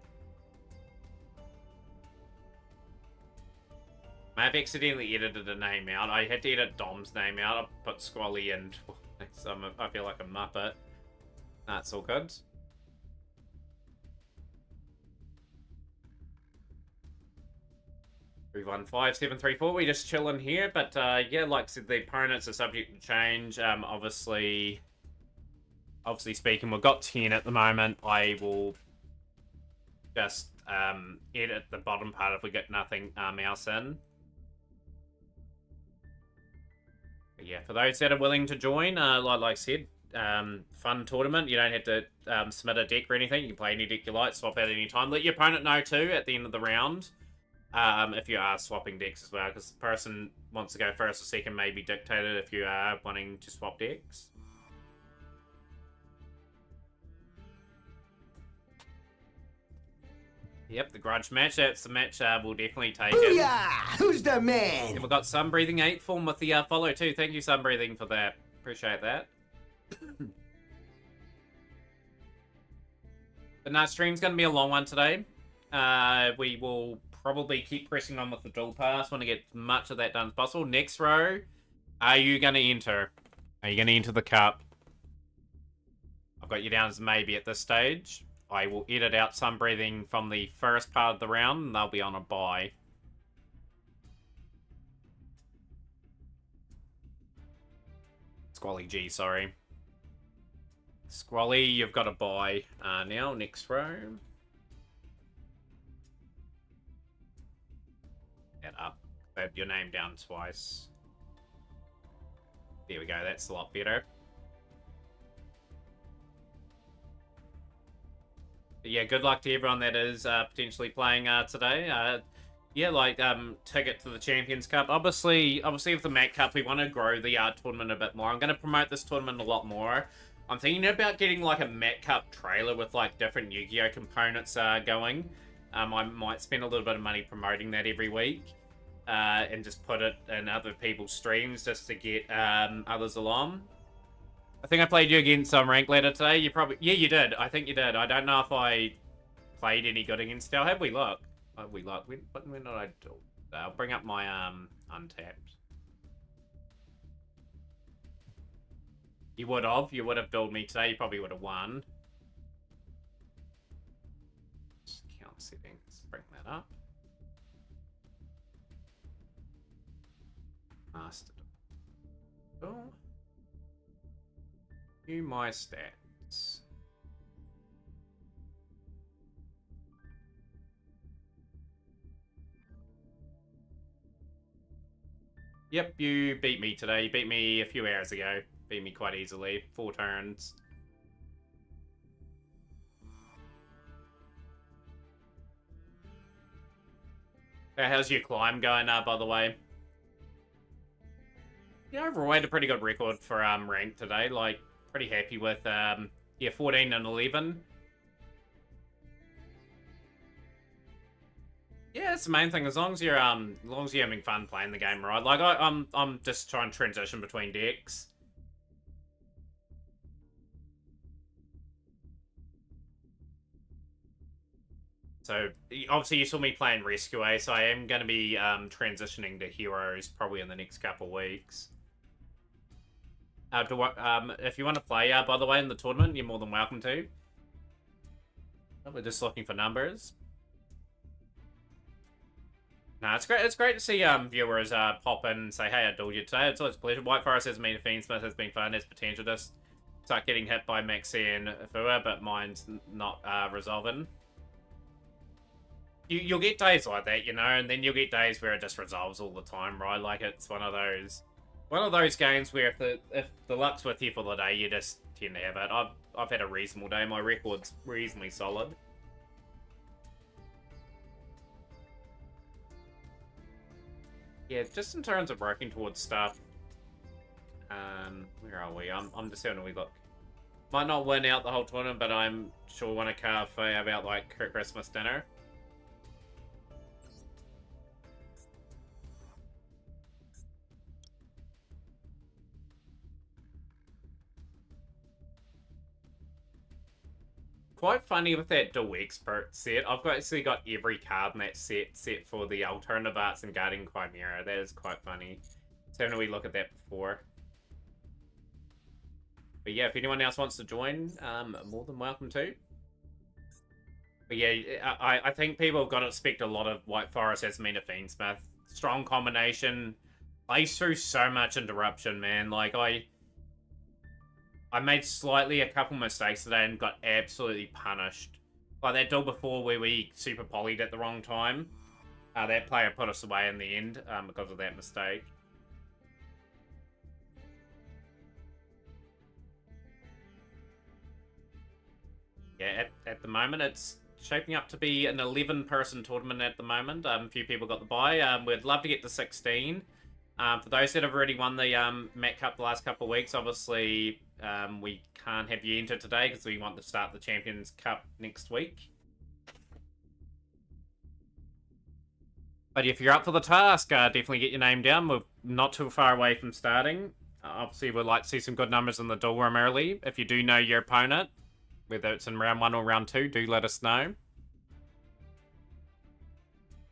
I have accidentally edited a name out. I had to edit Dom's name out. I put Squally in. So I feel like a muppet. That's all good. 315734. We just chilling here, but yeah, like I said, the opponents are subject to change. Obviously speaking, we've got 10 at the moment. I will just edit the bottom part if we get nothing else in. But yeah, for those that are willing to join, like I said, fun tournament. You don't have to submit a deck or anything. You can play any deck you like, swap out any time. Let your opponent know too at the end of the round. If you are swapping decks as well, because the person wants to go first or second may be dictated if you are wanting to swap decks. Yep, the grudge match. That's the match we'll definitely take it. Who's the man? Yeah, we've got Sunbreathing 8 form with the follow too. Thank you, Sunbreathing, for that. Appreciate that. But no, stream's going to be a long one today. We will probably keep pressing on with the dual pass. Want to get as much of that done as possible. Next row, are you going to enter? Are you going to enter the cup? I've got you down as maybe at this stage. I will edit out Sunbreathing from the first part of the round, and they'll be on a bye. Squally G, sorry. Squally, you've got a bye now. Next row. That up. Have your name down twice. There we go. That's a lot better. But yeah, good luck to everyone that is potentially playing today. Yeah, like ticket to the Champions Cup. Obviously with the Mac Cup, we want to grow the tournament a bit more. I'm going to promote this tournament a lot more. I'm thinking about getting like a Mac Cup trailer with like different Yu-Gi-Oh components going. I might spend a little bit of money promoting that every week. And just put it in other people's streams just to get others along. I think I played you against some rank ladder today. You probably... Yeah, you did. I think you did. I don't know if I played any good against you. Have we look? Have we look? When did I do... I'll bring up my untapped. You would have. You would have billed me today. You probably would have won. Count settings. Bring that up. Master. Oh. View my stats. Yep, you beat me today. You beat me a few hours ago. Beat me quite easily. 4 turns. How's your climb going, by the way? Yeah, overall, I had a pretty good record for rank today. Like, pretty happy with yeah, 14 and 11. Yeah, it's the main thing. As long as you're having fun playing the game, right? Like I'm just trying to transition between decks. So, obviously you saw me playing Rescue, so I am going to be transitioning to Heroes probably in the next couple weeks. If you want to play, by the way, in the tournament, you're more than welcome to. We're just looking for numbers. No, it's great. It's great to see viewers pop in and say, "Hey, I told you today." It's always a pleasure. White Forest has been a Fiend Smith has been fun. There's potential to start getting hit by Maxi and Fua, but mine's not resolving. You'll get days like that, you know, and then you'll get days where it just resolves all the time, right? Like it's one of those games where if the luck's with you for the day, you just tend to have it. I've had a reasonable day. My record's reasonably solid. Yeah, just in terms of working towards stuff. Where are we? I'm just having a wee look. Might not win out the whole tournament, but I'm sure want to carve about like Christmas dinner. Quite funny with that dual expert set. I've actually got every card in that set for the alternative arts and Guardian Chimera. That is quite funny. So having a wee look at that before. But yeah, if anyone else wants to join, more than welcome to. But yeah, I think people have got to expect a lot of White Forest as Mina Fiendsmith. Strong combination. Plays through so much interruption, man. Like, I made slightly a couple mistakes today and got absolutely punished. Like that duel before where we super polyed at the wrong time. That player put us away in the end because of that mistake. Yeah, at the moment it's shaping up to be an 11-person tournament at the moment. A few people got the bye. We'd love to get to 16. For those that have already won the Mac Cup the last couple of weeks, obviously we can't have you enter today because we want to start the Champions Cup next week. But if you're up for the task, definitely get your name down. We're not too far away from starting. Obviously, we'd like to see some good numbers in the duel room early. If you do know your opponent, whether it's in round 1 or round 2, do let us know.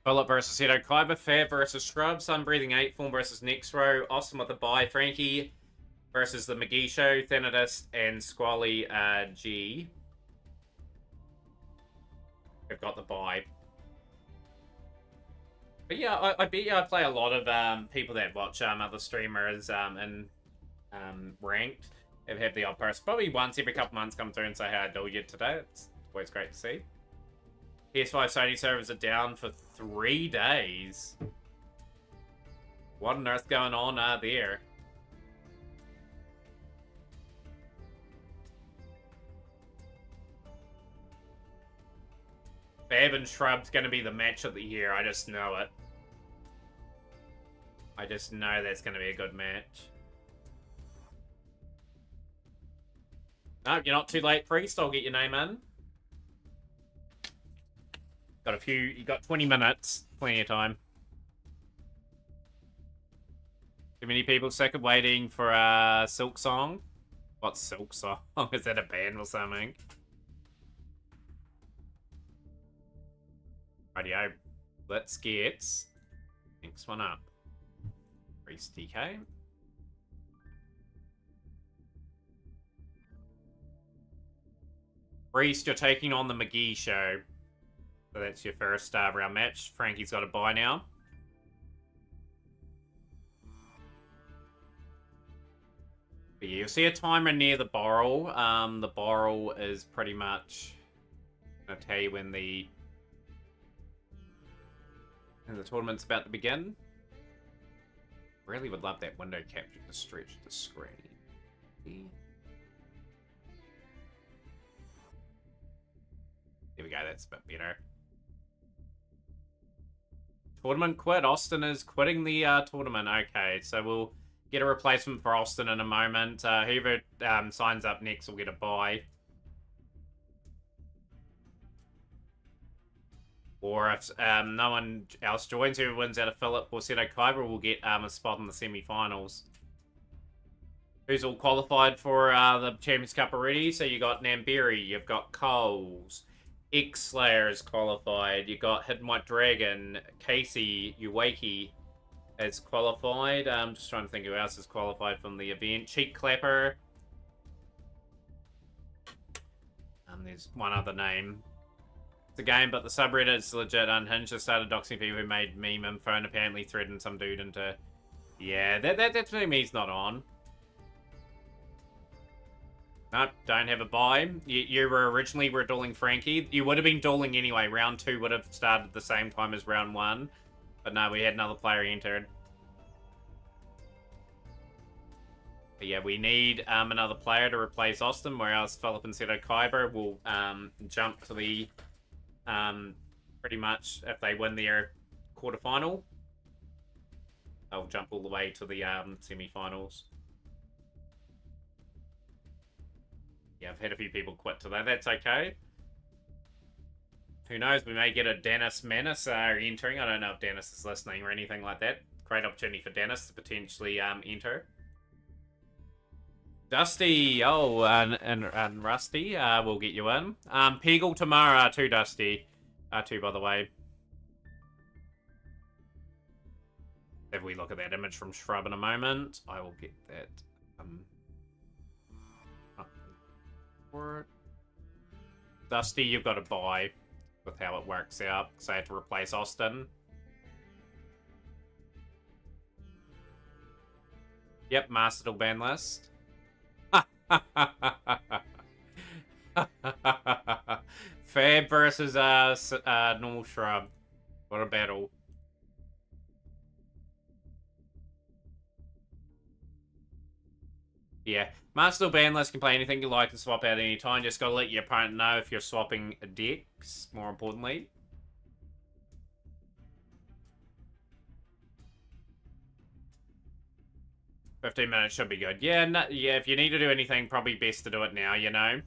Philip versus Hedo Kyber, Fair versus Scrub, Sunbreathing 8, Form versus Next Row, Austin with a bye, Frankie versus the McGee Show, Thanatist, and Squally G. We've got the bye. But yeah, I bet you I play a lot of people that watch other streamers in ranked. Have the odd person probably once every couple months come through and say, "How I do you today?" It's always great to see. PS5 Sony servers are down for 3 days. What on earth going on there? Fab and Shrub's going to be the match of the year. I just know it. I just know that's going to be a good match. No, you're not too late, Priest. I'll get your name in. Got a few. You got 20 minutes. Plenty of time. Too many people sick of waiting for a Silk Song? What Silk Song? Is that a band or something? Rightio. Let's get next one up. Priest DK. Priest, you're taking on the McGee Show. So that's your first round match. Frankie's got a bye now. But yeah, you'll see a timer near the borrow. The borrow is pretty much going to tell you when the tournament's about to begin. Really would love that window capture to stretch the screen. There we go, that's a bit better. Tournament quit. Austin is quitting the tournament. Okay, so we'll get a replacement for Austin in a moment. Whoever signs up next will get a bye. Or if no one else joins, whoever wins out of Philip or Seto Kyber will get a spot in the semi-finals. Who's all qualified for the Champions Cup already? So you got Namberi, you've got Coles, X-Slayer is qualified. You got Hidden White Dragon, Casey, Uwaki is qualified. I'm just trying to think who else is qualified from the event. Cheek Clapper. There's one other name. It's a game, but the subreddit is legit unhinged. Just started doxing people who made meme info and apparently threatened some dude into... Yeah, that's what he's not on. Nope, don't have a buy. You were originally dueling Frankie. You would have been dueling anyway. Round 2 would have started the same time as round 1. But no, we had another player entered. But yeah, we need another player to replace Austin, whereas Philip and Seto Kyber will jump to the... pretty much, if they win their quarterfinal, they'll jump all the way to the semi-finals. Yeah, I've had a few people quit today. That's okay. Who knows? We may get a Dennis Manis entering. I don't know if Dennis is listening or anything like that. Great opportunity for Dennis to potentially enter. Dusty, oh, and Rusty, we'll get you in. Peggle tomorrow too, Dusty. Too, by the way. If we look at that image from Shrub in a moment, I will get that. Up for it. Dusty, you've got to buy with how it works out, because I had to replace Austin. Yep, Master ban list. Fab versus normal Shrub. What a battle. Yeah, Master ban list can play anything you like and swap out any time. Just gotta let your opponent know if you're swapping decks, more importantly. $15 minutes should be good. Yeah, no, yeah, if you need to do anything, probably best to do it now, you know?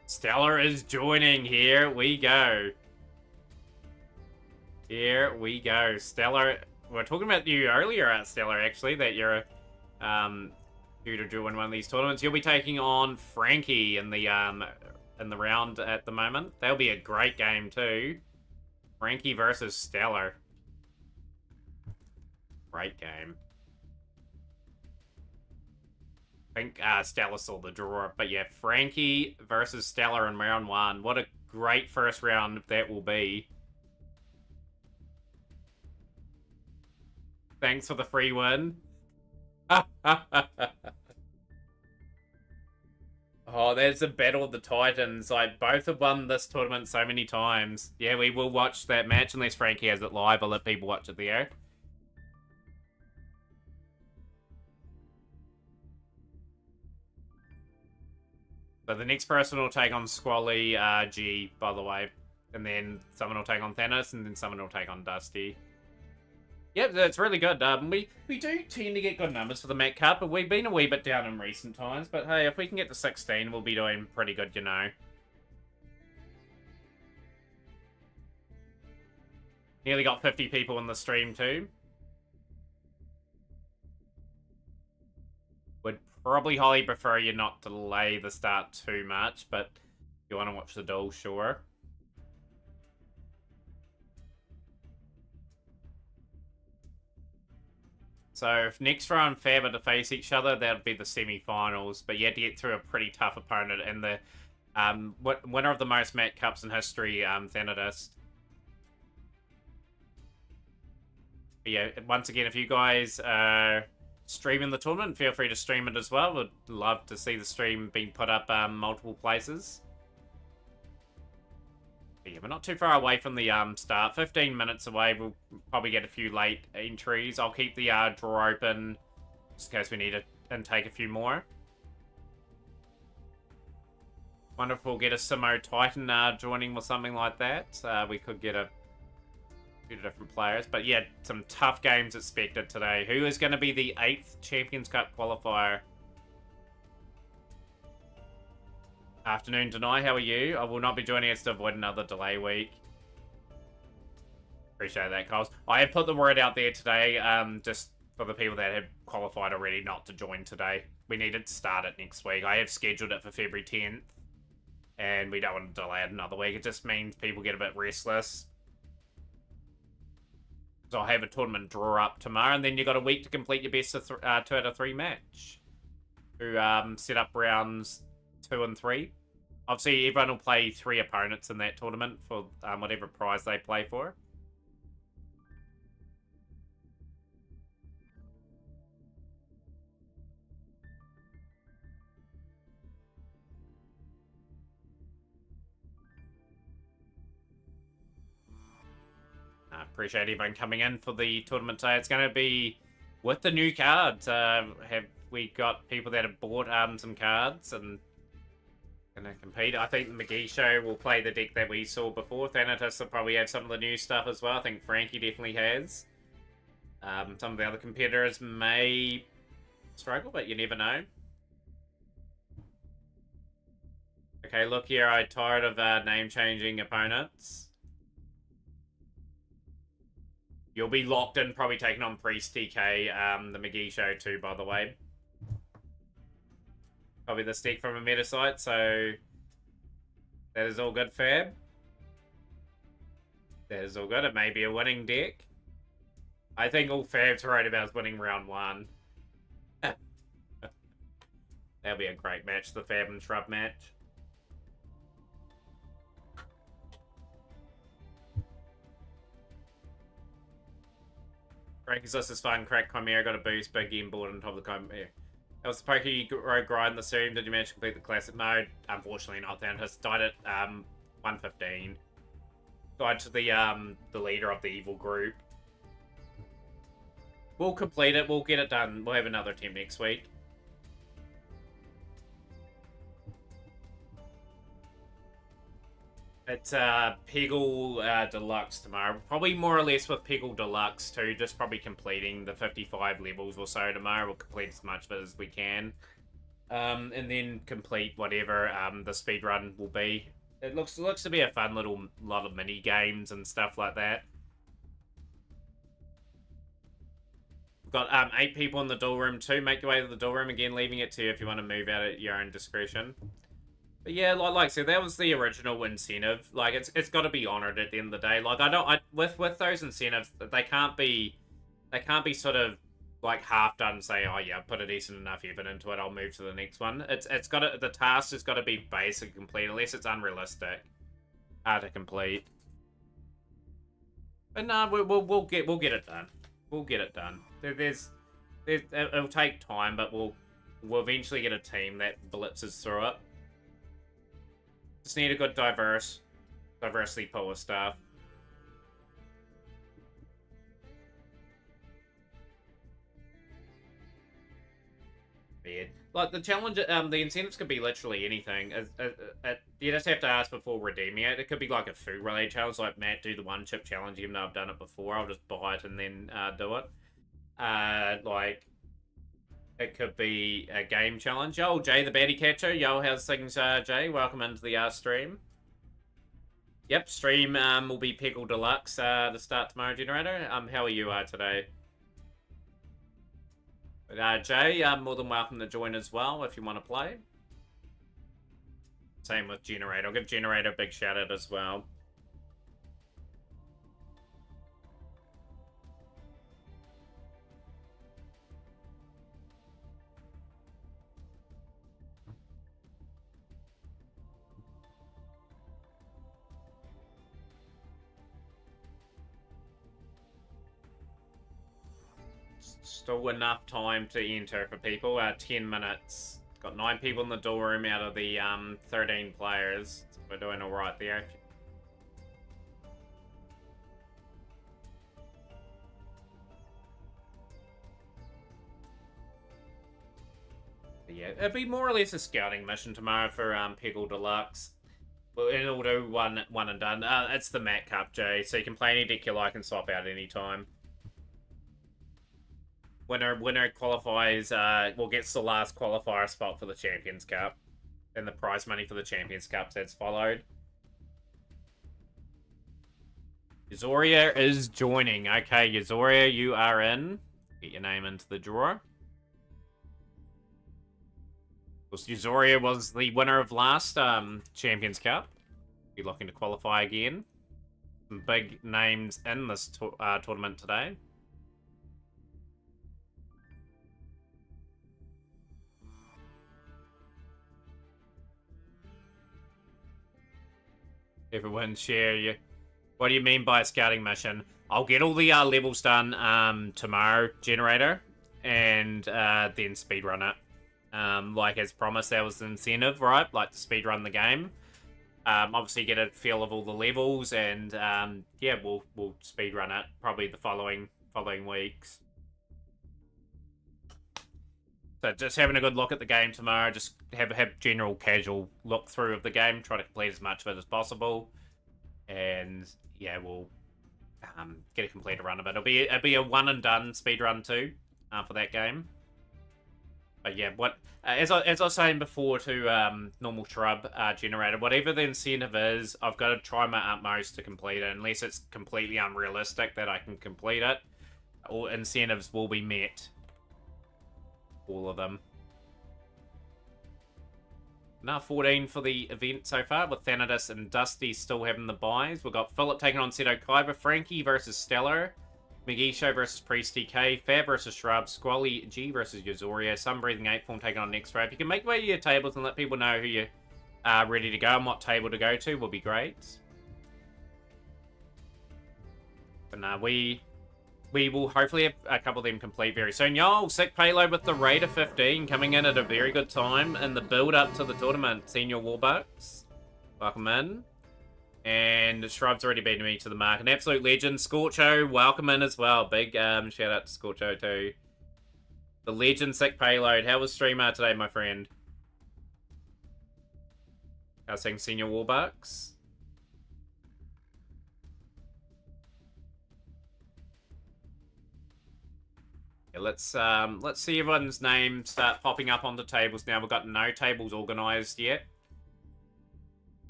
Stellar is joining. Here we go. Here we go. Stellar. We were talking about you earlier, Stellar, actually, that you're due to join one of these tournaments. You'll be taking on Frankie in the round at the moment. That'll be a great game too. Frankie versus Stellar. Great game. I think Stellar saw the draw, but yeah, Frankie versus Stellar in round 1. What a great first round that will be. Thanks for the free win. Oh, there's a battle of the Titans. Like, both have won this tournament so many times. Yeah, we will watch that match unless Frankie has it live. I'll let people watch it there. So the next person will take on Squally G, by the way. And then someone will take on Thanos, and then someone will take on Dusty. Yep, that's really good. We do tend to get good numbers for the Mac Cup, but we've been a wee bit down in recent times. But hey, if we can get to 16, we'll be doing pretty good, you know. Nearly got 50 people in the stream too. Would probably highly prefer you not delay the start too much, but if you want to watch the duel, sure. So if next round Fab are to face each other, that would be the semi-finals. But you had to get through a pretty tough opponent and the winner of the most Mac Cups in history, Thanadist. But yeah, once again, if you guys are streaming the tournament, feel free to stream it as well. Would love to see the stream being put up multiple places. But yeah, we're not too far away from the start. 15 minutes away. We'll probably get a few late entries. I'll keep the draw open just in case we need to intake a few more. Wonder if we'll get a Simo Titan joining or something like that. We could get a few different players. But yeah, some tough games expected today. Who is going to be the 8th Champions Cup qualifier? Afternoon, Denai. How are you? I will not be joining us to avoid another delay week. Appreciate that, Kyles. I have put the word out there today, just for the people that have qualified already not to join today. We need it to start it next week. I have scheduled it for February 10th. And we don't want to delay it another week. It just means people get a bit restless. So I'll have a tournament draw up tomorrow, and then you've got a week to complete your best of 2 out of 3 match. To set up rounds 2 and 3. Obviously, everyone will play 3 opponents in that tournament for whatever prize they play for. I appreciate everyone coming in for the tournament today. It's going to be with the new cards. Have we got people that have bought some cards and going to compete? I think the McGee Show will play the deck that we saw before. Thanatos will probably have some of the new stuff as well. I think Frankie definitely has. Some of the other competitors may struggle, but you never know. Okay, look here. I'm tired of name-changing opponents. You'll be locked in, probably taking on Priest TK, the McGee Show too, by the way. Probably the stick from a meta site, so that is all good, Fab. That is all good. It may be a winning deck. I think all Fab's right about is winning round 1. That'll be a great match, the Fab and Shrub match. Frankie's list is fun. Crack Chimera got a boost. Big game board on top of the Chimera. That was the Pokey grind the stream. Did you manage to complete the classic mode? Unfortunately not. Thanatos died at 1:15. Died to the leader of the evil group. We'll complete it. We'll get it done. We'll have another attempt next week. It's Peggle Deluxe tomorrow. Probably more or less with Peggle Deluxe too. Just probably completing the 55 levels or so tomorrow. We'll complete as much of it as we can. And then complete whatever the speed run will be. It looks to be a fun little lot of mini games and stuff like that. We've got 8 people in the duel room too. Make your way to the duel room again, leaving it to you if you want to move out at your own discretion. But yeah, like I said, that was the original incentive. Like it's got to be honored at the end of the day. Like with those incentives, they can't be sort of like half done and say, oh yeah, I put a decent enough effort into it, I'll move to the next one. It's got to, the task has got to be basic complete unless it's unrealistic, hard to complete. But no, we'll get it done. We'll get it done. It'll take time, but we'll eventually get a team that blitzes through it. Just need a good diversity pool of stuff. Weird. Like the challenge, the incentives could be literally anything. You just have to ask before redeeming it. It could be like a food-related challenge, like Matt do the one chip challenge. Even though I've done it before, I'll just buy it and then do it. Like it could be a game challenge. Yo, Jay the Baddie Catcher. Yo, how's things, Jay? Welcome into the stream. Yep, stream will be Peggle Deluxe to start tomorrow, Generator. How are you today? But, Jay, more than welcome to join as well if you want to play. Same with Generator. I'll give Generator a big shout out as well. Still enough time to enter for people. 10 minutes. Got 9 people in the door room out of the 13 players. So we're doing alright there. Yeah, it'd be more or less a scouting mission tomorrow for Peggle Deluxe. Well, and it'll do one and done. It's the Mat Cup, Jay, so you can play any deck you like and swap out any time. Winner qualifies, well, gets the last qualifier spot for the Champions Cup. And the prize money for the Champions Cup that's followed. Yazoria is joining. Okay, Yazoria, you are in. Get your name into the drawer. Yazoria was the winner of last Champions Cup. Be looking to qualify again. Some big names in this tournament today. Everyone share you. What do you mean by a scouting mission? I'll get all the levels done tomorrow, Generator, and then speedrun it. Like as promised, that was the incentive, right? Like to speedrun the game. Obviously get a feel of all the levels, and yeah, we'll speedrun it probably the following weeks. So just having a good look at the game tomorrow, just have general casual look through of the game, try to complete as much of it as possible, and yeah, we'll get a complete run of it. It'll be a one and done speed run too for that game. But yeah, what as I was saying before to normal shrub generator, whatever the incentive is, I've got to try my utmost to complete it, unless it's completely unrealistic that I can complete it. All incentives will be met. All of them. Now 14 for the event so far, with Thanatos and Dusty still having the buys. We've got Philip taking on Seto Kaiba, Frankie versus Stellar, Megisho versus Priest DK, Fab versus Shrub, Squally G versus Yazoria, Sunbreathing 8 Form taking on Next Rap. You can make way to your tables and let people know who you are ready to go and what table to go to will be great. But we will hopefully have a couple of them complete very soon. Yo, sick payload with the Raider 15 coming in at a very good time in the build up to the tournament. Senior Warbucks, welcome in. And Shrub's already beaten me to the mark. An absolute legend. Scorcho, welcome in as well. Big shout out to Scorcho too. The legend sick payload. How was streamer today, my friend? How's things, Senior Warbucks? Yeah, let's see everyone's name start popping up on the tables now. We've got no tables organised yet.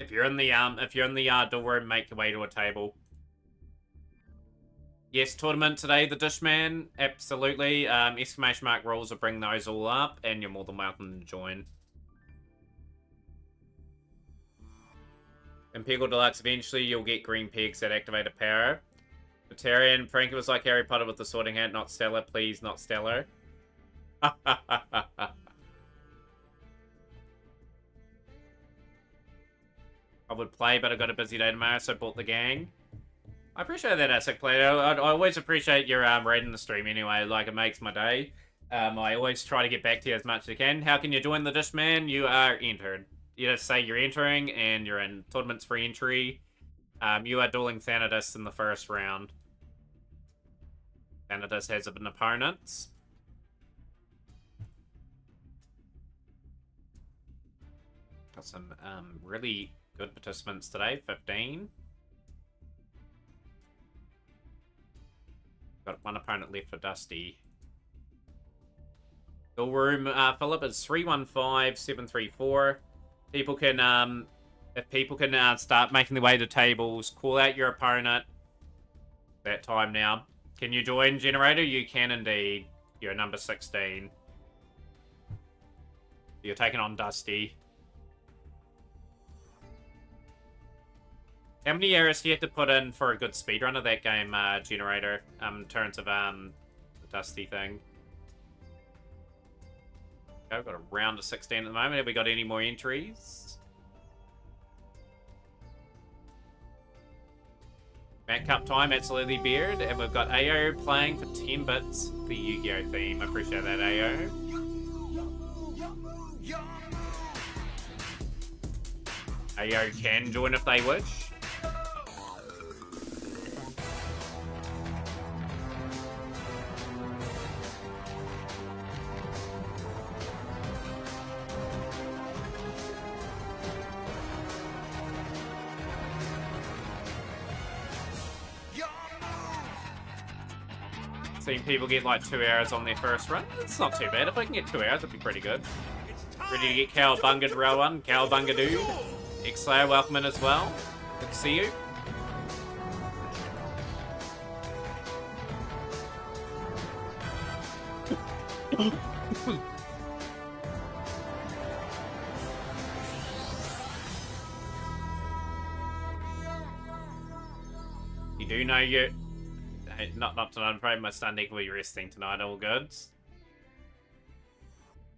If you're in the door room, make your way to a table. Yes, tournament today, the Dishman, absolutely. Exclamation mark rules will bring those all up, and you're more than welcome to join. In Peggle Deluxe, eventually you'll get green pegs that activate a power. Batarian, Frankie was like Harry Potter with the sorting hat, not Stellar, please, not Stellar. I would play, but I got a busy day tomorrow, so bought the gang. I appreciate that, Sick Player. I always appreciate your raiding the stream anyway, like it makes my day. I always try to get back to you as much as I can. How can you join the Dishman? You are entered. You just say you're entering, and you're in tournament's free entry. You are dueling Thanatos in the first round. Thanatos has an opponent. Got some really good participants today. 15. Got one opponent left for Dusty. The room, Philip, is 315734. People can, if people can start making their way to tables, call out your opponent. That time now. Can you join, Generator? You can indeed. You're number 16. You're taking on Dusty. How many errors do you have to put in for a good speedrun of that game, Generator, in terms of the Dusty thing? Okay, we've got a round of 16 at the moment. Have we got any more entries? Mat Cup time, absolutely Beard. And we've got AO playing for 10 bits, the Yu-Gi-Oh theme. I appreciate that, AO. AO can join if they wish. Seeing people get like 2 hours on their first run. It's not too bad. If I can get 2 hours, it'd be pretty good. Ready to get Cowabunga row 1. Cowabunga dude. X-Slayer, welcome in as well. Good to see you. You do know you... Not tonight, I'm afraid my standing will be resting tonight. All good?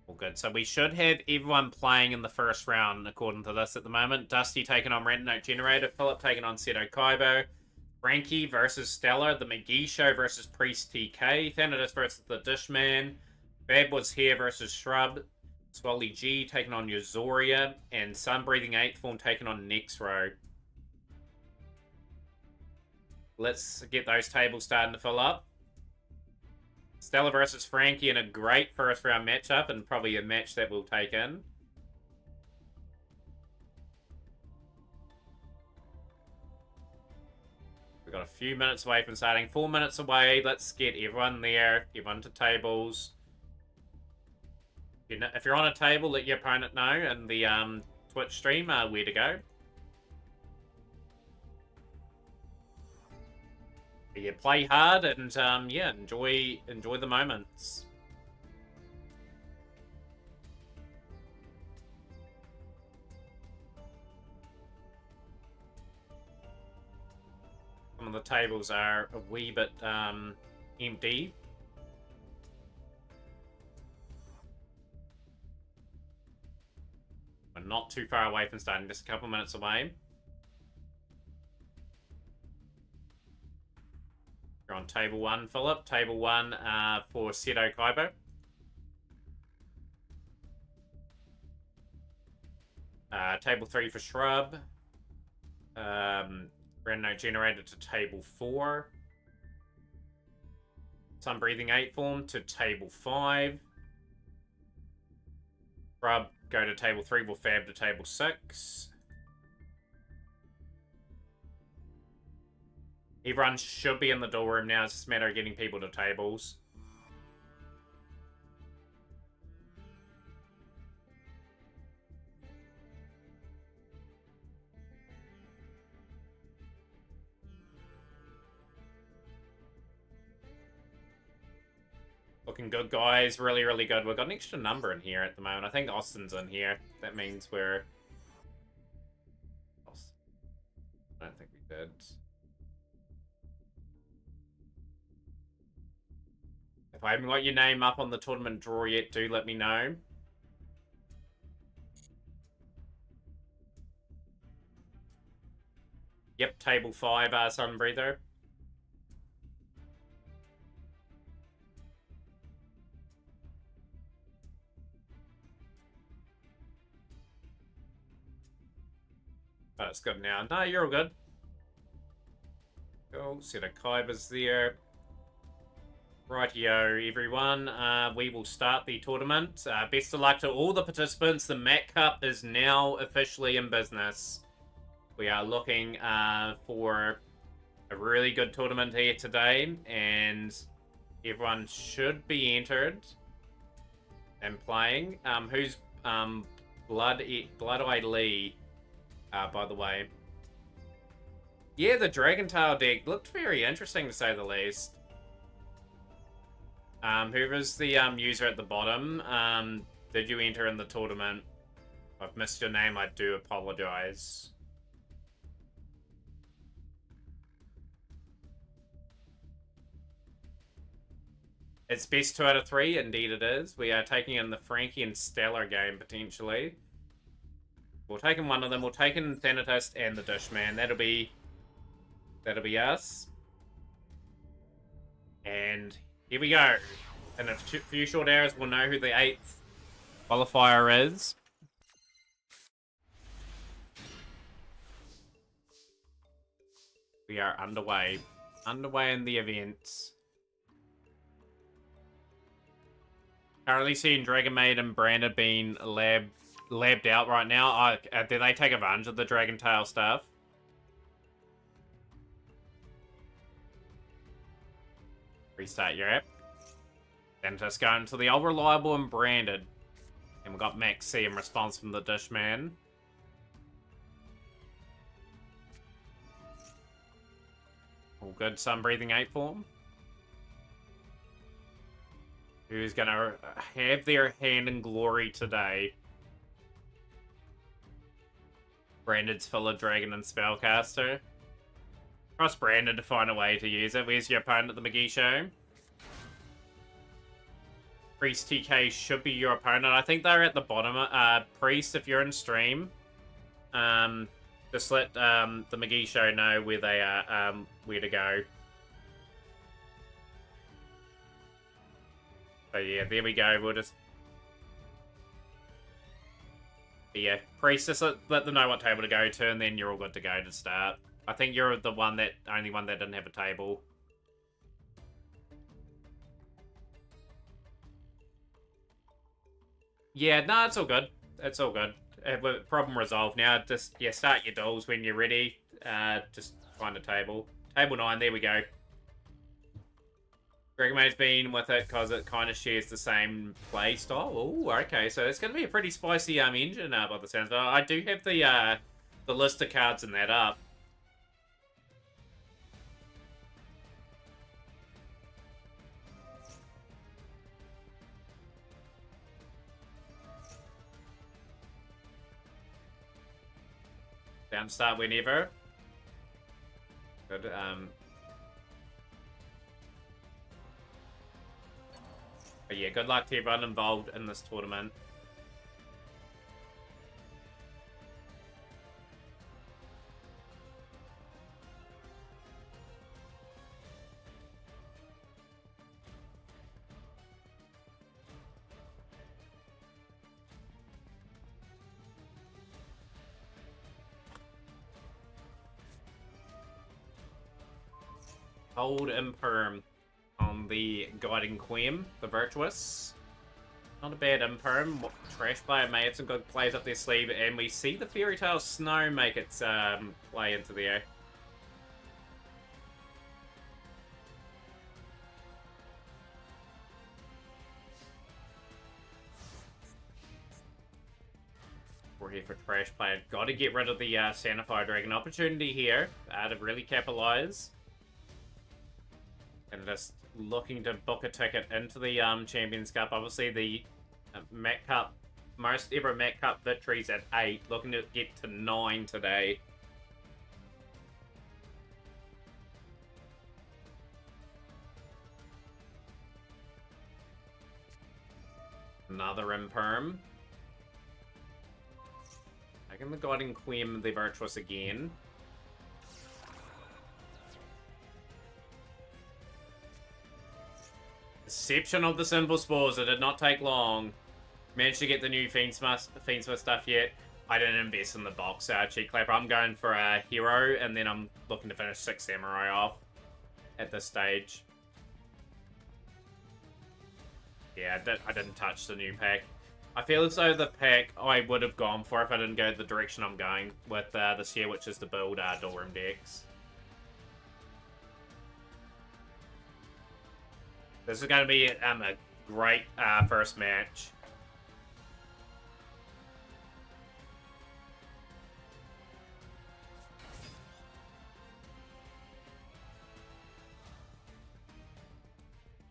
All good. So we should have everyone playing in the first round according to this at the moment. Dusty taking on Random Note Generator. Philip taking on Seto Kaibo. Frankie versus Stella. The McGee Show versus Priest TK. Thanatos versus the Dishman. Bad Was Here versus Shrub. Swally G taking on Yozoria. And Sunbreathing 8th Form taking on Next Row. Let's get those tables starting to fill up. Stella versus Frankie in a great first round matchup and probably a match that we'll take in. We've got a few minutes away from starting. 4 minutes away. Let's get everyone there. Everyone to tables. If you're on a table, let your opponent know in the Twitch stream where to go. Yeah, play hard and yeah, enjoy the moments. Some of the tables are a wee bit empty. We're not too far away from starting, just a couple minutes away. You're on table 1, Philip. Table 1 for Seto Kaibo. Table 3 for Shrub. Random Note Generator to table 4. Sunbreathing 8 Form to table 5. Shrub go to table 3, will Fab to table 6. Everyone should be in the door room now. It's just a matter of getting people to tables. Looking good, guys. Really, really good. We've got an extra number in here at the moment. I think Austin's in here. That means we're... I don't think we did. If I haven't got your name up on the tournament draw yet, do let me know. Yep, table 5, Sunbreather. Oh, it's good now. No, you're all good. Cool, Seto Kaiba's there. Rightio, everyone. We will start the tournament. Best of luck to all the participants. The Mac Cup is now officially in business. We are looking for a really good tournament here today, and everyone should be entered and playing. Who's Blood-Eye Lee, by the way? Yeah, the Dragon Tail deck looked very interesting, to say the least. Whoever's the user at the bottom, did you enter in the tournament? If I've missed your name, I do apologize. It's best 2 out of 3, indeed it is. We are taking in the Frankie and Stella game, potentially. We'll take in one of them. We'll take in Thanatos and the Dishman. That'll be us. And here we go. In a few short hours, we'll know who the 8th qualifier is. We are underway. Underway in the events. Currently seeing Dragon Maid and Brandon being labbed out right now. Did they take advantage of the Dragon Tail stuff? Restart your app. Then just go into the old reliable and branded. And we've got Max C in response from the Dishman. All good, Sun Breathing 8 form. Who's gonna have their hand in glory today? Branded's full of Dragon and Spellcaster. Trust Branded to find a way to use it. Where's your opponent at the McGee show? Priest TK should be your opponent. I think they're at the bottom. Priest, if you're in stream, just let the McGee show know where they are, where to go. So yeah, there we go. We'll just... But yeah, Priest, just let them know what table to go to, and then you're all good to go to start. I think you're the only one that didn't have a table. Yeah, no, it's all good. It's all good. Problem resolved now. Just, yeah, start your duels when you're ready. Just find a table. Table 9, there we go. Gregmate's been with it because it kind of shares the same play style. Oh, okay, so it's going to be a pretty spicy engine by the sounds of it. I do have the list of cards in that up. Down start whenever. Good. But yeah, good luck to everyone involved in this tournament. Hold Imperm on the Guiding Queen, the Virtuous. Not a bad Imperm. Trash player may have some good plays up their sleeve, and we see the Fairy Tale Snow make its play into there. We're here for Trash player. Got to get rid of the Sanify Dragon opportunity here to really capitalize. And just looking to book a ticket into the Champions Cup. Obviously, the Mac Cup, most ever Mac Cup victories at 8. Looking to get to 9 today. Another Imperm. Taking the Guiding Queen, the Virtuous again. Deception of the Sinful Spores. It did not take long. Managed to get the new Fiendsmith stuff yet. I didn't invest in the box cheat clapper. I'm going for a hero, and then I'm looking to finish 6 Samurai off at this stage. Yeah, I didn't touch the new pack. I feel as though the pack I would have gone for if I didn't go the direction I'm going with this year, which is to build Dual decks. This is going to be a great first match.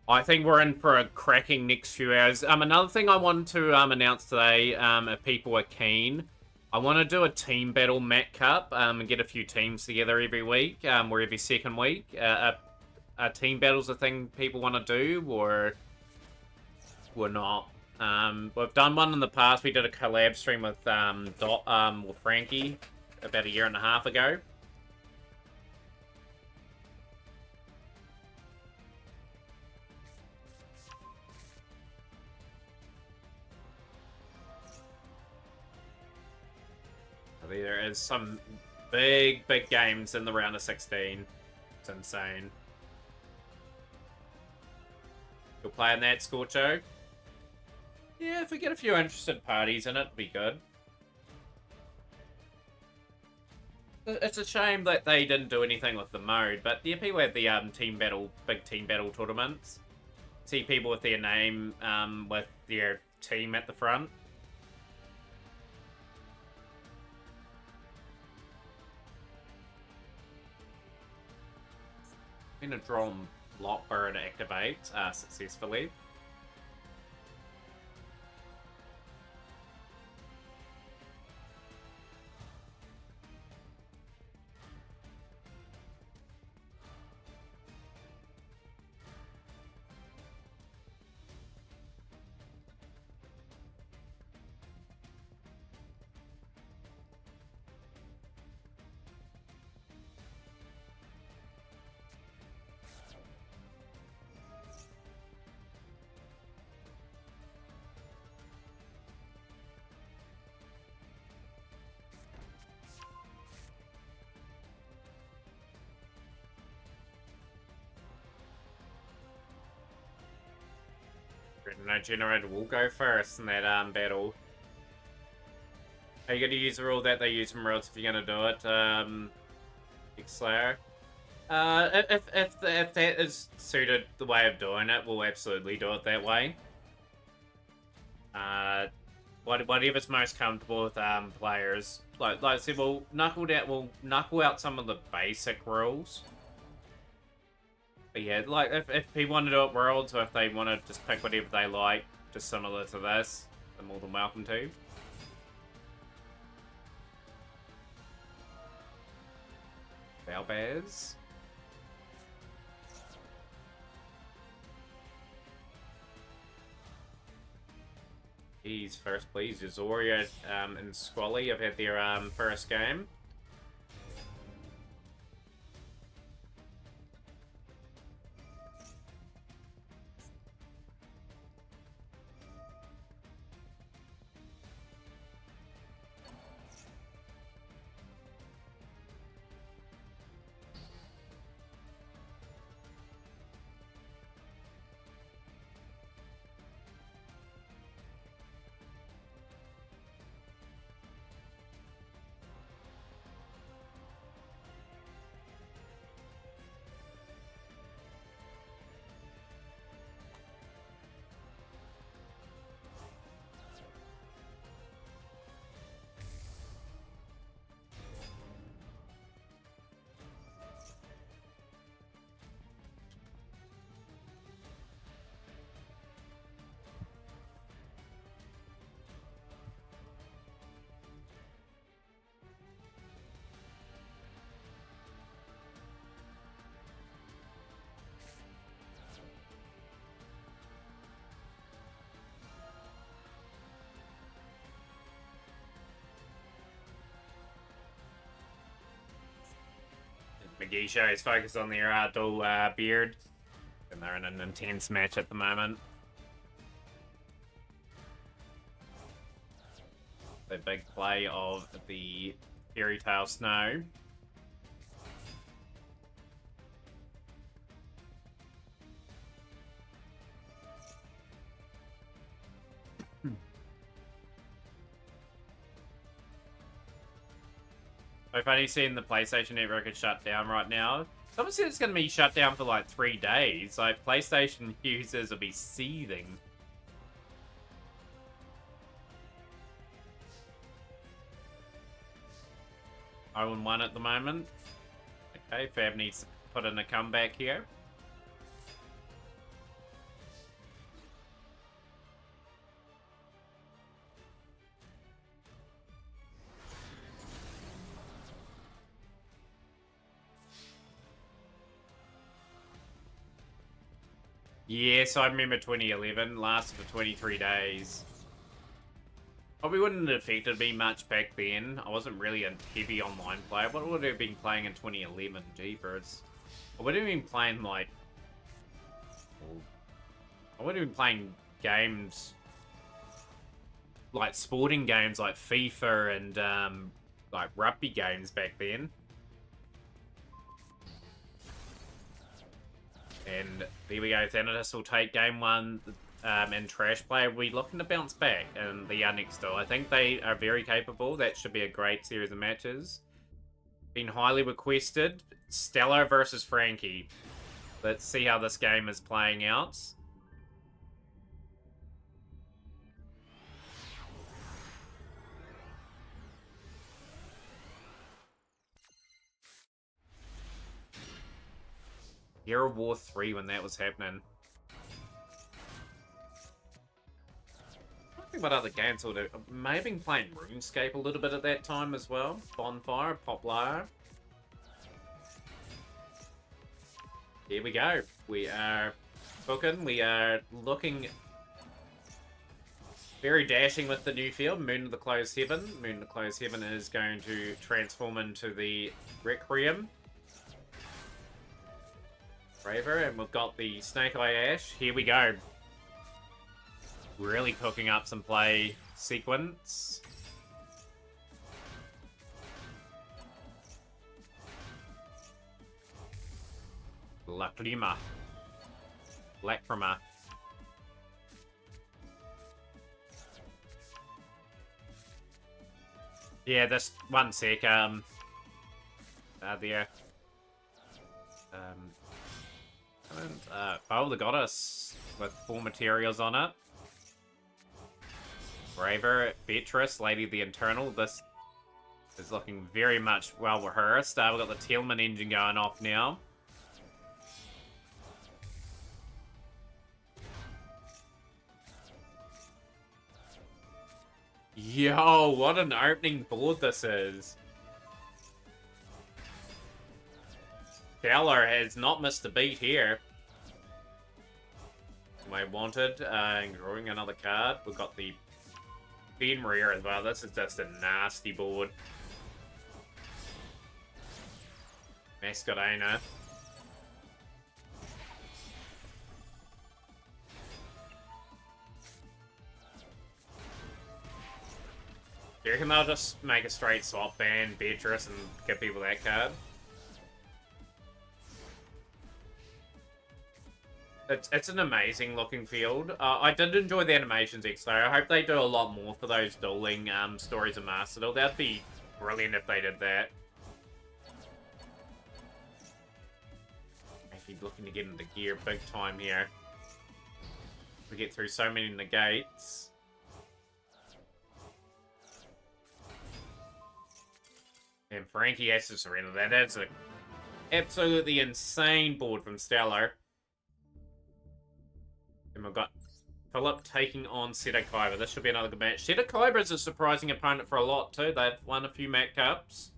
I think we're in for a cracking next few hours. Another thing I wanted to announce today, if people are keen, I want to do a team battle Mat Cup and get a few teams together every week, or every second week. Are team battles a thing people want to do, or not? We've done one in the past. We did a collab stream with with Frankie about 1.5 years ago. There is some big games in the round of 16. It's insane. You'll play in that, Scorcho? Yeah, if we get a few interested parties in it, it'll be good. It's a shame that they didn't do anything with the mode, but yeah, people had the big team battle tournaments. See people with their name, with their team at the front. Been a drawn lot bird activate successfully. No generator will go first in that battle. Are you going to use the rule that they use from Worlds if you're going to do it, X-Slayer? If that is suited the way of doing it, we'll absolutely do it that way. Whatever's most comfortable with players. Like I said, we'll knuckle out some of the basic rules. But yeah, like if people want to do it Worlds, or if they want to just pick whatever they like, just similar to this, they're more than welcome to. Bears. Please, first please, Zoria and Squally have had their first game. Magisha is focused on their dual beard, and they're in an intense match at the moment. The big play of the Fairy Tail Snow. So funny seeing the PlayStation Network is shut down right now. Someone said it's going to be shut down for like 3 days. Like, PlayStation users will be seething. Oh, 1 at the moment. Okay, Fab needs to put in a comeback here. Yes, I remember 2011 lasted for 23 days. Probably wouldn't have affected me much back then. I wasn't really a heavy online player. What would I have been playing in 2011? Jeepers. I would have been playing like... I would have been playing games... like sporting games like FIFA and like rugby games back then. And there we go, Thanatos will take game 1 and Trash Player will be looking to bounce back in the next duel. I think they are very capable. That should be a great series of matches. Been highly requested. Stellar versus Frankie. Let's see how this game is playing out. Year of War 3 when that was happening. I don't think what other games would have. May have been playing RuneScape a little bit at that time as well. Bonfire, Poplar. Here we go. We are cooking. We are looking very dashing with the new field. Moon of the Closed Heaven. Moon of the Closed Heaven is going to transform into the Requiem. Braver, and we've got the Snake Eye Ash. Here we go. Really cooking up some play sequence. Lacrima. Lacrima. Yeah, this one sec. There. Oh, the Goddess with 4 materials on it. Braver, Beatrice, Lady of the Internal. This is looking very much well rehearsed. We've got the Tillman engine going off now. Yo, what an opening board this is. Fowler has not missed a beat here. I wanted, and drawing another card. We've got the Ben Maria as well. This is just a nasty board. Masquerena. Do you reckon they'll just make a straight swap, ban Beatrice, and give people that card? It's an amazing looking field. I did enjoy the animations though. I hope they do a lot more for those dueling stories of Master Duel. That'd be brilliant if they did that. Maybe looking to get into gear big time here. We get through so many negates. And Frankie has to surrender that. That's an absolutely insane board from Stellar. And we've got Philip taking on Sedekaiba. This should be another good match. Sedekaiba is a surprising opponent for a lot too. They've won a few Mac Cups.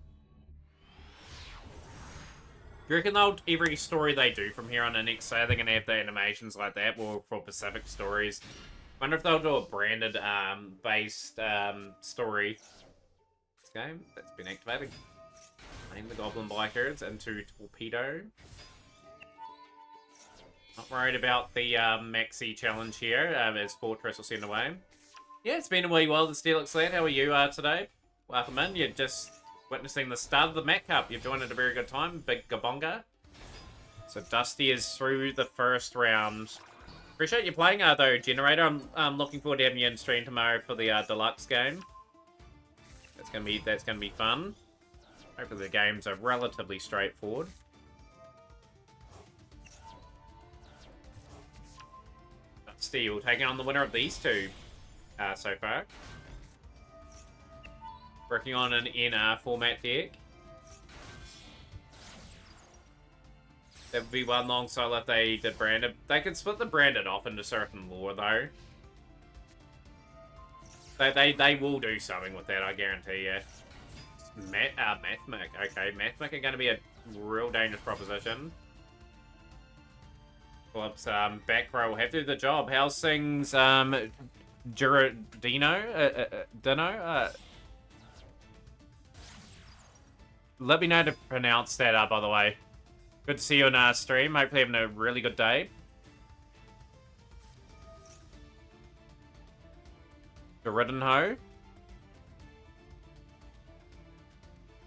Do you reckon they'll, every story they do from here on in next say they're going to have the animations like that for Pacific stories? Wonder if they'll do a branded based story. This game that's been activated. Name the Goblin Bikers into Torpedo. Not worried about the Maxi challenge here, as Fortress will send away. Yeah, it's been a wee while, the Steelix lad. How are you today? Welcome in. You're just witnessing the start of the Mac Cup. You've joined at a very good time. Big Gabonga. So Dusty is through the first round. Appreciate you playing, though, Generator. I'm looking forward to having you in stream tomorrow for the deluxe game. That's gonna be fun. Hopefully the games are relatively straightforward. Steel taking on the winner of these two so far. Working on an NR format deck. That would be one long solo if they did branded. They could split the branded off into certain lore though. They will do something with that, I guarantee you. Mathmic. Okay, Mathmic are going to be a real dangerous proposition. Phillips, back row will have to do the job. How's things, Dino? Let me know to pronounce that, by the way. Good to see you on our stream. Hopefully having a really good day. Doridenho.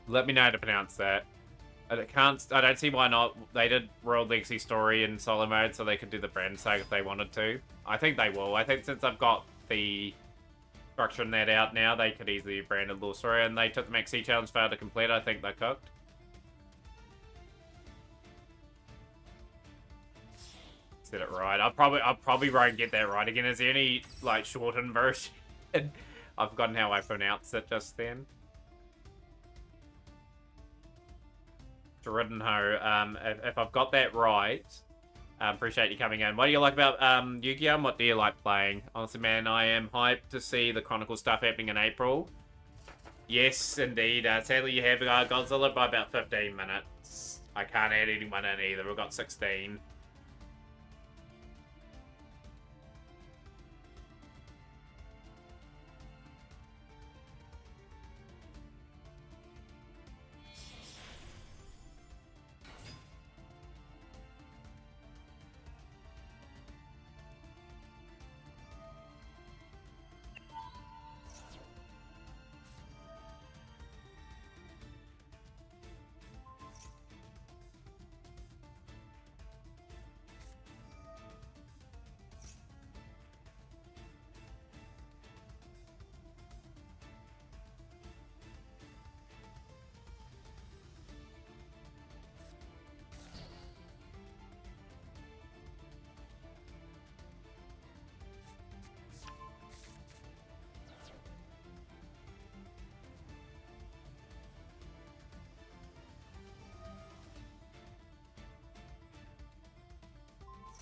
Let me know how to pronounce that. I don't see why not. They did World Legacy Story in solo mode, so they could do the brand tag if they wanted to. I think they will. I think since I've got the structure in that out now, they could easily brand a little story, and they took the Maxi Challenge fail to complete. I think they're cooked. said it right. I probably won't get that right again. Is there any like shortened version? I've forgotten how I pronounced it just then. Riddenho, if I've got that right, appreciate you coming in. What do you like about Yu-Gi-Oh? And what do you like playing? Honestly, man, I am hyped to see the Chronicle stuff happening in April. Yes, indeed. Sadly, you have Godzilla by about 15 minutes. I can't add anyone in either. We've got 16.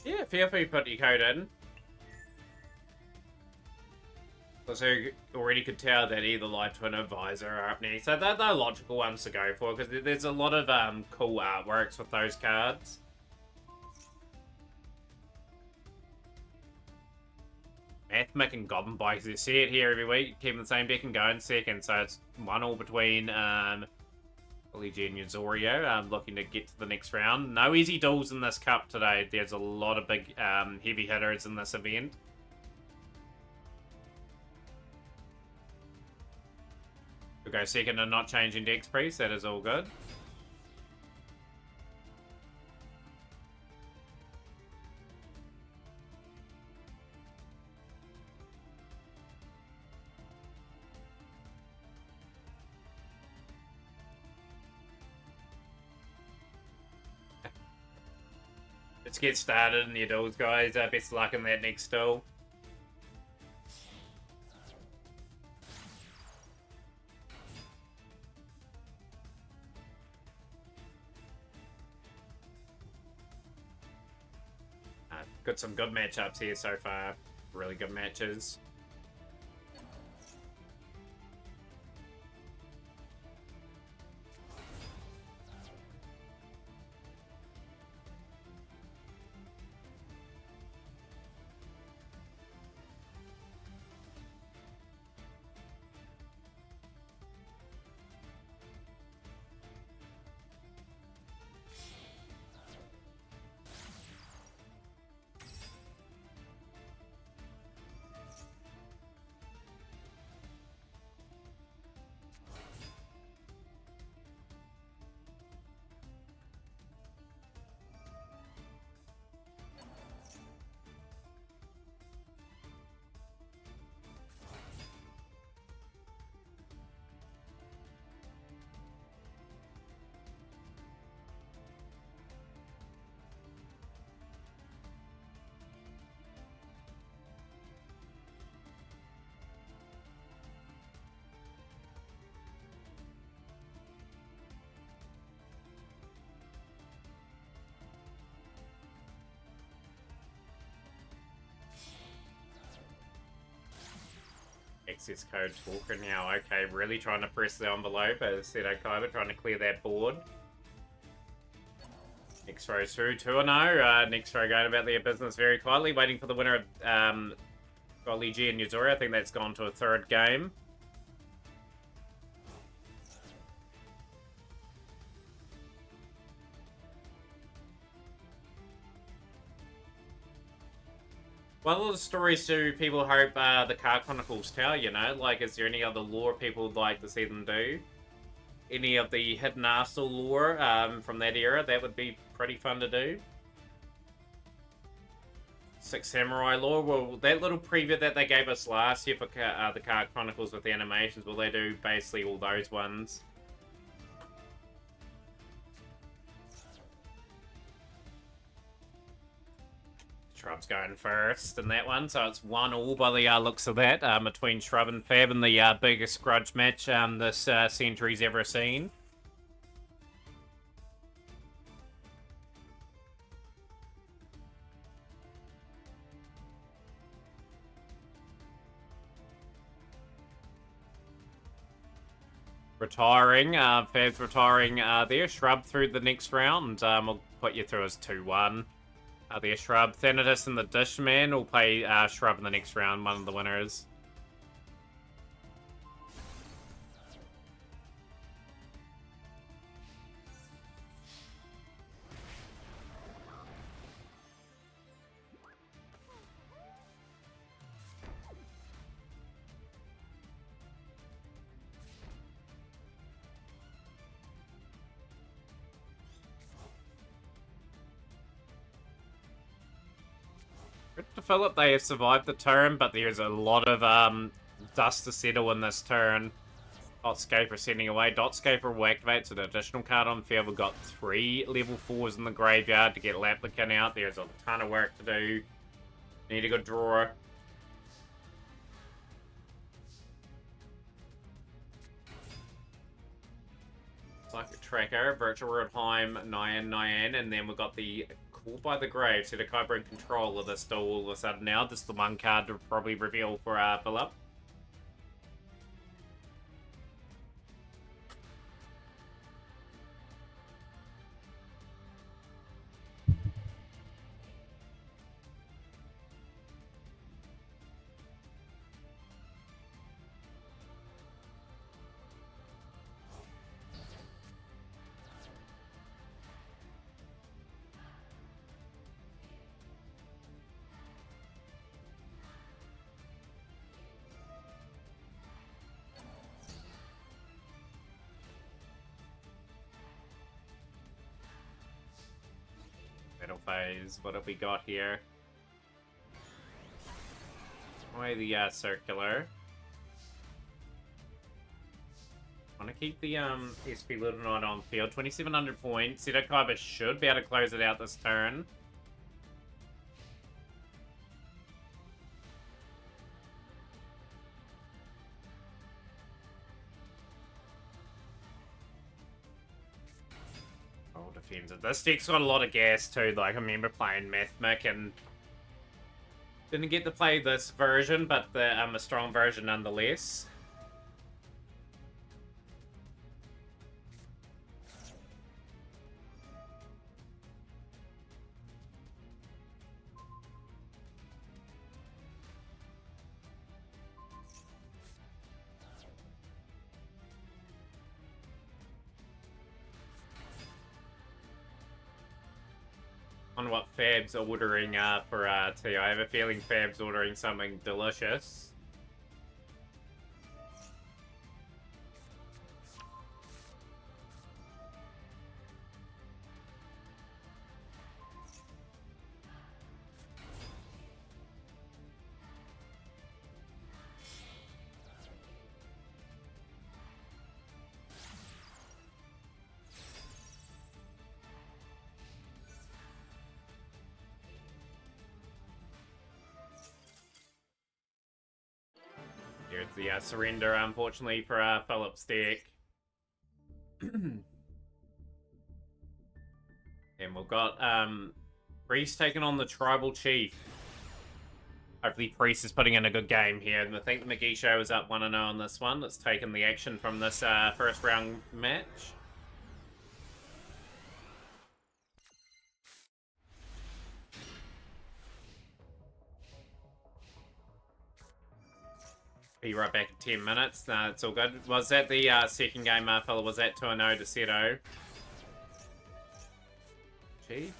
Yeah, feel free to put your code in. So already could tell that either Light Twin or Visor are up next. So they're logical ones to go for, because there's a lot of cool artworks with those cards. Mathmic and Goblin Bikes, you see it here every week. Keeping the same deck and going second. So it's 1-1 between Luigi and Yozorio. Looking to get to the next round. No easy duels in this cup today. There's a lot of big heavy hitters in this event. We'll go second and not changing decks, Priest. That is all good. Let's get started in your duels, guys. Best of luck in that next duel. Got some good matchups here so far. Really good matches. Access code talker now. Okay, really trying to press the envelope, as said Okaiba, trying to clear that board. Next row through 2-0. Next row going about their business very quietly, waiting for the winner of Goligi and Yuzuri. I think that's gone to a third game. What other stories do people hope the Card Chronicles tell, you know? Like, is there any other lore people would like to see them do? Any of the Hidden Arsenal lore from that era? That would be pretty fun to do. Six Samurai lore. Well, that little preview that they gave us last year for the Card Chronicles with the animations, will they do basically all those ones? Shrub's going first in that one, so it's 1-1 by the looks of that, between Shrub and Fab in the biggest grudge match this century's ever seen. Retiring, Fab's retiring there. Shrub through the next round. We'll put you through as 2-1. There, Shrub. Thanatos and the Dishman will play Shrub in the next round, one of the winners. Good to Philip, they have survived the turn, but there's a lot of dust to settle in this turn. Dotscaper sending away. Dotscaper will activate, so the additional card on field. We've got 3 level 4s in the graveyard to get Laplican out. There's a ton of work to do. Need a good draw. Psychic Tracker, Virtual Real-Time, Nyan, and then we've got the Call by the Grave. So the Kyber in control of this duel all of a sudden now. This is the one card to probably reveal for Philip. Battle phase. What have we got here? Away the circular. Want to keep the SP Little Knight on field. 2,700 points. Seto Kaiba should be able to close it out this turn. Defensive. This deck's got a lot of gas too. Like, I remember playing Mathmic and didn't get to play this version, but a strong version nonetheless. On what Fab's ordering for tea. I have a feeling Fab's ordering something delicious. Here's the surrender, unfortunately, for Philip's deck. And we've got Priest taking on the Tribal Chief. Hopefully Priest is putting in a good game here. And I think the McGee Show is up 1-0 on this one. Let's take in the action from this first round match. Be right back in 10 minutes. No, it's all good. Was that the second game, fella? Was that 2-0 to Seto? Chief.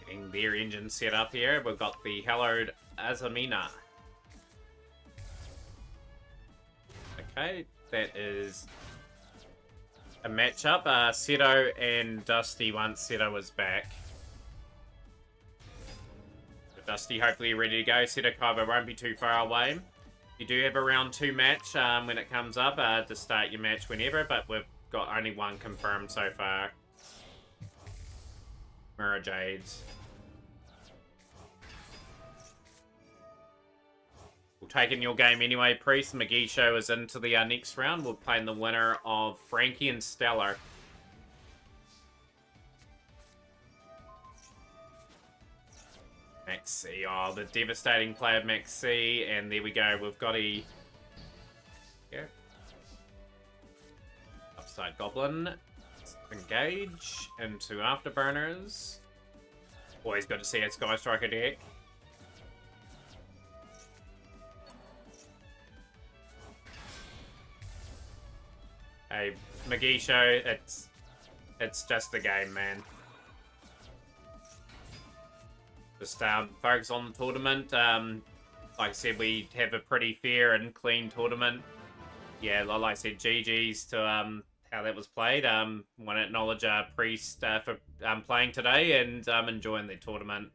Getting their engine set up here. We've got the hallowed Azamina. Okay, that is a matchup. Seto and Dusty once Seto was back. Dusty, hopefully ready to go. Seto Kaiba won't be too far away. You do have a round 2 match when it comes up to start your match whenever, but we've got only one confirmed so far. Mirror Jades. taking your game anyway, Priest. Magisho is into the next round. We're playing the winner of Frankie and Stellar. Max C. Oh, the devastating player Max C. And there we go. We've got a... Yeah. Upside Goblin. Engage into Afterburners. Always good to see a Sky Striker deck. Hey, Magisho, it's just the game, man. Just focus on the tournament. Like I said, we have a pretty fair and clean tournament. Yeah, like I said, GG's to how that was played. Want to acknowledge Priest for playing today and enjoying the tournament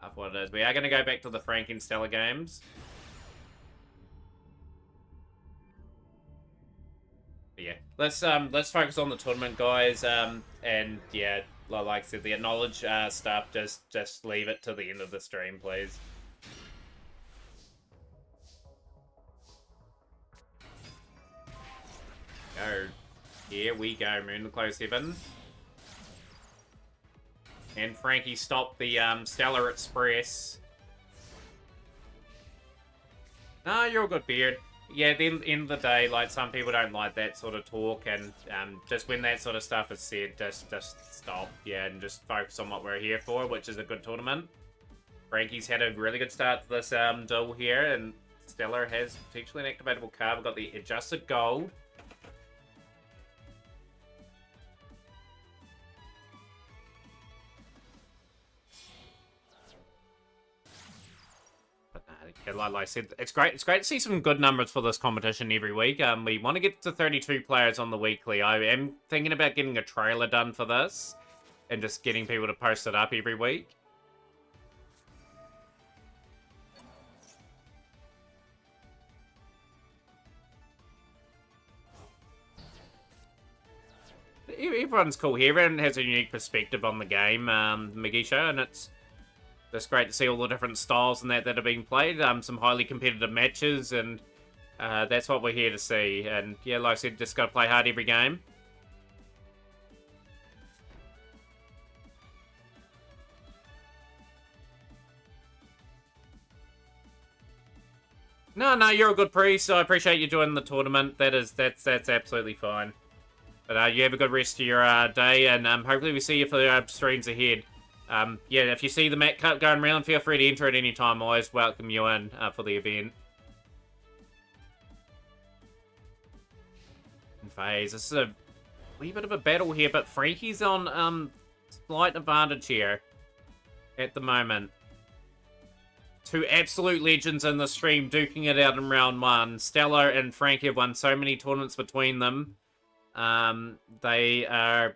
of what it is. We are going to go back to the Frank and Stella games. But yeah, let's focus on the tournament, guys. And yeah, like I said, the acknowledge stuff, just leave it to the end of the stream, please. Go. Here we go, Moon to close heaven. And Frankie stopped the Stellar Express. No, you're a good beard. Yeah, at the end of the day, like, some people don't like that sort of talk, and just when that sort of stuff is said, just stop, yeah, and just focus on what we're here for, which is a good tournament. Frankie's had a really good start to this duel here, and Stellar has potentially an activatable card. We've got the Adjusted Gold. Like I said, it's great to see some good numbers for this competition every week. We want to get to 32 players on the weekly. I am thinking about getting a trailer done for this and just getting people to post it up every week. Everyone's cool here. Everyone has a unique perspective on the game, Magisho, and it's great to see all the different styles and that are being played. Some highly competitive matches, and that's what we're here to see. And yeah, like I said, just got to play hard every game. No, you're a good priest. So I appreciate you joining the tournament. That's absolutely fine. But you have a good rest of your day, and hopefully we see you for the streams ahead. Yeah, if you see the Mac Cup going around, feel free to enter at any time. I always welcome you in for the event. Phase. This is a wee bit of a battle here, but Frankie's on slight advantage here at the moment. Two absolute legends in the stream duking it out in round one. Stella and Frankie have won so many tournaments between them. They are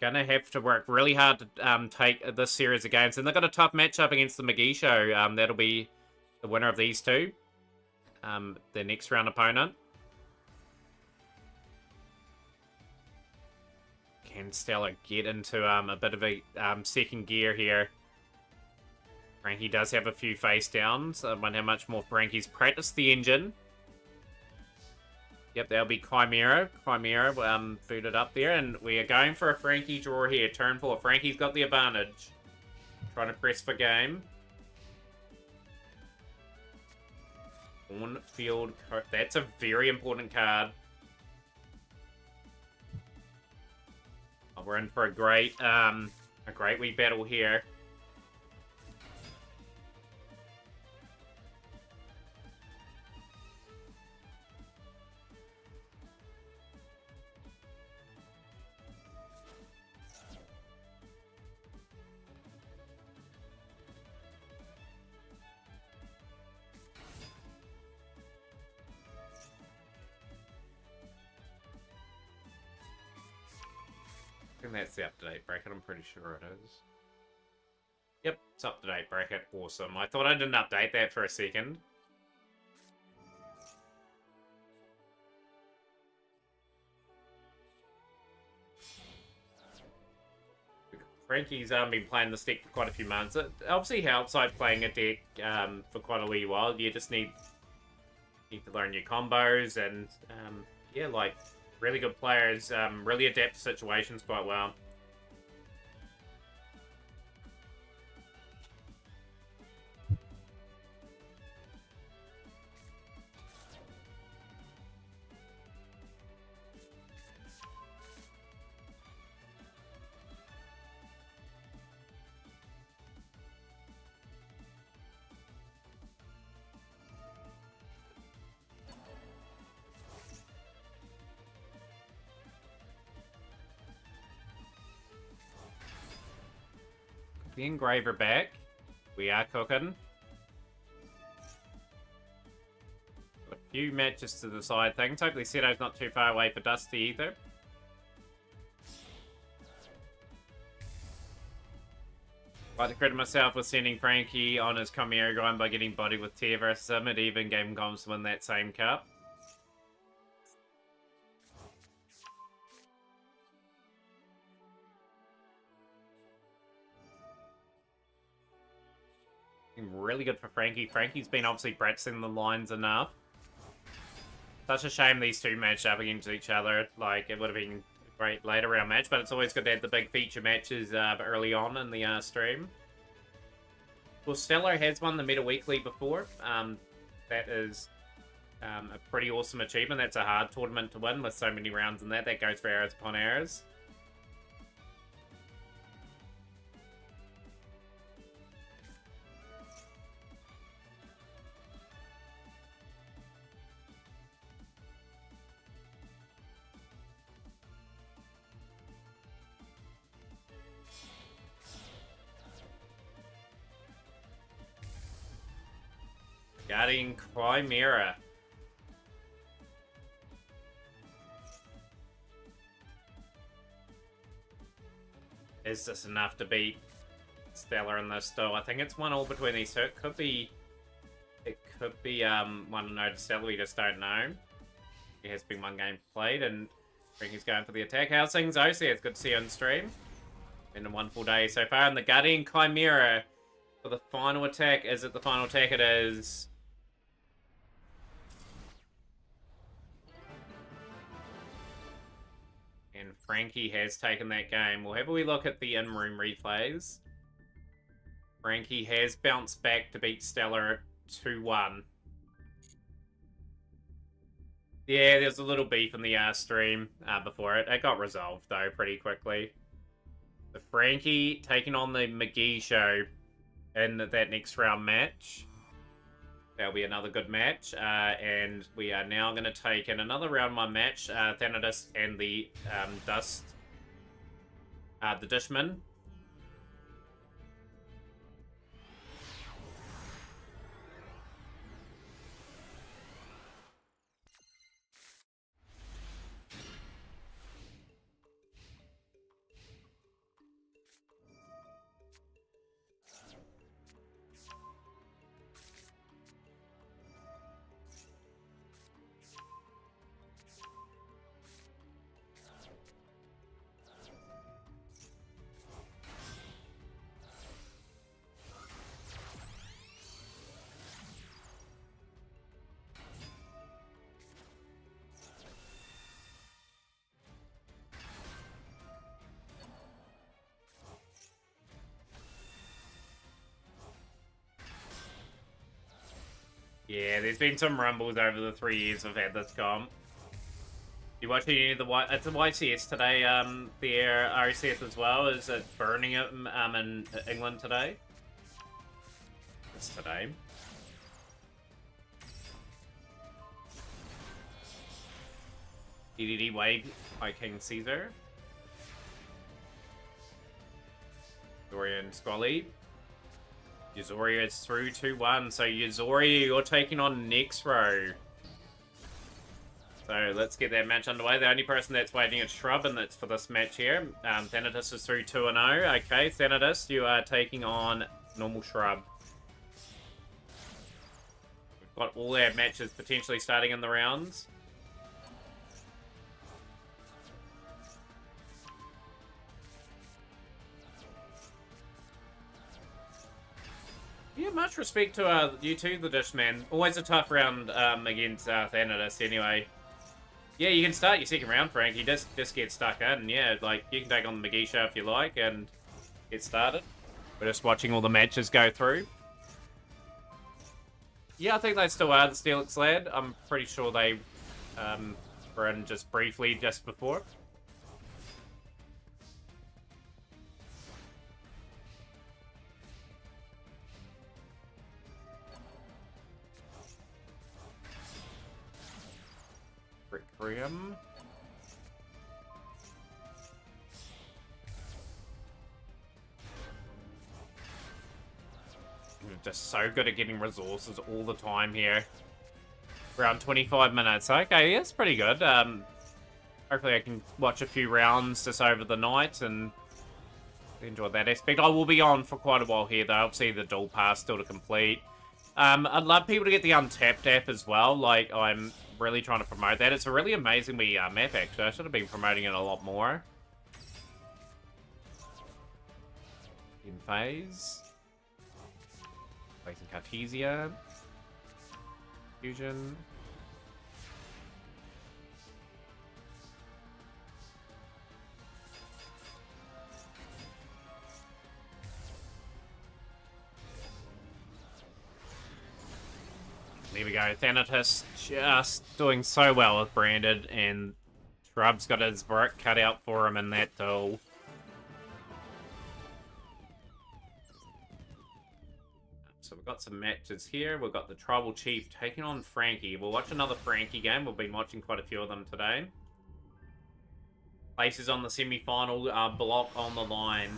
gonna have to work really hard to take this series of games, and they've got a tough matchup against the Magisho. That'll be the winner of these two, their next round opponent. Can Stella get into a bit of a second gear here? Frankie does have a few face downs. I wonder how much more Frankie's practiced the engine. Yep, that'll be Chimera. Chimera booted up there, and we are going for a Frankie draw here. Turn 4. Frankie's got the advantage. Trying to press for game. Cornfield. That's a very important card. Oh, we're in for a great wee battle here. I think that's the up-to-date bracket. I'm pretty sure it is. Yep, it's up-to-date bracket. Awesome. I thought I didn't update that for a second. Frankie's been playing this deck for quite a few months. It obviously helps like playing a deck for quite a wee while. You just need to learn your combos and yeah, like really good players really adapt to situations quite well. The engraver back. We are cooking. Got a few matches to decide things. Hopefully Seto's not too far away for Dusty either. I'd like to credit myself with sending Frankie on his Chimera grind by getting body with Tier versus him. It even gave him comms to win that same cup. Really good for Frankie. Frankie's been obviously practicing the lines enough. Such a shame these two matched up against each other. Like, it would have been a great later round match, but it's always good to have the big feature matches early on in the stream. Well, Stellar has won the Meta Weekly before. That is a pretty awesome achievement. That's a hard tournament to win with so many rounds in that. That goes for errors upon errors. Guardian Chimera. Is this enough to beat Stellar in this still? I think it's 1-1 between these two. It could be 1-0 to Stellar, we just don't know. There has been one game played and Frankie's going for the attack. How's things, OC? It's good to see you on stream. Been a wonderful day so far. And the Guardian Chimera for the final attack. Is it the final attack? It is. And Frankie has taken that game. We'll have a wee look at the in-room replays. Frankie has bounced back to beat Stellar 2-1. Yeah, there's a little beef in the stream before it. It got resolved, though, pretty quickly. The Frankie taking on the McGee show in that next round match. That'll be another good match. And we are now going to take in another round one match. Thanatos and the Dust. The Dishman. Yeah, there's been some rumbles over the 3 years we've had this comp. You watching any of the it's a YCS today, the RCS as well. Is it burning it in England today? It's today. DDD Wave by King Caesar. Dorian Squally. Yuzori is through 2-1. So Yuzori, you're taking on next row. So let's get that match underway. The only person that's waiting is Shrub, and that's for this match here. Thanatos is through 2-0. Okay, Thanatos, you are taking on normal Shrub. We've got all our matches potentially starting in the rounds. Yeah, much respect to you too, the Dishman. Always a tough round against Thanatos anyway. Yeah, you can start your second round, Frank. You just get stuck in. Yeah, like, you can take on the Magisha if you like and get started. We're just watching all the matches go through. Yeah, I think they still are the Steelix lad. I'm pretty sure they were in just briefly just before. Requiem. We're just so good at getting resources all the time here. Around 25 minutes. Okay, that's pretty good. Hopefully I can watch a few rounds just over the night and enjoy that aspect. I will be on for quite a while here, though. Obviously, the dual pass still to complete. I'd love people to get the Untapped app as well. Like, I'm really trying to promote that. It's a really amazing map, actually. I should have been promoting it a lot more. In phase. Placing Cartesia. Fusion. There we go. Thanatos just doing so well with Branded, and Shrub's got his work cut out for him in that duel. So we've got some matches here. We've got the Tribal Chief taking on Frankie. We'll watch another Frankie game. We've been watching quite a few of them today. Places on the semi-final block on the line.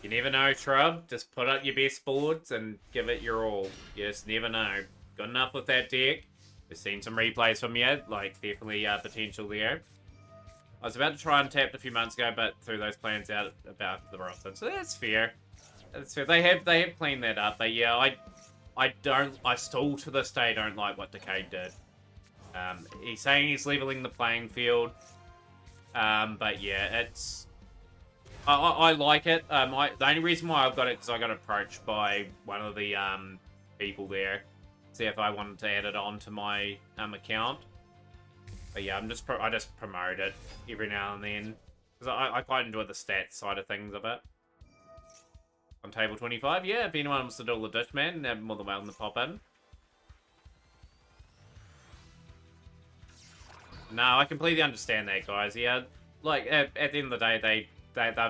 You never know, Shrub. Just put up your best boards and give it your all. You just never know. Good enough with that deck. We've seen some replays from you. Like, definitely potential there. I was about to try and tap a few months ago, but threw those plans out about the roster. So that's fair. That's fair. They have cleaned that up. But yeah, I still to this day don't like what Decade did. He's saying he's leveling the playing field. But yeah, it's... I like it. The only reason why I've got it is because I got approached by one of the people there, see if I wanted to add it on to my account. But yeah, I just promote it every now and then because I quite enjoy the stats side of things of it. On table 25, yeah. If anyone wants to do the Dishman, they're more than welcome to pop in. No, I completely understand that, guys. Yeah, like at the end of the day, they've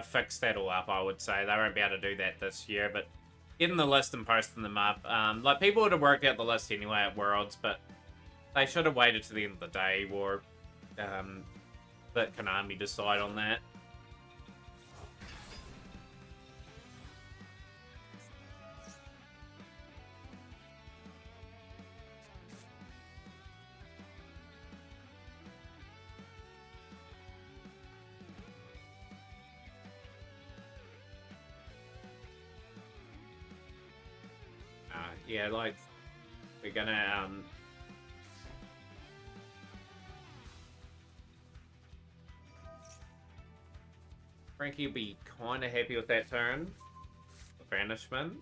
fixed that all up, I would say. They won't be able to do that this year, but getting the list and posting them up. Like, people would have worked out the list anyway at Worlds, but they should have waited to the end of the day or let Konami decide on that. Yeah, like, we're gonna, Frankie will be kind of happy with that turn. The Banishment.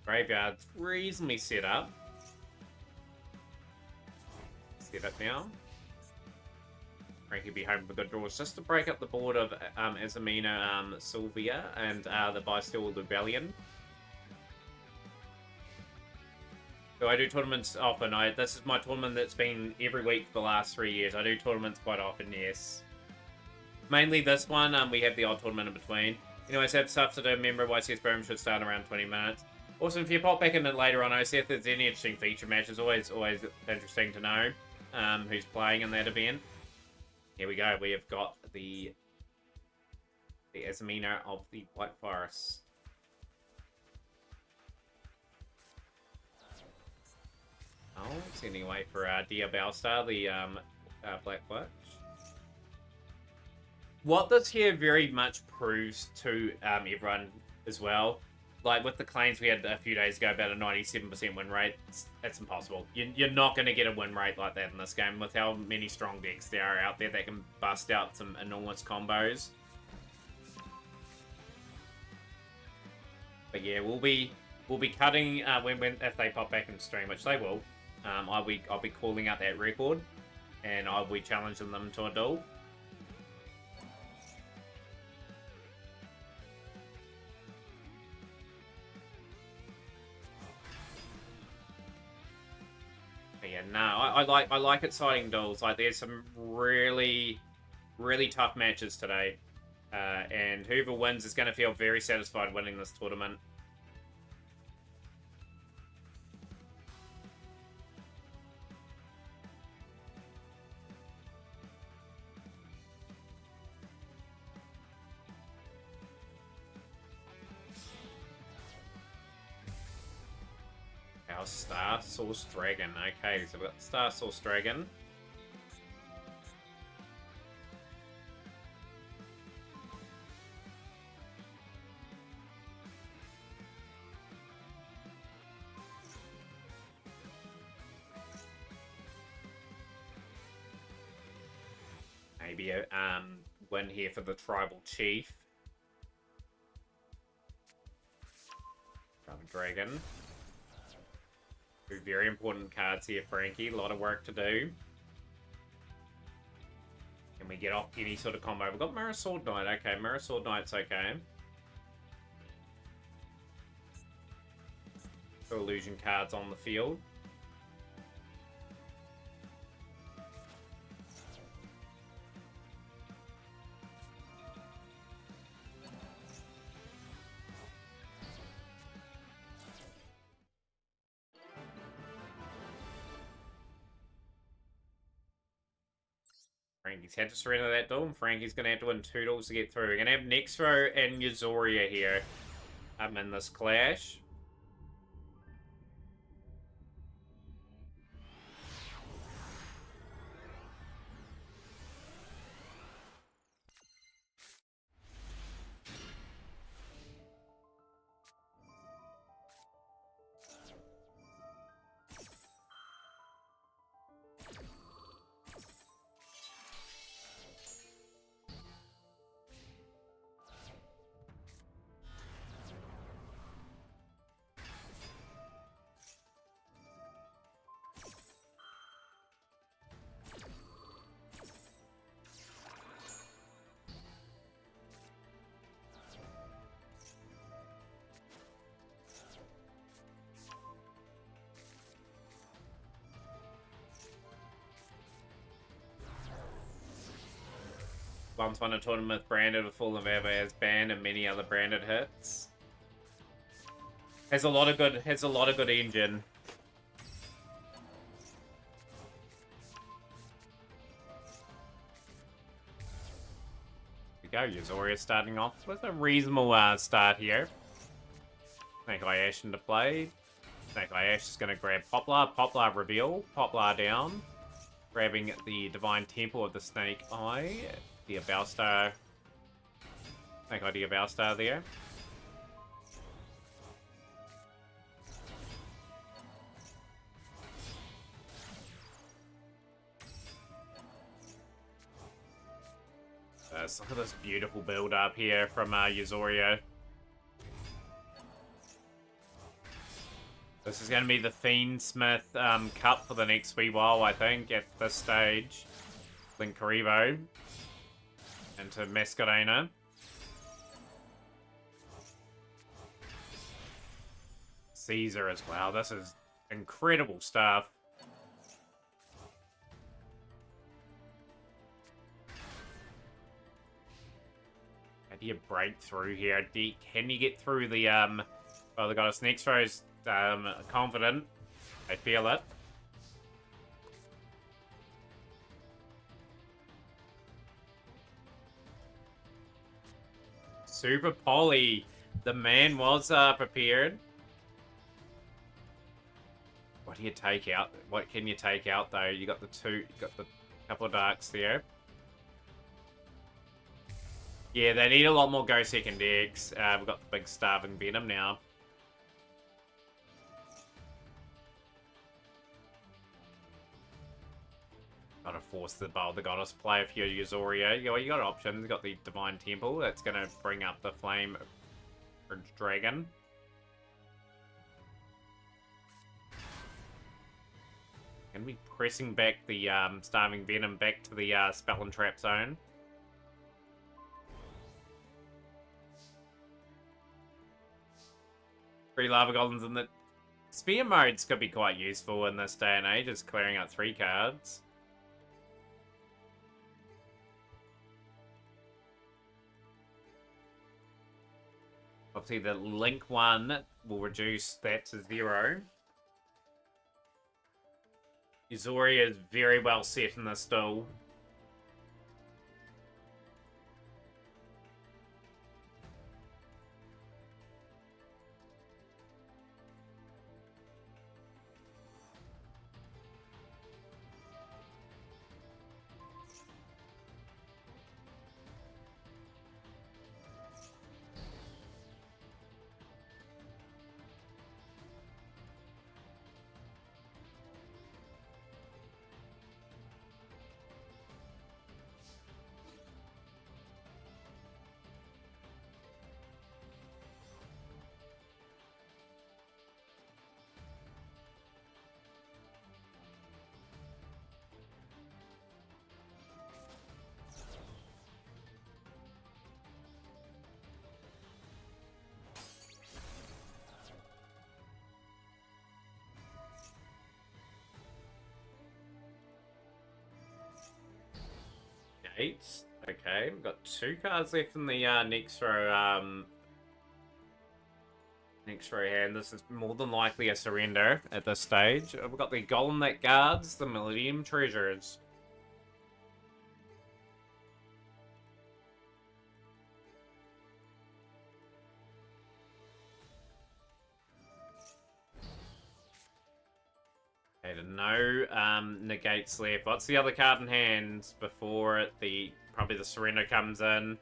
Graveyard's reasonably set up. Set up now. Frankie will be hoping for good draws just to break up the board of Azamina, Sylvia, and the Bysteel Rebellion. So I do tournaments often. This is my tournament that's been every week for the last 3 years. I do tournaments quite often, yes. Mainly this one, we have the odd tournament in between. Anyways, have stuff to do. Remember, YCS Boom should start around 20 minutes. Also, if you pop back in it later on, I see if there's any interesting feature matches. Always interesting to know who's playing in that event. Here we go. We have got the Azamina of the White Forest. Oh, sending away for Dia Belstar, the Black Witch. What this here very much proves to everyone as well, like with the claims we had a few days ago about a 97% win rate, it's impossible. You're not going to get a win rate like that in this game with how many strong decks there are out there that can bust out some enormous combos. But yeah, we'll be cutting when if they pop back in stream, which they will. I'll be calling out that record, and I'll be challenging them to a duel. But yeah, no, I like exciting duels. Like there's some really tough matches today, and whoever wins is going to feel very satisfied winning this tournament. Our Star Source Dragon. Okay, so we've got Star Source Dragon. Maybe a win here for the Tribal Chief. Dragon. Two very important cards here, Frankie. A lot of work to do. Can we get off any sort of combo? We've got Mirror Sword Knight. Okay, Mirror Sword Knight's okay. Two illusion cards on the field. Frankie's had to surrender that duel, and Frankie's going to have to win 2 duels to get through. We're going to have Nexro and Yuzoria here in this clash. Once won a tournament with branded with Full of Ever as banned and many other branded hits. Has a lot of good engine. There we go, Yuzoria starting off with a reasonable start here. Snake Eye Ash into play. Snake Eye Ash is going to grab Poplar. Poplar reveal. Poplar down. Grabbing the Divine Temple of the Snake Eye. The Balstar. Snake Eye Balstar there. Look at this beautiful build up here from Yuzoria. This is going to be the Fiendsmith Cup for the next wee while, I think, at this stage. Linkaribo into Masquerena. Caesar as well. This is incredible stuff. How do you break through here? Can you get through the well, the Goddess Nexro's confident. I feel it. Super Poly. The man was prepared. What do you take out? What can you take out though? You got the couple of darks there. Yeah, they need a lot more go second decks. We've got the big Starving Venom now. Gotta force the Goddess play if you're Yuzoria. You got options. You got the Divine Temple. That's gonna bring up the Flame Dragon. Can we pressing back the Starving Venom back to the Spell and Trap zone? Three Lava Golems in the... Spear modes could be quite useful in this day and age, just clearing out 3 cards. Obviously, the Link one will reduce that to 0. Yuzori is very well set in this duel. Eight. Okay, we've got 2 cards left in the next row. Next row hand. This is more than likely a surrender at this stage. We've got the Golem that guards the Millennium Treasures. Okay, no negates left. What's the other card in hand before probably the surrender comes in?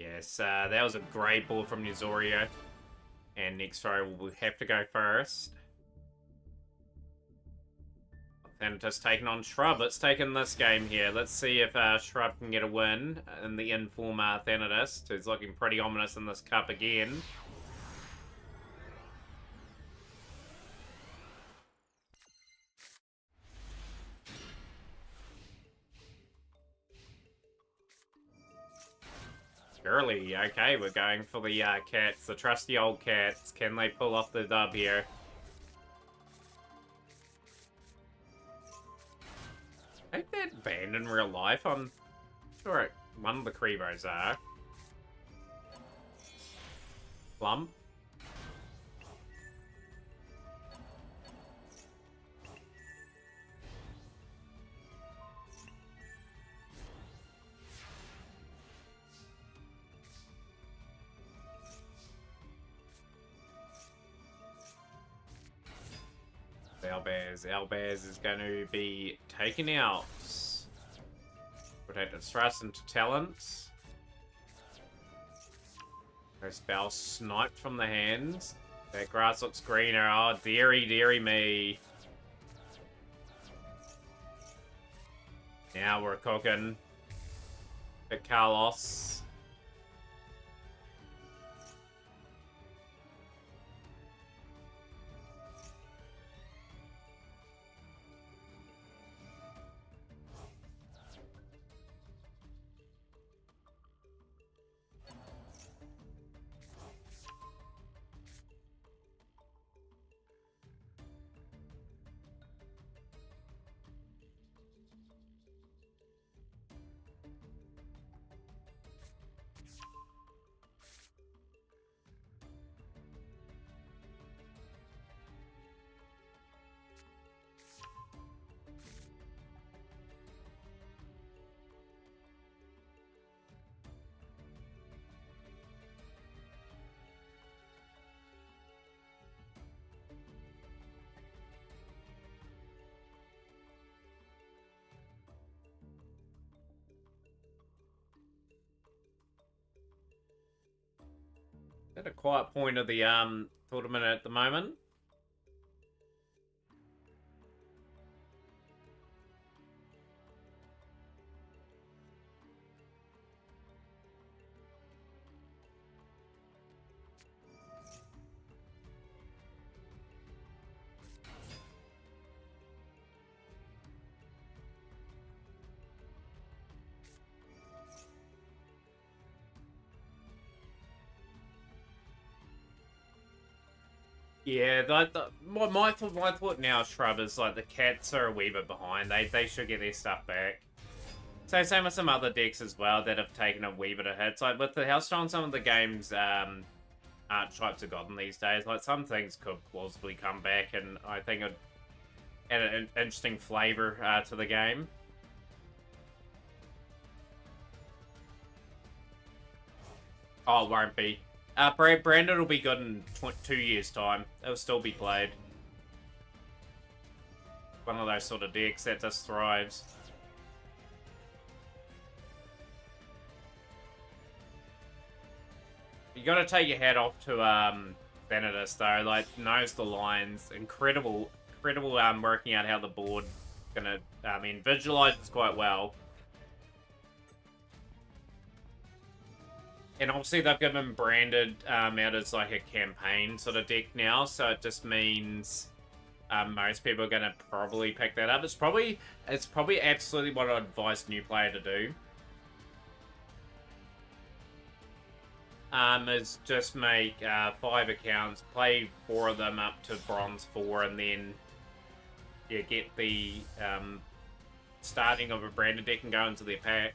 Yes, that was a great ball from Yuzoria. And next row will have to go first. Thanatos taking on Shrub. Let's take in this game here. Let's see if Shrub can get a win in the inform Thanatos, who's looking pretty ominous in this cup again. Surely, okay, we're going for the cats, the trusty old cats. Can they pull off the dub here? Ain't that banned in real life? I'm sure one of the Krevos are. Plump. Albaz is going to be taken out. Protected thrust into talents. No spell sniped from the hands. That grass looks greener. Oh, dearie me. Now we're cooking. At Carlos. At a quiet point of the tournament at the moment. Yeah, my thought now, Shrub, is like the cats are a wee bit behind. They should get their stuff back. So same with some other decks as well that have taken a wee bit of hits. Like with how strong some of the games archetypes have gotten these days, like some things could plausibly come back, and I think it add an interesting flavor to the game. Oh, it won't be. Brandon will be good in 2 years' time. It'll still be played. One of those sort of decks that just thrives. You gotta take your hat off to Thanatos though. Like, knows the lines. Incredible working out how the board gonna. I mean, visualizes quite well. And obviously they've given Branded out as like a campaign sort of deck now, so it just means most people are gonna probably pick that up. It's probably absolutely what I'd advise a new player to do. Is just make 5 accounts, play 4 of them up to Bronze 4, and then yeah, get the starting of a Branded deck and go into their pack.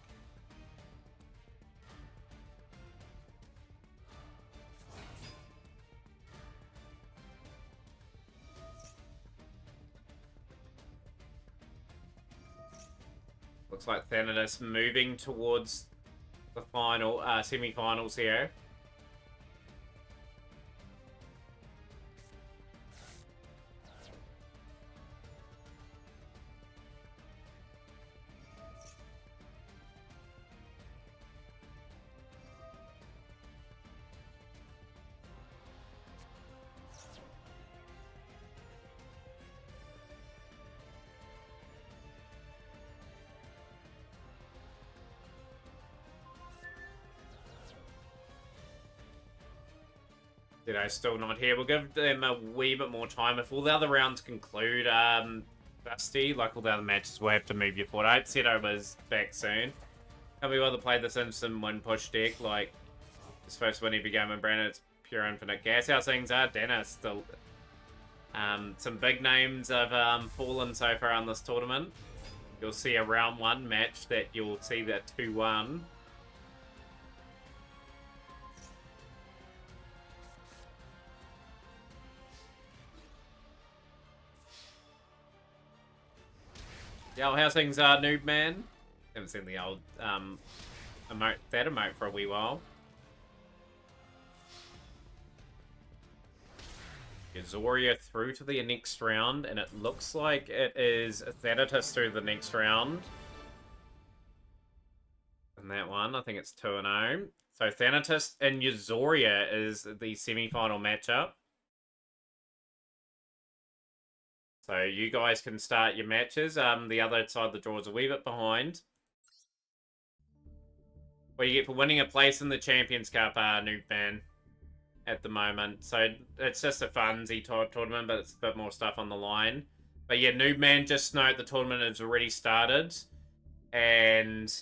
Looks like Thanatos moving towards the final semi-finals here. Still not here. We'll give them a wee bit more time. If all the other rounds conclude, Dusty, like all the other matches, we'll have to move your forward. I hope Seto is back soon. Can't be able to play this instant one push deck, like, you're supposed to win every game in Brandon. It's pure infinite gas. How things are, Dennis, still. Some big names have fallen so far on this tournament. You'll see a round 1 match that you'll see that 2-1. Yo, how's things, Noob Man? Haven't seen the old emote for a wee while. Zoria through to the next round, and it looks like it is Thanatos through the next round. And that one, I think it's 2-0. So Thanatos and Zoria is the semi-final matchup. So you guys can start your matches. The other side of the draw is a wee bit behind. What you get for winning a place in the Champions Cup, Noob Man, at the moment. So it's just a funsy tournament, but it's a bit more stuff on the line. But yeah, Noob Man, just note the tournament has already started. And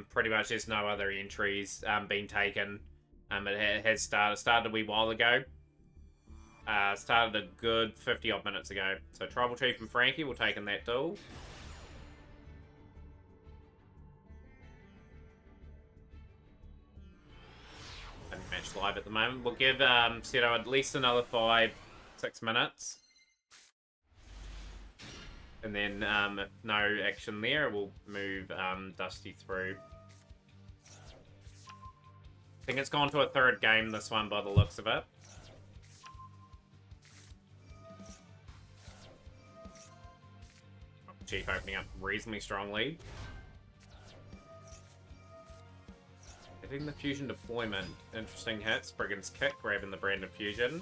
pretty much there's no other entries been taken. It has started a wee while ago. Started a good 50 odd minutes ago. So Tribal Chief and Frankie will take in that duel. Match live at the moment. We'll give Seto at least another 5-6 minutes. And then if no action there, we'll move Dusty through. I think it's gone to a 3rd game, this one, by the looks of it. Chief opening up reasonably strongly. Hitting the fusion deployment. Interesting hits. Brigand's Kick, grabbing the Branded Fusion.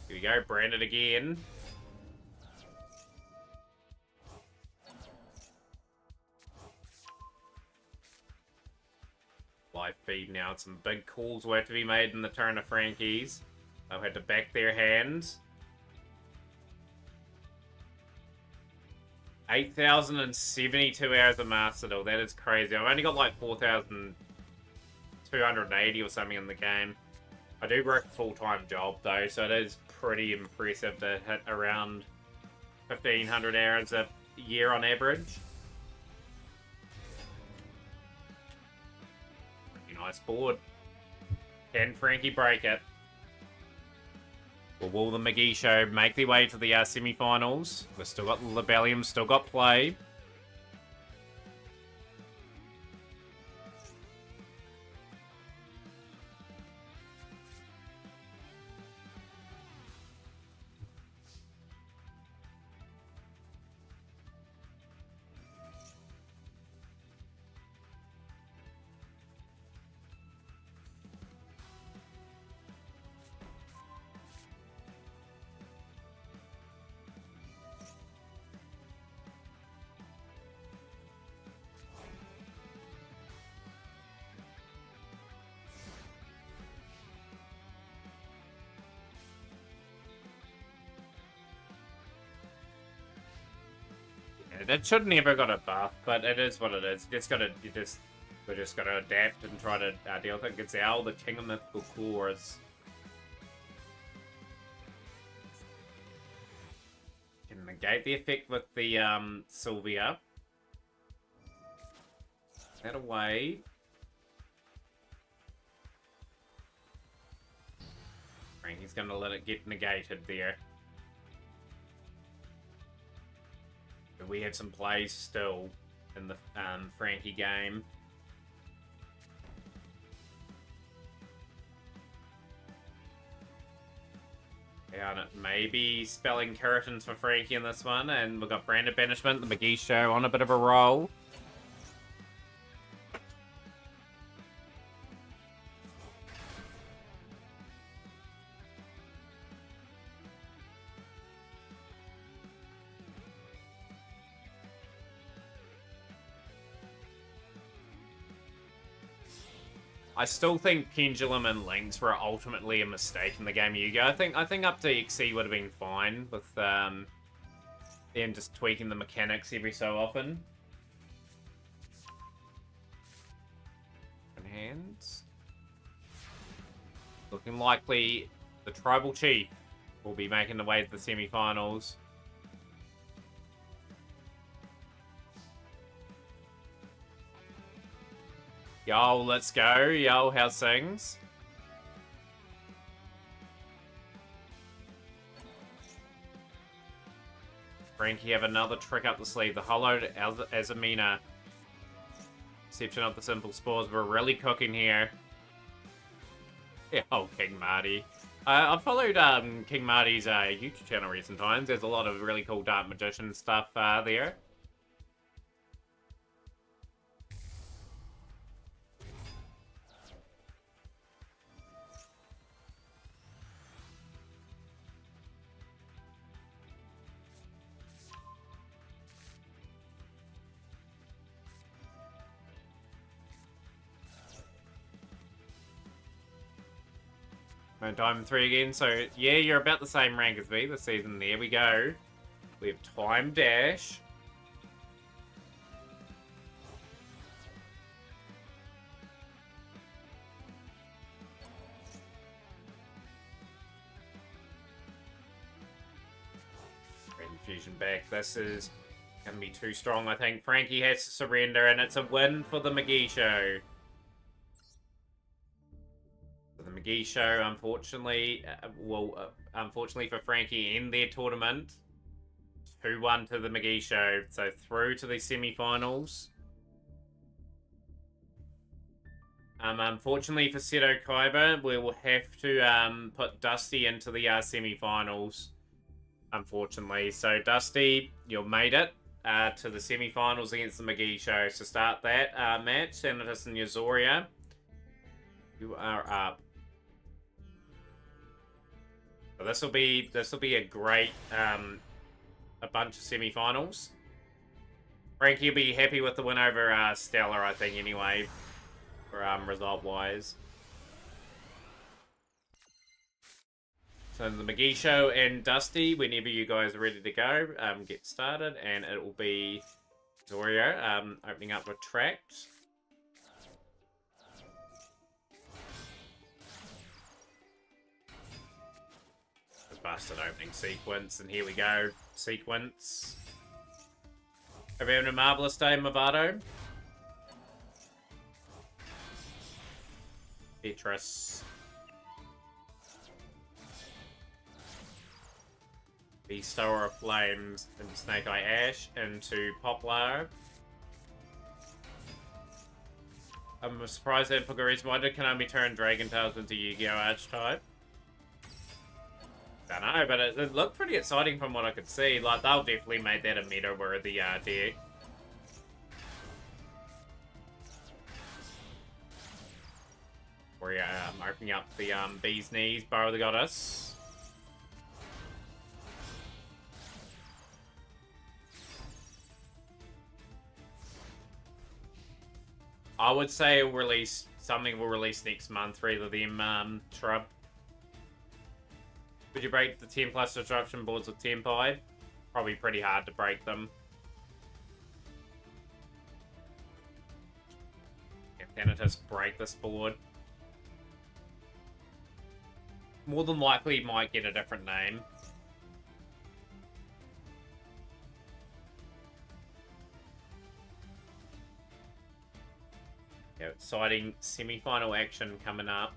Here we go, Branded again. Live feed now. Some big calls will have to be made in the turn of Frankie's. They'll have to back their hands. 8,072 hours of Master Duel. That is crazy. I've only got like 4,280 or something in the game. I do work a full-time job though, so it is pretty impressive to hit around 1,500 hours a year on average. Pretty nice board. Can Frankie break it? Or will the McGee Show make their way to the semi-finals? We've still got the Libellium, still got play. It should never got a buff, but it is what it is. We just gotta adapt and try to deal with it. It's Owl, the King of Mythical Cores. Can negate the effect with the Sylvia. That away. Frankie's gonna let it get negated there. We have some plays still in the Frankie game. Yeah, and it may be spelling curtains for Frankie in this one, and we've got Branded Banishment, the McGee Show on a bit of a roll. I still think Pendulum and Links were ultimately a mistake in the game of Yu-Gi-Oh! I think up to XC would have been fine with them just tweaking the mechanics every so often. And hands. Looking likely the Tribal Chief will be making the way to the semi-finals. Yo, let's go. Yo, how's things? Frankie have another trick up the sleeve. The hollowed Azamina. Exception of the simple spores. We're really cooking here. Yeah, oh, King Marty. I've followed King Marty's YouTube channel recent times. There's a lot of really cool Dark Magician stuff there. Diamond 3 again, so yeah, you're about the same rank as me this season. There we go. We have Time Dash. Red Infusion back. This is going to be too strong, I think. Frankie has to surrender, and it's a win for the McGee Show. The McGee Show, unfortunately, unfortunately for Frankie in their tournament, 2-1 to the McGee Show, so through to the semi-finals. Unfortunately for Seto Kaiba, we will have to put Dusty into the semi-finals, unfortunately. So Dusty, you've made it to the semi-finals against the McGee Show. So start that match, Sanitas and Yazoria. You are up. So this will be a great a bunch of semi-finals. Frankie will be happy with the win over Stellar, I think, anyway, for result-wise. So the McGee Show and Dusty, whenever you guys are ready to go, get started, and it will be Zoria opening up Retract. busted opening sequence, and here we go. Sequence. Hope you're having a marvelous day, Movado. Beatrice. The Stower of Flames into Snake Eye Ash into Poplar. I'm surprised that for good reason. Why did Konami turn Dragon Tales into Yu-Gi-Oh! Archetype? Don't know, but it looked pretty exciting from what I could see. Like, they'll definitely make that a meta-worthy deck. We're opening up the Bee's Knees, Burrow the Goddess. I would say something will release next month for either of them, Shrub. Would you break the 10 plus disruption boards with Tempide? Probably pretty hard to break them. If Thanatos break this board. More than likely might get a different name. Yeah, exciting semi-final action coming up.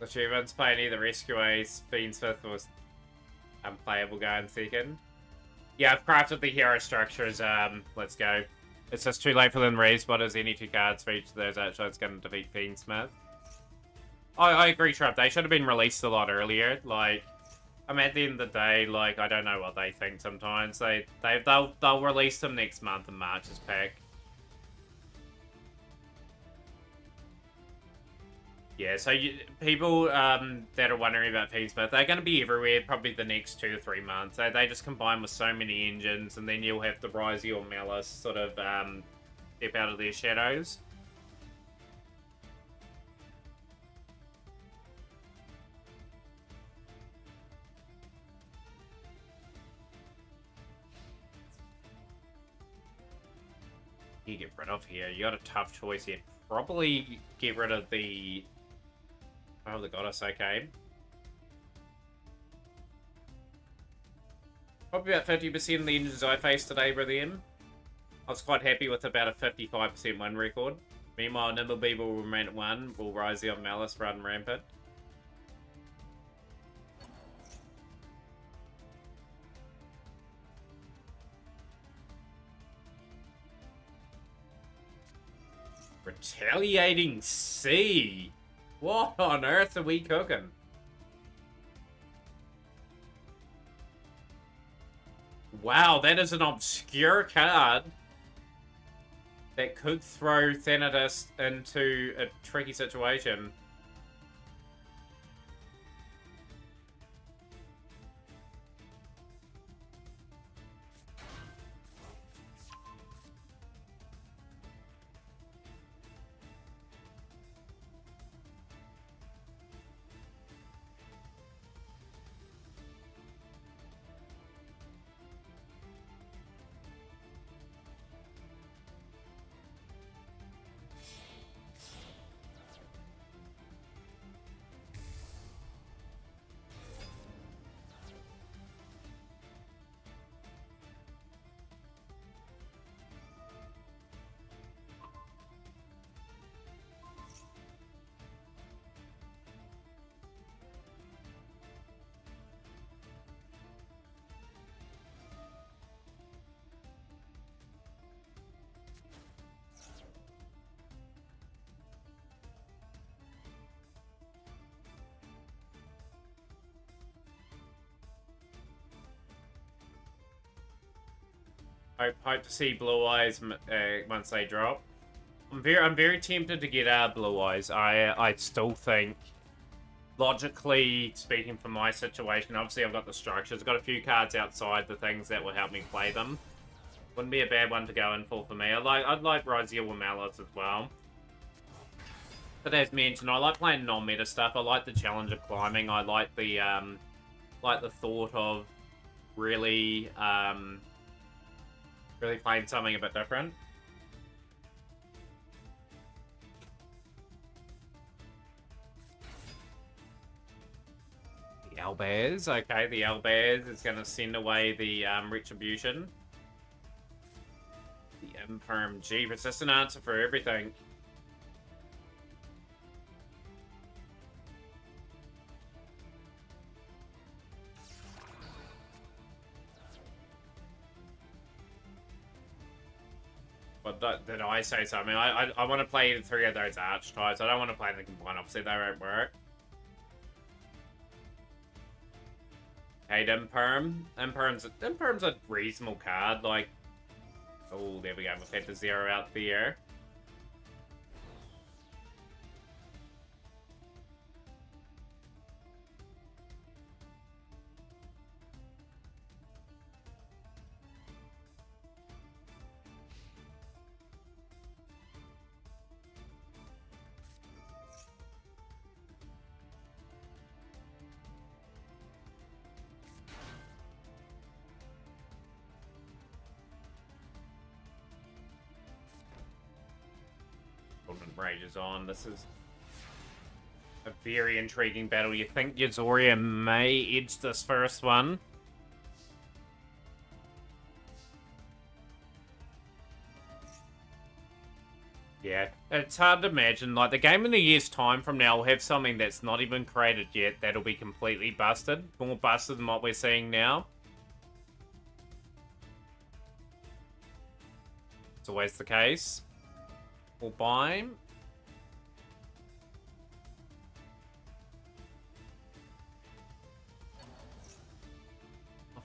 Achievements playing either Rescue Ace, Fiendsmith was unplayable going second. Yeah, I've crafted the hero structures. Let's go. It's just too late for them to raise spotters. Any 2 cards for each of those actually it's going to defeat Fiendsmith. I agree, Shrub. They should have been released a lot earlier. Like, I mean, at the end of the day, like, I don't know what they think sometimes. They'll release them next month in March's pack. Yeah, so people that are wondering about Fiendsmith, they're going to be everywhere probably the next 2 to 3 months. They just combine with so many engines, and then you'll have the Brizzy or Malice sort of step out of their shadows. You get rid of here. You got a tough choice here. Probably get rid of the... Oh, the Goddess, okay. Probably about 50% of the engines I faced today were them. I was quite happy with about a 55% win record. Meanwhile, Nimblebee will remain at 1. Will Rise on Malice run rampant. Retaliating Sea! What on earth are we cooking? Wow, that is an obscure card that could throw Thanatos into a tricky situation. Hope to see Blue Eyes once they drop. I'm very tempted to get Blue Eyes. I still think, logically speaking, from my situation, obviously I've got the structures. I've got a few cards outside the things that will help me play them. Wouldn't be a bad one to go in for me. I'd like Rosier with Malice as well. But as mentioned, I like playing non-meta stuff. I like the challenge of climbing. I like the thought of really really playing something a bit different. The Owlbears, okay, the Owlbears is going to send away the Retribution. The Imperm, gee, persistent answer for everything. But did I say something? I want to play 3 of those archetypes. I don't want to play the combined opposite. They won't work. Hey, Imperm. Imperm's a reasonable card. Like, oh, there we go. We've had to zero out there. Rage is on. This is a very intriguing battle. You think Yazoria may edge this first one? Yeah, it's hard to imagine. Like, the game in a year's time from now will have something that's not even created yet that'll be completely busted. More busted than what we're seeing now. It's always the case. We'll buy him.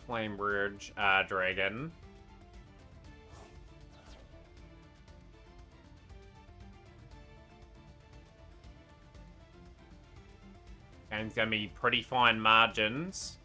Flame Bridge Dragon. Game's gonna be pretty fine margins.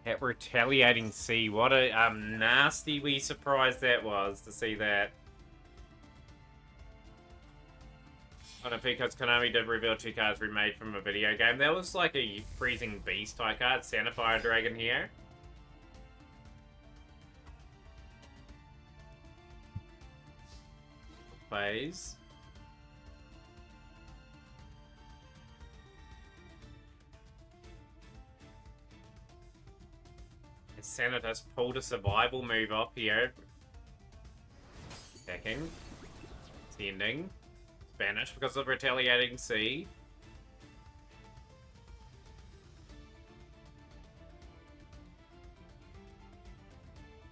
That retaliating sea. What a nasty wee surprise that was to see that. I don't know, because Konami did reveal 2 cards remade from a video game. That was like a Freezing Beast type card. Santa Fire Dragon here. Phase. Santa just pulled a survival move off here. Attacking. Sending. Spanish because of retaliating sea.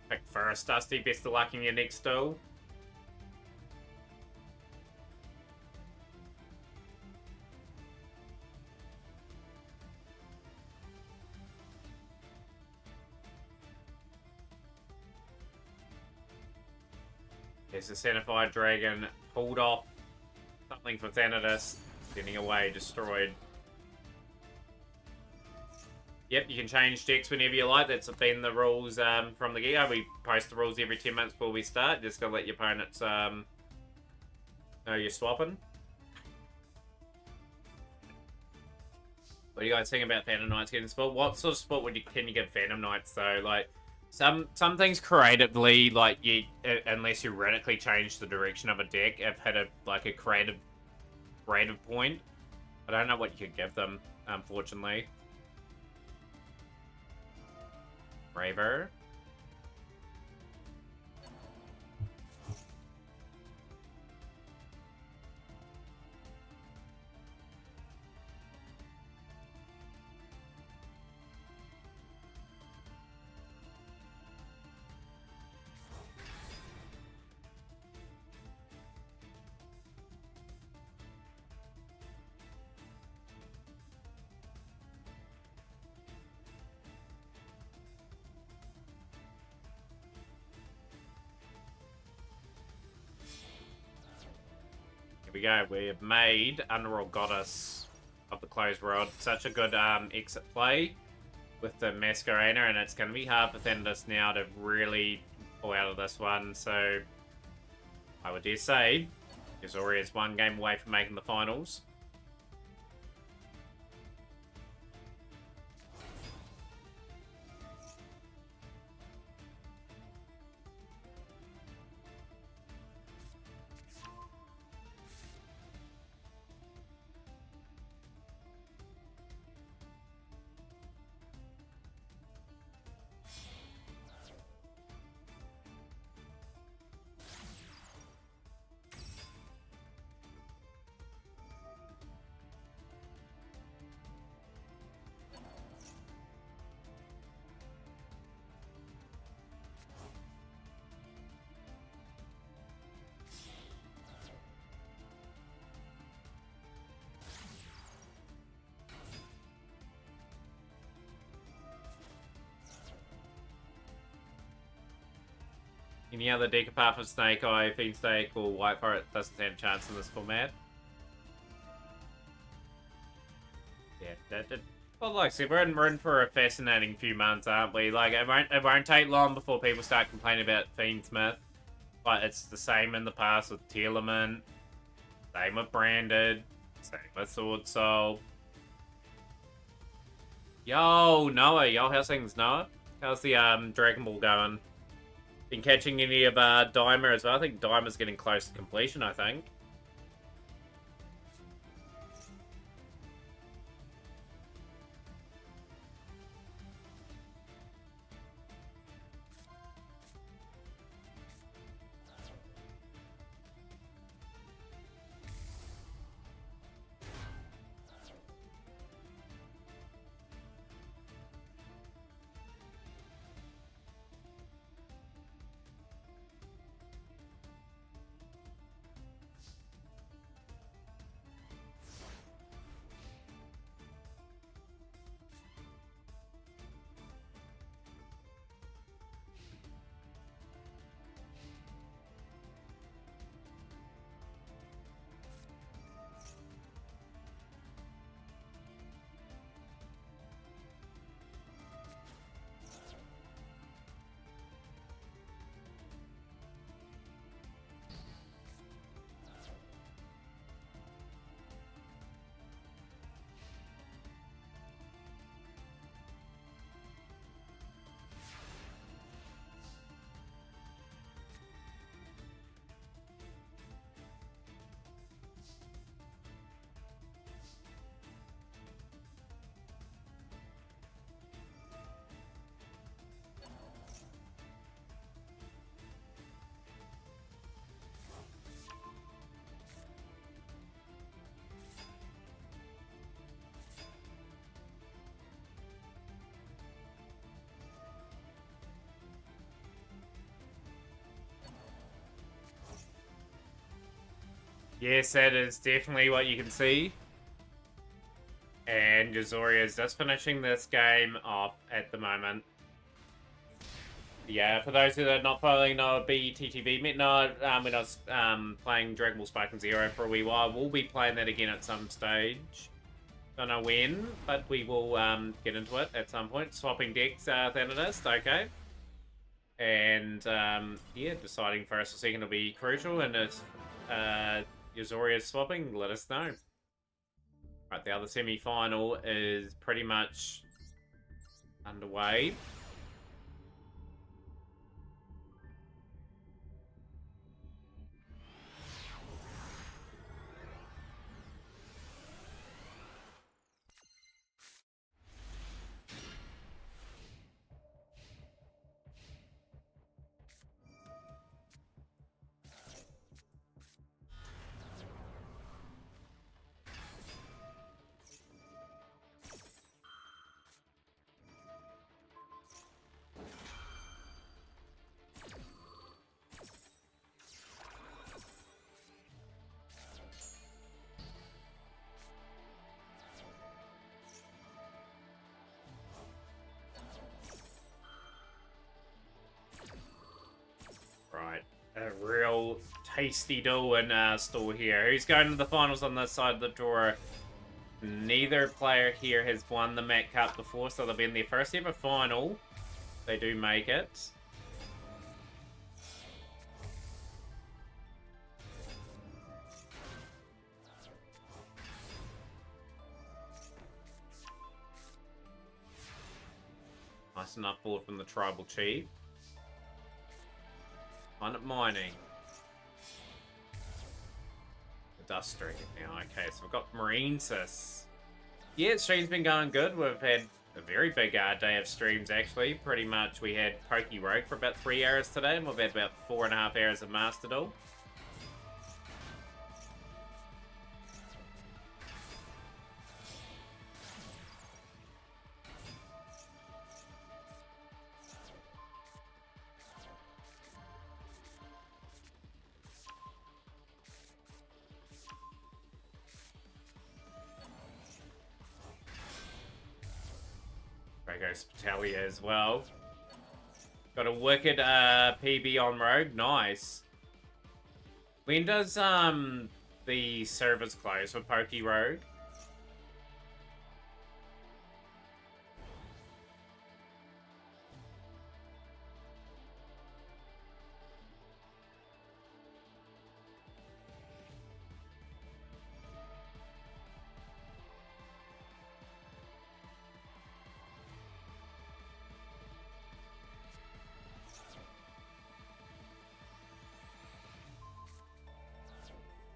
Pick first, Dusty. Best of luck in your next duel. There's the Centipede Dragon pulled off something for Thanatos, sending away, destroyed. Yep, you can change decks whenever you like. That's been the rules from the get-go. We post the rules every 10 minutes before we start. Just gotta let your opponents know you're swapping. What do you guys think about Phantom Knights getting split? What sort of split can you give Phantom Knights though? Like, some things creatively, like, unless you radically change the direction of a deck, have had a creative rate of point. I don't know what you could give them, unfortunately. Braver. Here we go. We've made Underworld Goddess of the Closed World. Such a good exit play with the Masquerader, and it's going to be hard for Thendis now to really pull out of this one. So I would dare say Yuzuri is one game away from making the finals. Any other deck apart from Snake Eye, Fiend Snake, or Whitefire, it doesn't stand a chance in this format. Yeah, well, like I said, we're in for a fascinating few months, aren't we? Like, it won't take long before people start complaining about Fiendsmith. But it's the same in the past with Tearlament, same with Branded, same with Sword Soul. Yo, Noah, how's things, Noah? How's the Dragon Ball going? Been catching any of Dimer as well? I think Dimer's getting close to completion, I think. Yes, that is definitely what you can see. And Yuzuri is just finishing this game off at the moment. Yeah, for those who are not following BTTV, when I was playing Dragon Ball Sparking Zero for a wee while, we'll be playing that again at some stage. Don't know when, but we will get into it at some point. Swapping decks, Thanatist, okay. And yeah, deciding first or second will be crucial, and if Yuzuri is swapping, let us know. Right, the other semi-final is pretty much underway. real tasty duel in store here. Who's going to the finals on this side of the draw? Neither player here has won the Mac Cup before, so they'll be in their first ever final. They do make it. Nice enough board from the Tribal Chief. One at mining. The Dust Streak now. Okay, so we've got Marine Sis. Yeah, stream's been going good. We've had a very big day of streams, actually. Pretty much we had Pokey Rogue for about 3 hours today, and we've had about 4.5 hours of Master Duel. Spitalia as well. Got a wicked PB on Rogue. Nice. When does the servers close for Pokey Rogue?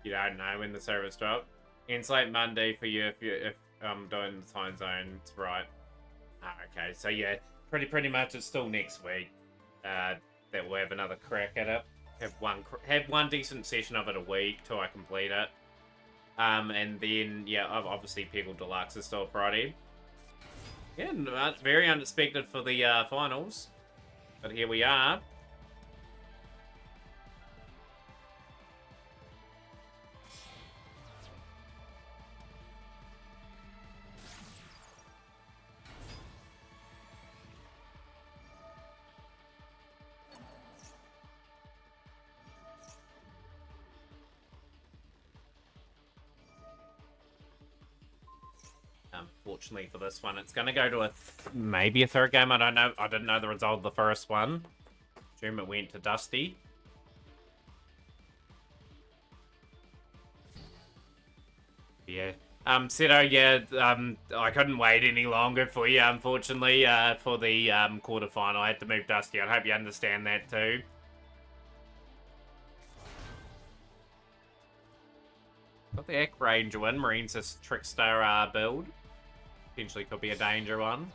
You don't know when the servers drop. It's like Monday for you if I'm doing the time zone. It's right. Okay, so yeah, pretty much it's still next week that we'll have another crack at it. Have one decent session of it a week till I complete it. And then yeah, obviously Peggle Deluxe is still Friday. Yeah, very unexpected for the finals, but here we are. Unfortunately for this one, it's going to go to maybe a third game. I don't know. I didn't know the result of the first one. Assume it went to Dusty. Yeah. Seto, yeah, I couldn't wait any longer for you, unfortunately, for the quarterfinal. I had to move Dusty. I hope you understand that too. Got the Ack Ranger win. Marine's this Trickstar build. Potentially could be a danger one.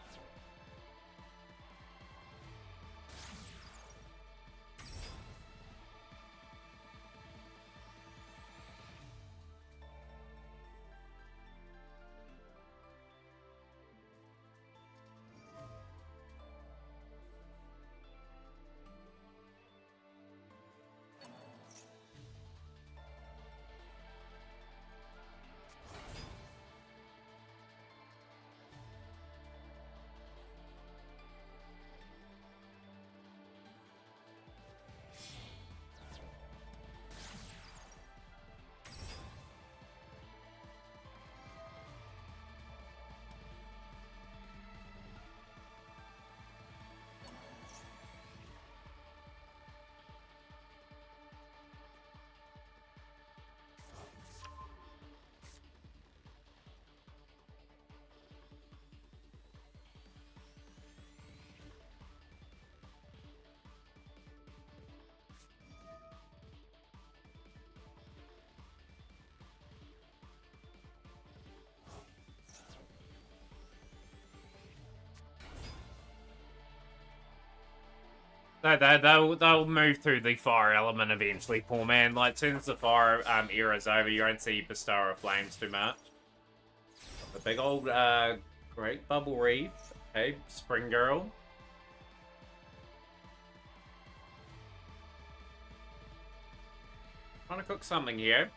They'll move through the fire element eventually, poor man. Like, as soon as the fire era's over, you won't see Bestower Flames too much. The big old Great Bubble Reef. Okay, Spring Girl. Trying to cook something here.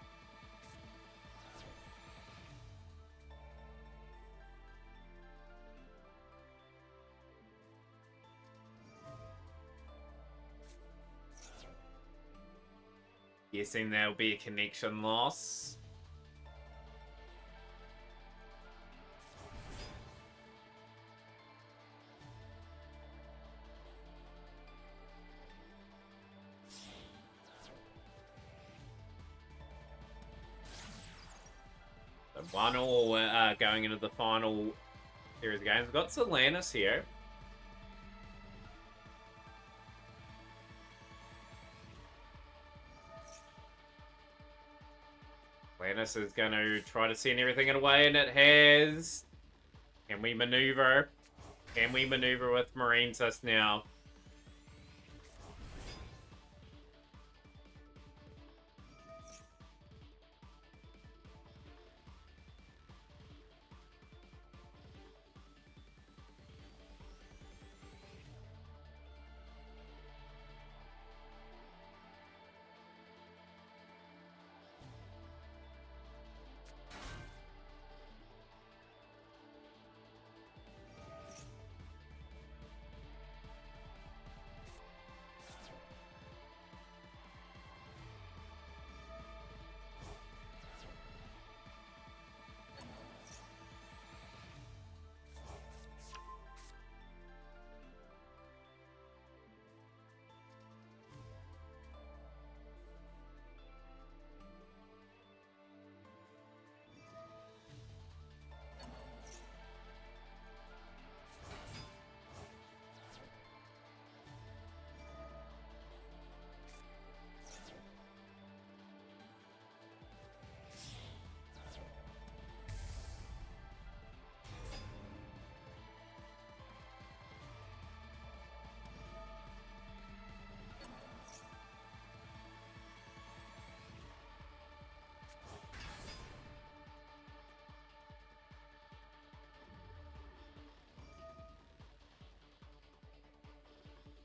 Guessing there'll be a connection loss. So 1-1 going into the final series of games. We've got Solanus here. Solanus is going to try to send everything away, and it has. Can we maneuver? Can we maneuver with Marinesis now?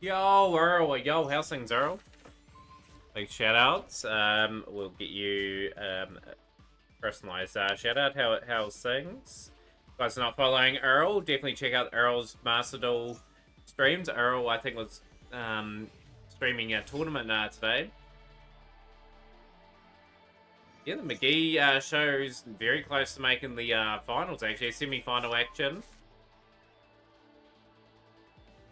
Yo, Earl. Yo, how's things, Earl? Big shout-outs. We'll get you a personalized shout-out. How's things? If you guys are not following Earl, definitely check out Earl's Master Duel streams. Earl, I think, was streaming a tournament today. Yeah, the McGee show's very close to making the finals, actually. Semi-final action.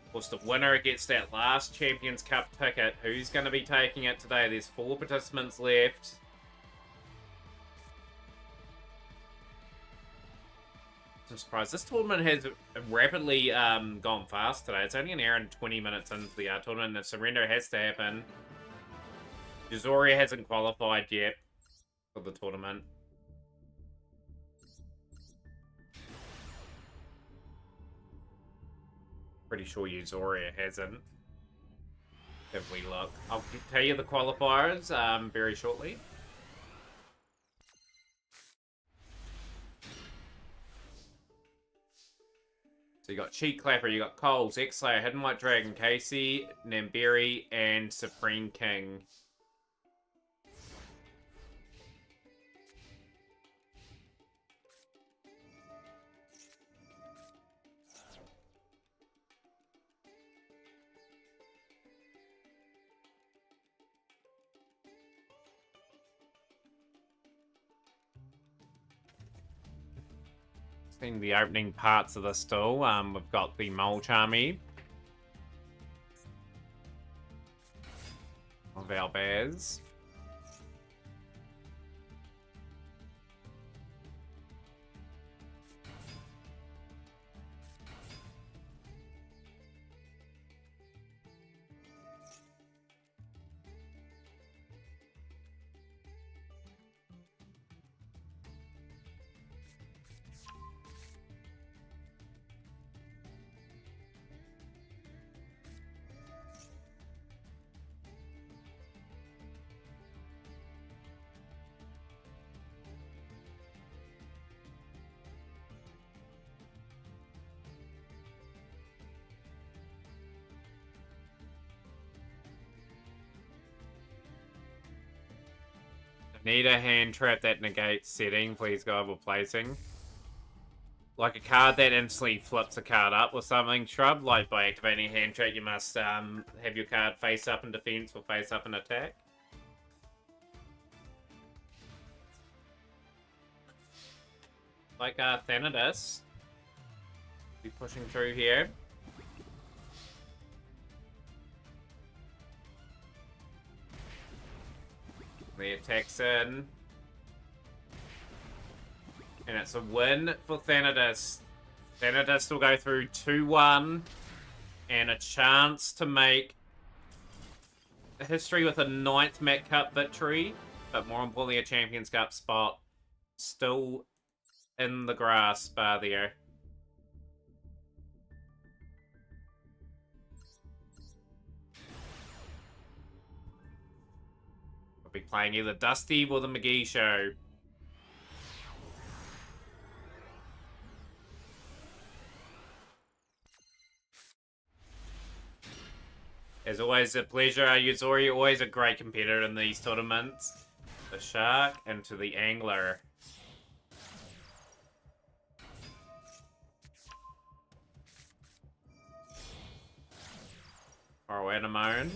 Of course, the winner gets that last Champions Cup ticket. Who's going to be taking it today? There's 4 participants left. I'm surprised. This tournament has rapidly gone fast today. It's only an hour and 20 minutes into the tournament, and the surrender has to happen. Yuzoria hasn't qualified yet for the tournament. Pretty sure Yuzoria hasn't. If we look, I'll tell you the qualifiers very shortly. So you got Cheat Clapper, you got Coles, X-Slayer, Hidden White Dragon, Casey, Namberi, and Supreme King. In the opening parts of the stall, we've got the Mulch Army of our bears. Need a hand trap that negates setting. Please go over placing. Like a card that instantly flips a card up or something, Shrub. Like by activating a hand trap, you must have your card face up in defense or face up in attack. like Thanadus. Be pushing through here. The attack's in. And it's a win for Thanadus. Thanadus will go through 2-1. And a chance to make history with a 9th Met Cup victory. But more importantly, a Champions Cup spot. Still in the grasp there. We'll be playing either Dusty or the McGee Show. As always, a pleasure. Yuzori, always a great competitor in these tournaments. The Shark into the Angler. Or Anemone.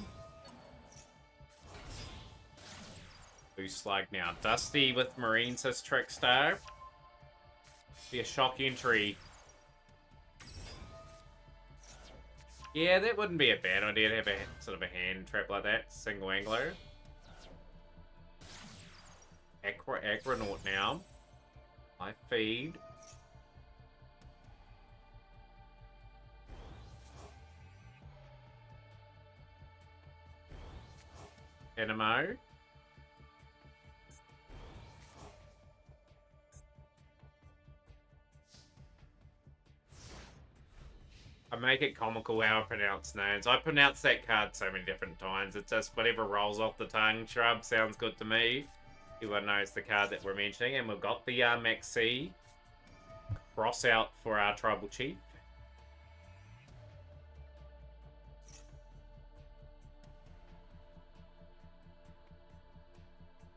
Blue Slug now. Dusty with Marine says Trickstar. Be a shock entry. Yeah, that wouldn't be a bad idea to have a sort of a hand trap like that. Single angler. Aquanaut now. I feed. Animo. I make it comical how I pronounce names. I pronounce that card so many different times. It's just whatever rolls off the tongue. Shrub sounds good to me. Everyone knows the card that we're mentioning. And we've got the Maxi cross out for our Tribal Chief.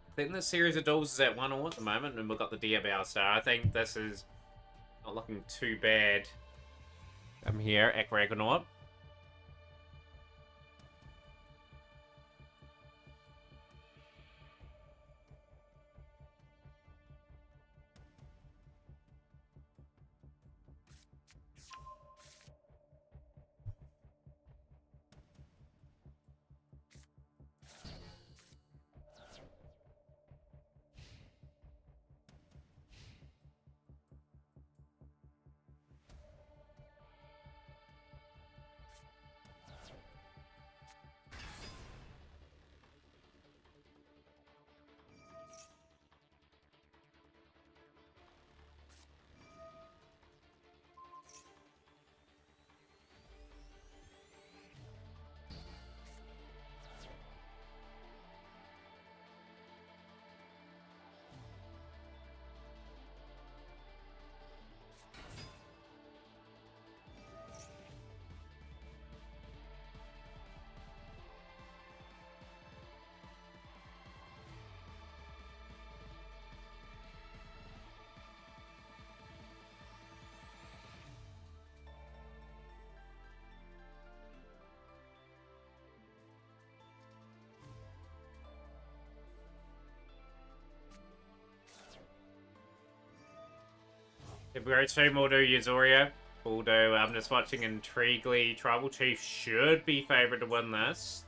I think the series of duels is at 1-1 at the moment, and we've got the Diabao Star. I think this is not looking too bad. I'm here, Aquanaut. If we go 2 more to Yuzoria, we'll do, I'm just watching Intriguely. Tribal Chief should be favoured to win this.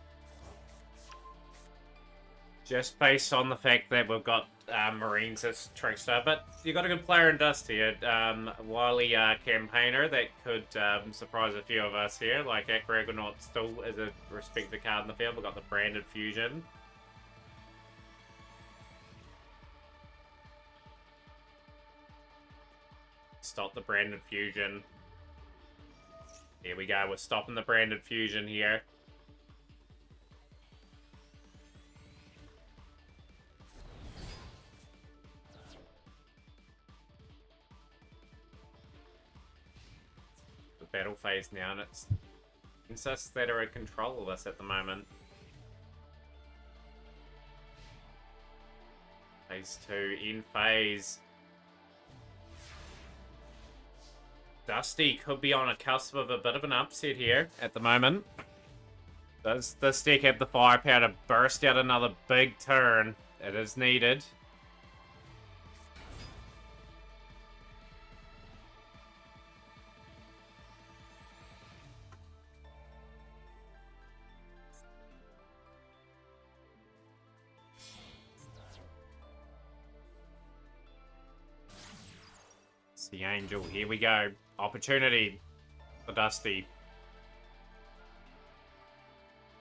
Just based on the fact that we've got Marines as Trickstar, but you've got a good player in Dusty, a wily campaigner that could surprise a few of us here, like Aquanaut still is a respected card in the field. We've got the Branded Fusion. Stop the Branded Fusion. Here we go, we're stopping the Branded Fusion here. The battle phase now, and it's insists that are in control of us at the moment. Phase 2, in phase. Dusty could be on a cusp of a bit of an upset here at the moment. Does this deck have the firepower to burst out another big turn? It is needed. It's the Angel. Here we go. Opportunity for Dusty.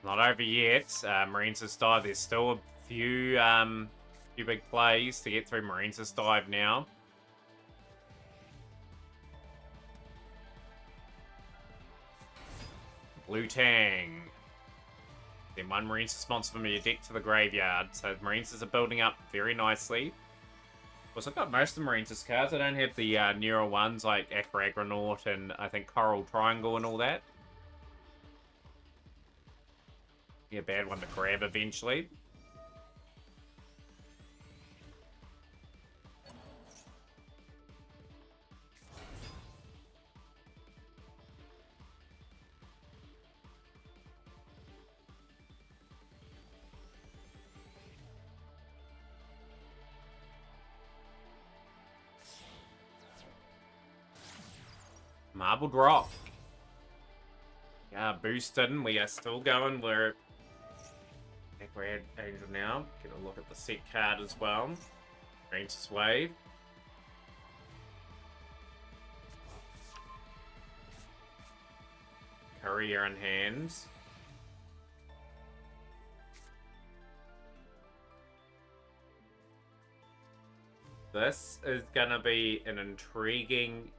Not over yet. Marines' dive. There's still a few big plays to get through Marines' dive now. Blue Tang. Then one Marines response from your deck to the graveyard. So Marines are building up very nicely. I've got most of the Marines' cards. I don't have the newer ones like Agragonaut and I think Coral Triangle and all that. Be a bad one to grab eventually. Marbled Rock. Yeah, boosted. We are still going. We're at Red Angel now. Get a look at the set card as well. Range's Wave. Courier in hand. This is gonna be an intriguing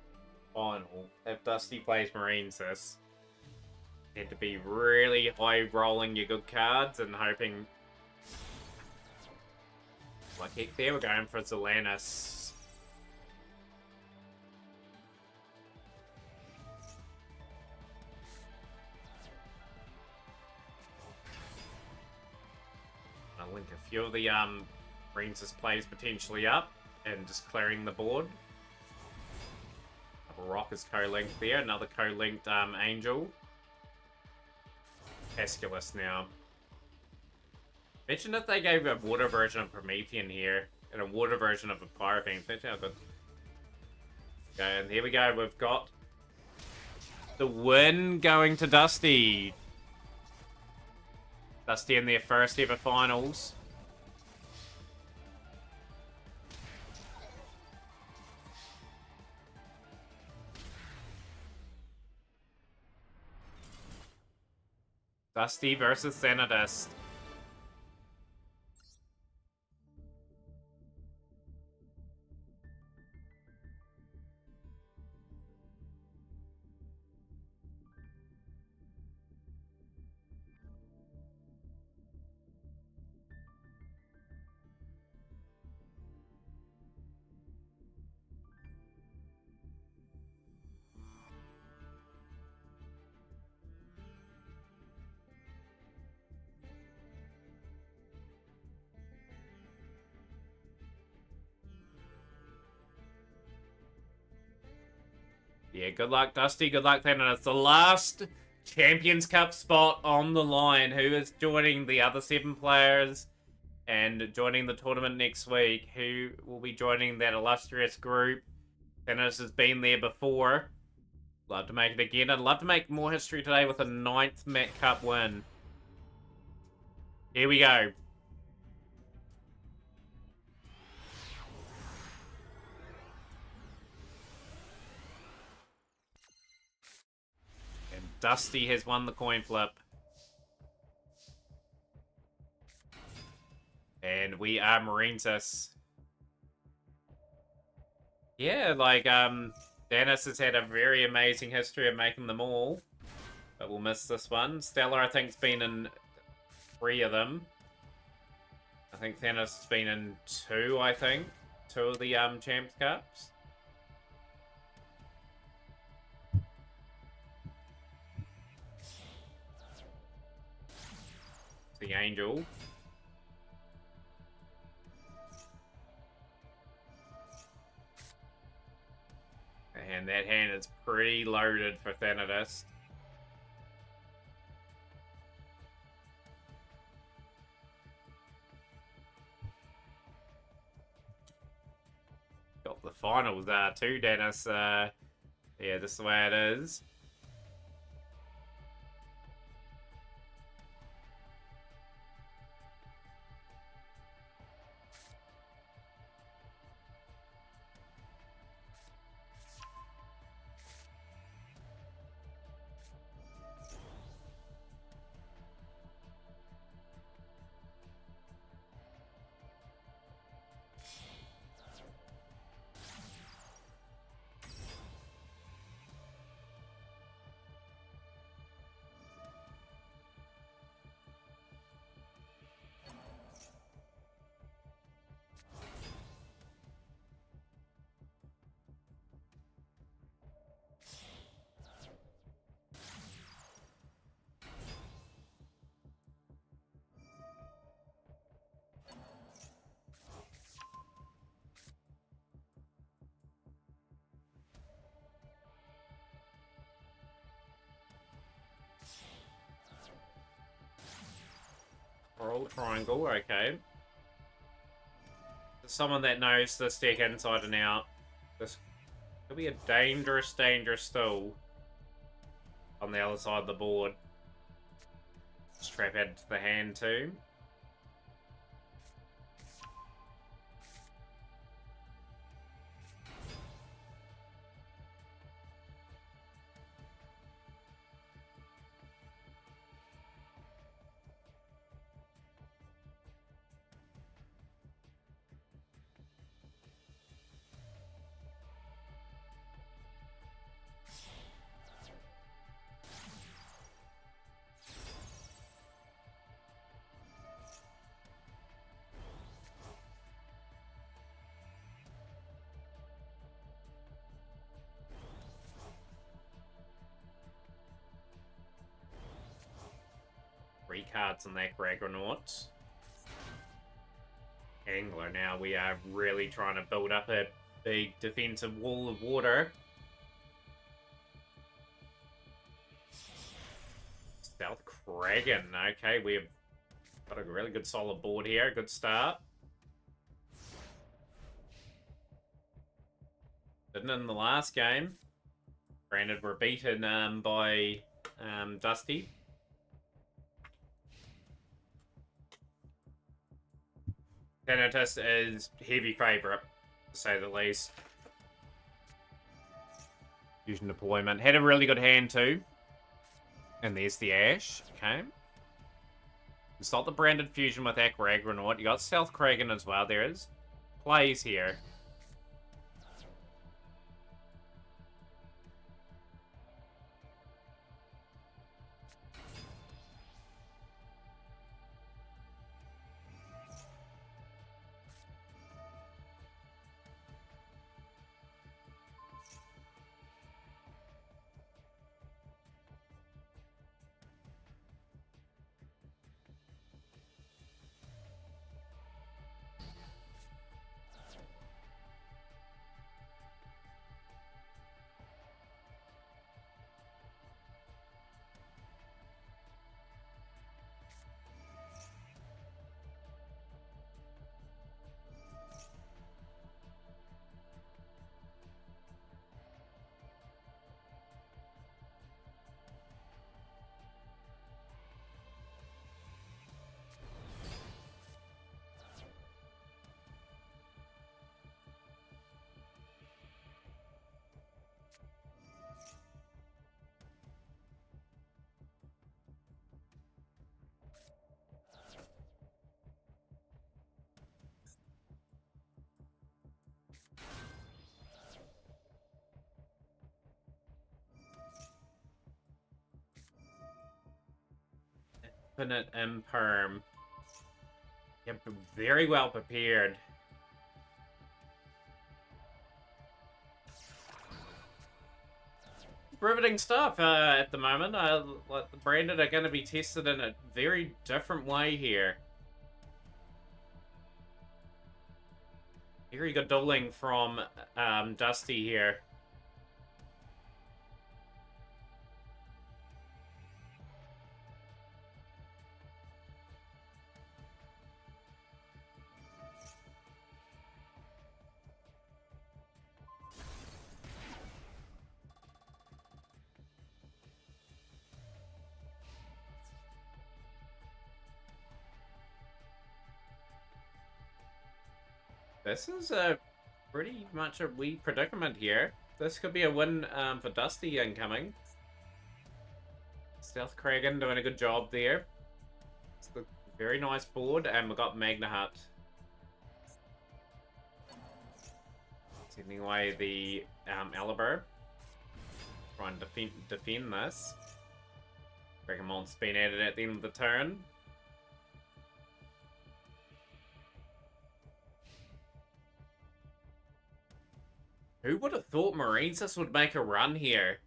final. If Dusty plays Marines this, you had to be really high rolling your good cards and hoping. Like heck there, we're going for Zelanis. I'll link a few of the Marines' plays potentially up and just clearing the board. Rock is co-linked there. Another co-linked Angel. Pesculus now. Mention if they gave a water version of Promethean here and a water version of a Pyrophane. That's how good. Okay, and here we go. We've got the win going to Dusty. Dusty in their first ever finals. Dusty versus Xanadist. Yeah, good luck, Dusty. Good luck, then. And it's the last Champions Cup spot on the line. Who is joining the other 7 players and joining the tournament next week? Who will be joining that illustrious group? Thanos has been there before. Love to make it again. I'd love to make more history today with a 9th Met Cup win. Here we go. Dusty has won the coin flip. And we are Marinesis. Yeah, like, Dennis has had a very amazing history of making them all. But we'll miss this one. Stella, I think, has been in 3 of them. I think Thanos has been in 2, I think. 2 of the, Champs Cups. The Angel. And that hand is pretty loaded for Thanatos. Got the finals too, Dennis. Yeah, this is the way it is. Control triangle, okay. Someone that knows this deck inside and out. This could be a dangerous tool on the other side of the board. Let's trap add to the hand too. Three cards in that Gragonaut. Angler now, we are really trying to build up a big defensive wall of water. Stealth Kraken, okay, we've got a really good solid board here, good start. Didn't in the last game. Granted, we're beaten by Dusty. Thanatos is heavy favourite, to say the least. Fusion deployment. Had a really good hand too. And there's the Ash. Okay. It's not the branded fusion with Agragonaut. You got Stealth Kraken as well. There is plays here. Infinite Imperm. Yep, very well prepared. Riveting stuff at the moment. Like the branded are going to be tested in a very different way here. Very good dueling from Dusty here. This is a pretty much a wee predicament here. This could be a win for Dusty incoming. Stealth Kraken doing a good job there. It's a very nice board, and we've got Magna Hut. Sending away the Aliber. Trying to defend this. Dragonmont's been added at the end of the turn. Who would have thought Marinesis would make a run here?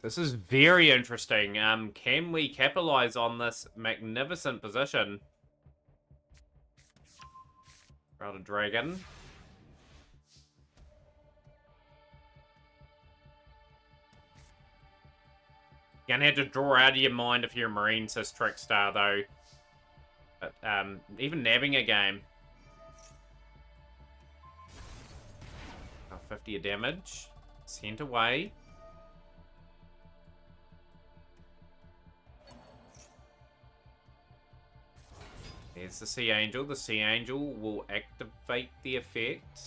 This is very interesting. Can we capitalize on this magnificent position? Shrouded Dragon. Gonna have to draw out of your mind if you're a Marine Sys Trickstar, though. But, even nabbing a game. 50 of damage. Sent away. There's the Sea Angel. The Sea Angel will activate the effect.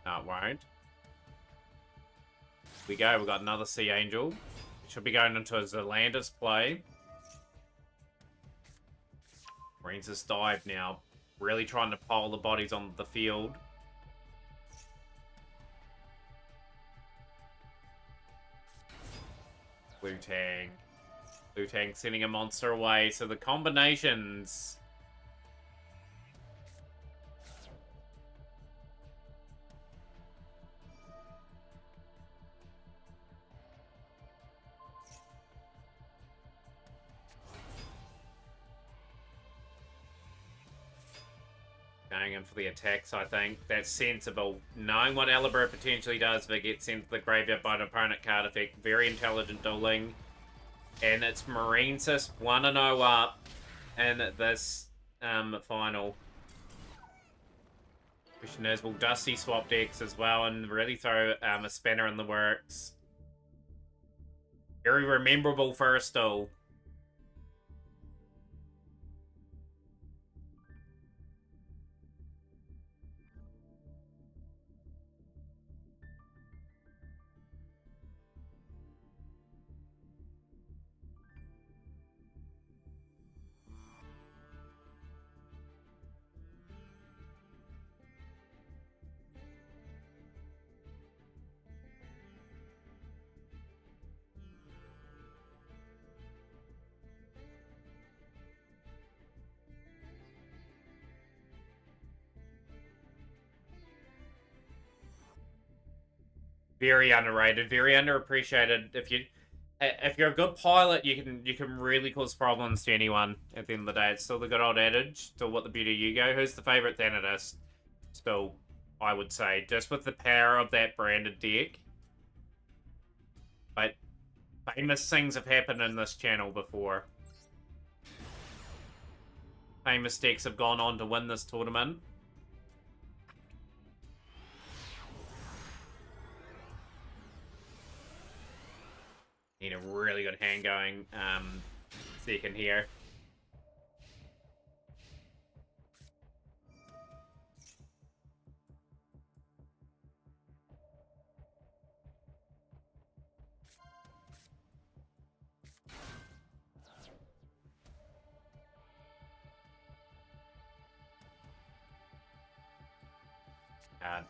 No, it won't. We go. We've got another Sea Angel. Should be going into a Zelandis play. Marines has dived now. Really trying to pile the bodies on the field. Wu-Tang. Wu-Tang sending a monster away. So the combinations... Going in for the attacks, I think. That's sensible. Knowing what Alibur potentially does if it gets sent to the graveyard by an opponent card effect. Very intelligent dueling. And it's Marine Sys 1-0 up in this final. Question is, will Dusty swap decks as well and really throw a spanner in the works? Very rememberable first duel. Very underrated, very underappreciated. If you're a good pilot, you can really cause problems to anyone. At the end of the day, it's still the good old adage. Still, what the beauty of Yu-Gi-Oh. Who's the favorite Thanatos? Still, I would say, just with the power of that branded deck. But famous things have happened in this channel before. Famous decks have gone on to win this tournament. Need a really good hand going second here.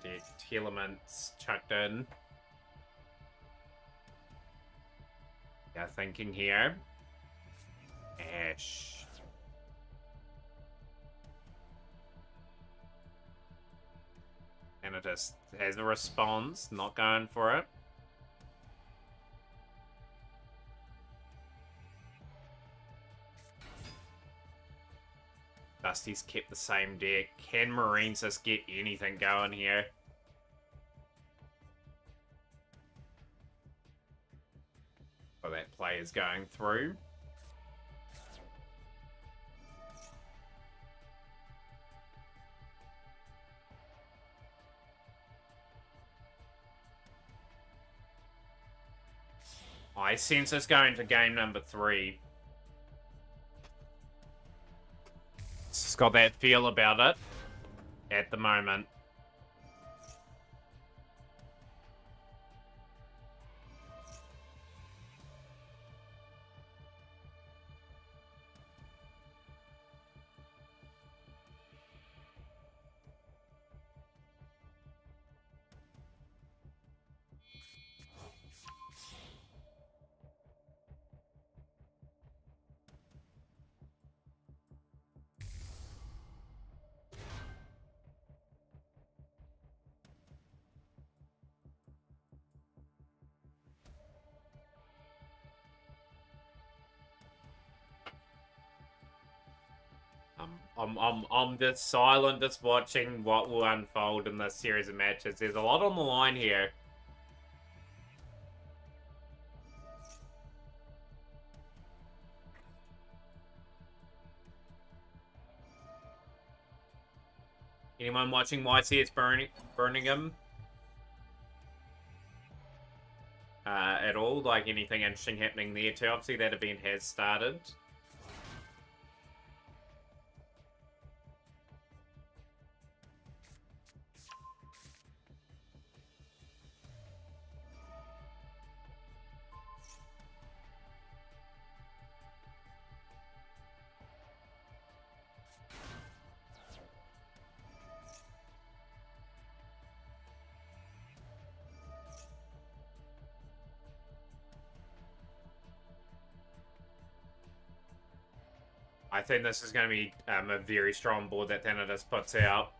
Deck elements chucked in. Yeah, thinking here. Ash. And it just has a response, not going for it. Dusty's kept the same deck. Can Marine Sys get anything going here? Well, that play is going through. I sense us going to game number 3. It's got that feel about it at the moment. I'm just silent, just watching what will unfold in this series of matches. There's a lot on the line here. Anyone watching YCS Birmingham? At all? Like anything interesting happening there too? Obviously that event has started. I think this is going to be a very strong board that Thanatos puts out.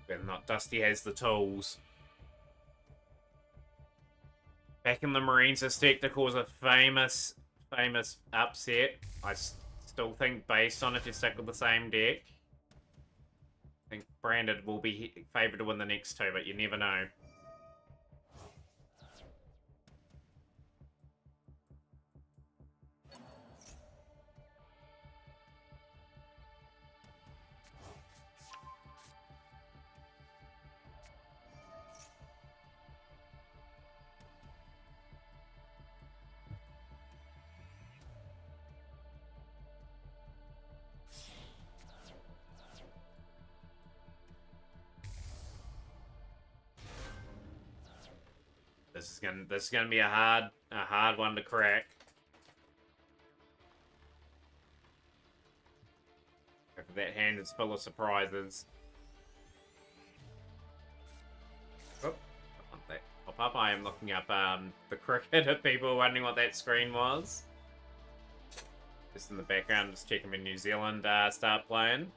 Whether or not Dusty has the tools. Back in the Marines, this deck to cause a famous upset. I still think based on if you stick with the same deck. I think Branded will be favoured to win the next two, but you never know. This is gonna be a hard one to crack. That hand is full of surprises. Oh, that pop up. I am looking up the cricket if people are wondering what that screen was. Just in the background, just checking when New Zealand start playing.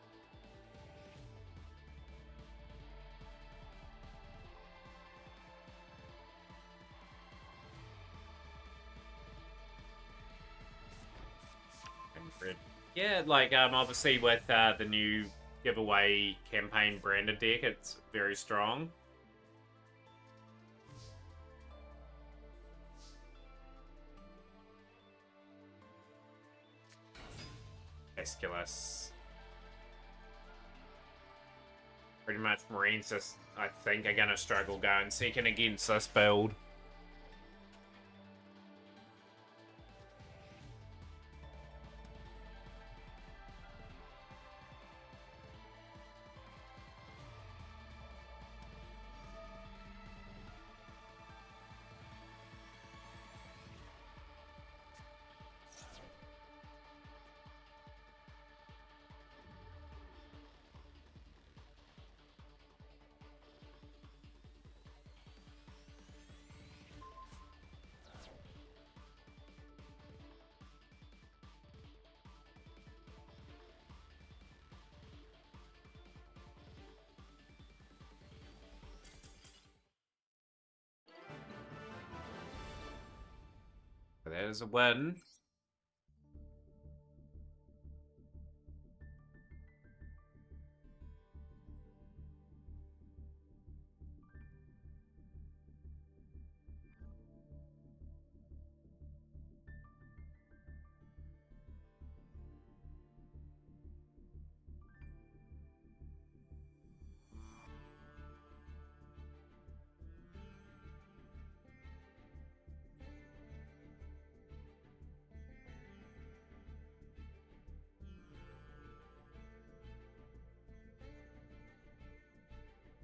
Yeah, like obviously with the new giveaway campaign Branded deck, it's very strong. Esculus. Pretty much Marines just, I think, are gonna struggle going second against this build. That is a win.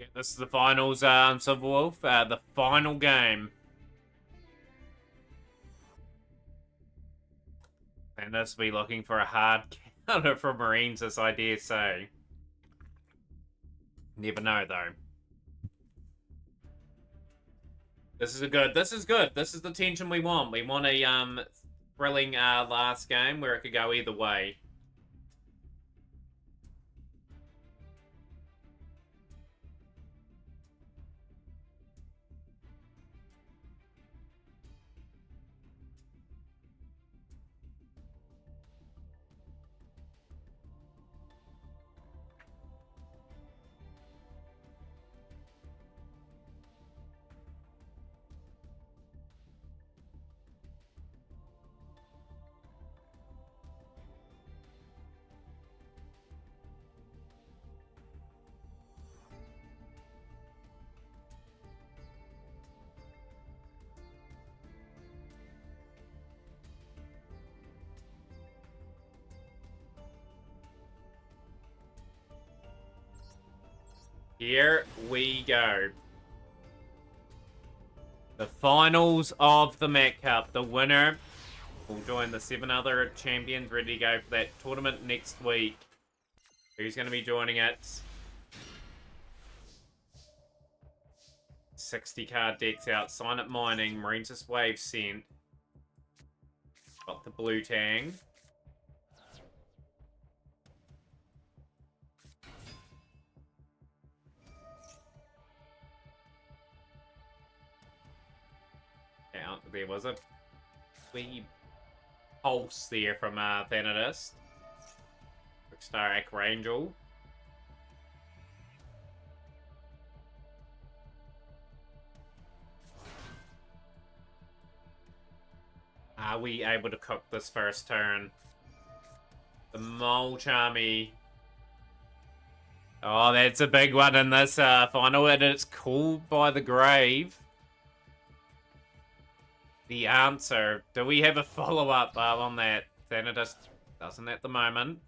Yeah, this is the finals, Civil Wolf. The final game. And this will be looking for a hard counter from Marines, as I dare say. Never know, though. This is good. This is good. This is the tension we want. We want a thrilling last game where it could go either way. Here we go. The finals of the Met Cup. The winner will join the 7 other champions ready to go for that tournament next week. Who's going to be joining it? 60 card decks out. Sign Up Mining. Marine's Wave sent. Got the blue tang. Out there was a wee pulse there from Thanatist. Star Archangel. Are we able to cook this first turn? The Mole Charmy. Oh, that's a big one in this final, and it's called by the grave. The answer. Do we have a follow-up on that? Thanatos doesn't at the moment.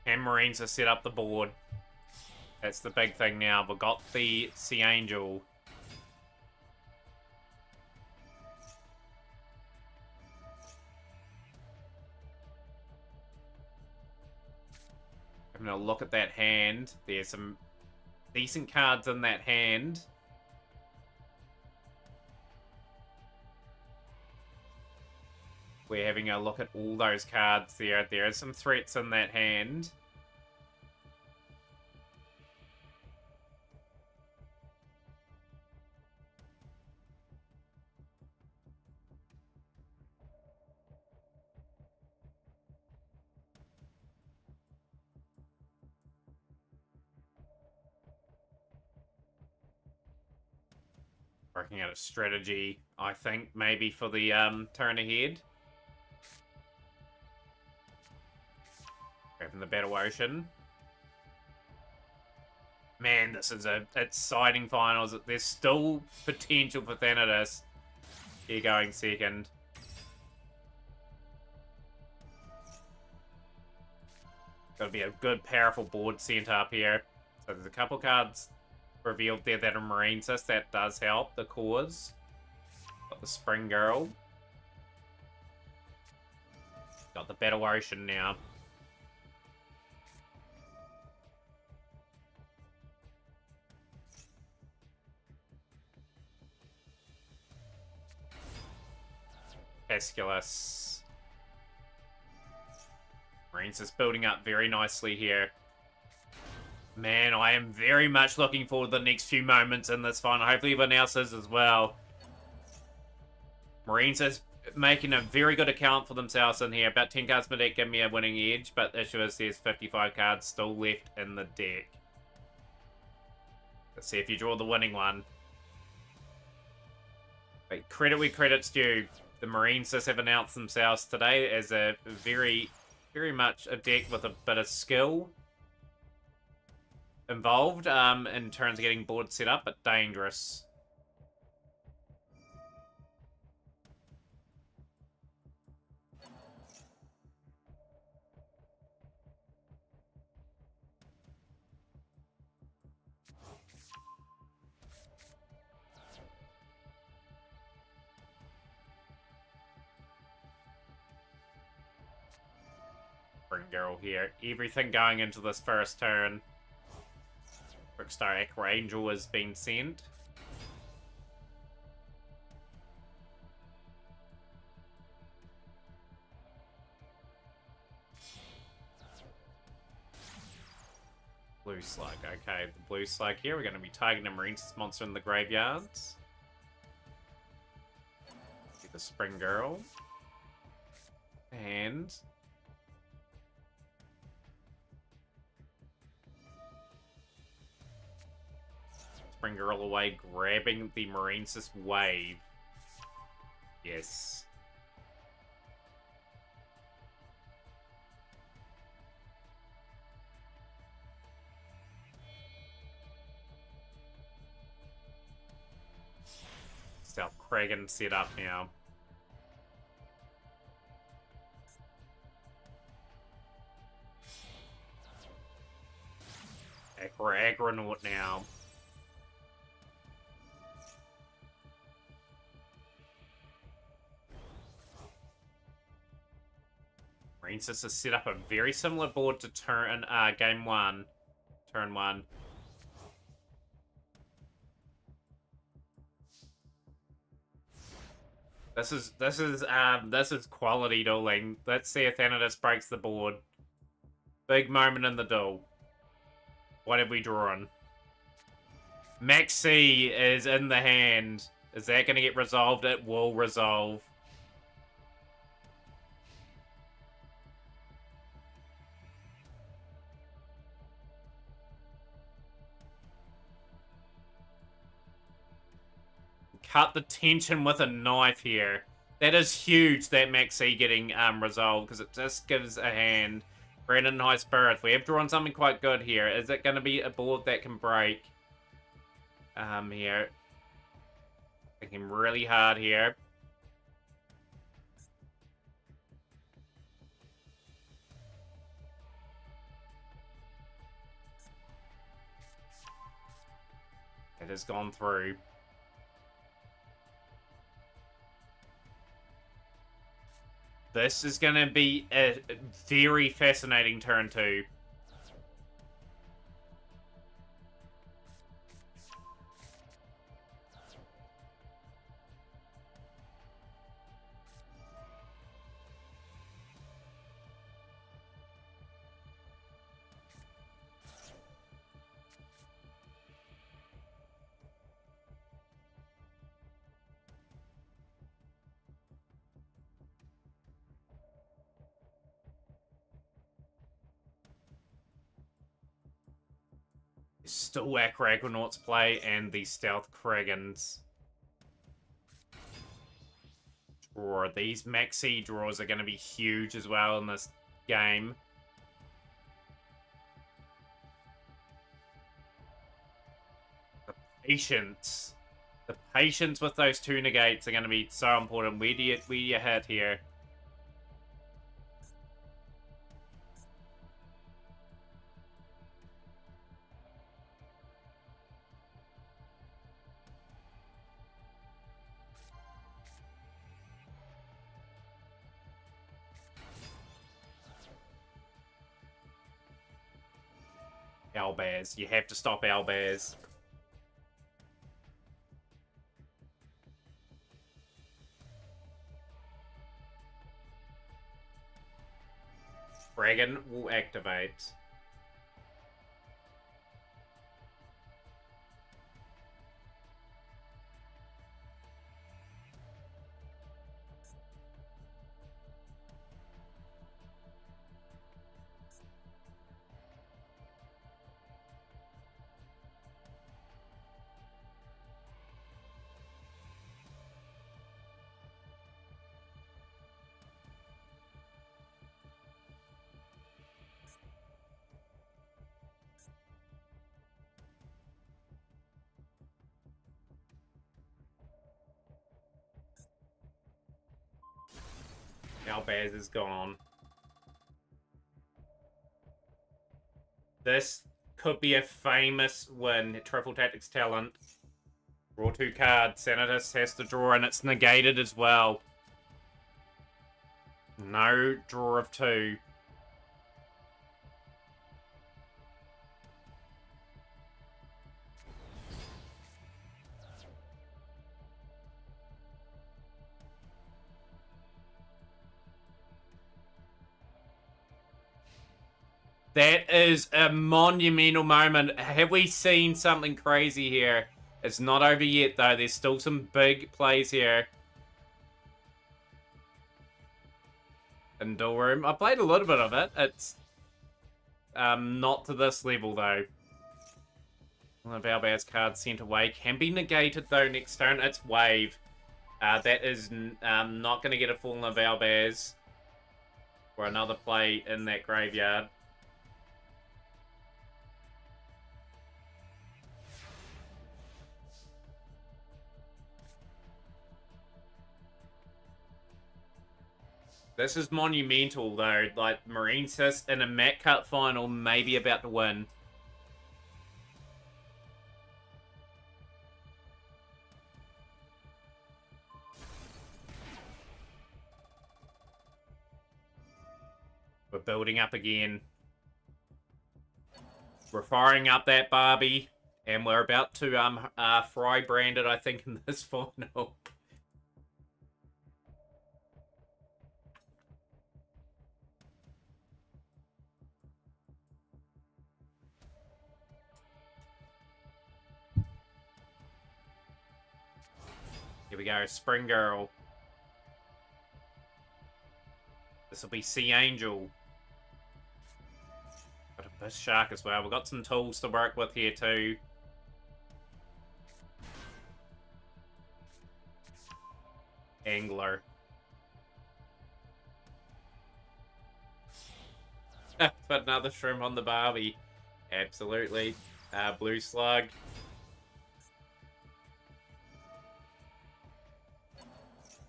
And Marines have set up the board. That's the big thing now. We've got the Sea Angel. Having a look at that hand. There's some decent cards in that hand. We're having a look at all those cards there. There are some threats in that hand. Working out a strategy, I think, maybe for the turn ahead. Grabbing the Battle Ocean. Man, this is a exciting finals. There's still potential for Thanatos here going second. Got to be a good, powerful board sent up here. So there's a couple cards revealed there that are Marinesis. That does help the cause. Got the Spring Girl. Got the Battle Ocean now. Pesculus. Marinesis building up very nicely here. Man, I am very much looking forward to the next few moments in this final. Hopefully everyone else is as well. Marinesis making a very good account for themselves in here. About 10 cards per deck give me a winning edge, but the issue is there's 55 cards still left in the deck. Let's see if you draw the winning one. But credit where credit's due. The Marinesis have announced themselves today as a very much a deck with a bit of skill involved in terms of getting boards set up, but dangerous. Spring Girl here. Everything going into this first turn. Brickstar Archangel has been sent. Blue Slug. Okay, the Blue Slug here. We're going to be targeting a Marinesis monster in the graveyards. Get the Spring Girl. And Spring Girl away, grabbing the Marinesis Wave. Yes. South Kragan set up now. Kragrenaut now. Francis has set up a very similar board to game one. Turn one. This is quality dueling. Let's see if Thanatos breaks the board. Big moment in the duel. What have we drawn? Maxi is in the hand. Is that going to get resolved? It will resolve. Cut the tension with a knife here. That is huge, that Maxi getting resolved, because it just gives a hand. Brandon High Spirits. We have drawn something quite good here. Is it going to be a board that can break? Here. Thinking really hard here. It has gone through. This is going to be a very fascinating turn two. Still where Kragonauts play and the Stealth Kragans. Draw. These Maxi draws are going to be huge as well in this game. The patience. The patience with those two negates are going to be so important. Where do you hit here? Owlbears. You have to stop owlbears. Dragon will activate. Owlbears is gone. This could be a famous win. Triple Tactics Talent. Draw 2 cards. Sanitas has to draw, and it's negated as well. No draw of 2. That is a monumental moment. Have we seen something crazy here? It's not over yet, though. There's still some big plays here. In Duel Room. I played a little bit of it. It's not to this level, though. One of Owlbear's cards sent away. Can be negated, though, next turn. It's Wave. That is not going to get a full of Owlbears. For another play in that graveyard. This is monumental, though. Like, Marine Sis in a Mat Cup final, maybe about to win. We're building up again. We're firing up that Barbie. And we're about to fry Branded, I think, in this final. Here we go, Spring Girl. This will be Sea Angel. Got a Bush Shark as well. We've got some tools to work with here too. Angler. Put another shrimp on the Barbie. Absolutely. Blue Slug.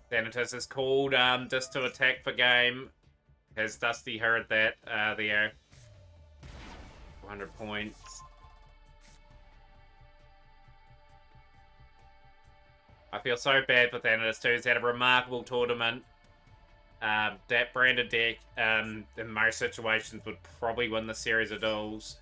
Thanatos is called just to attack for game. Has Dusty heard that? There. 400 points. I feel so bad for Thanatos too. He's had a remarkable tournament. That Branded deck, in most situations, would probably win the series of duels.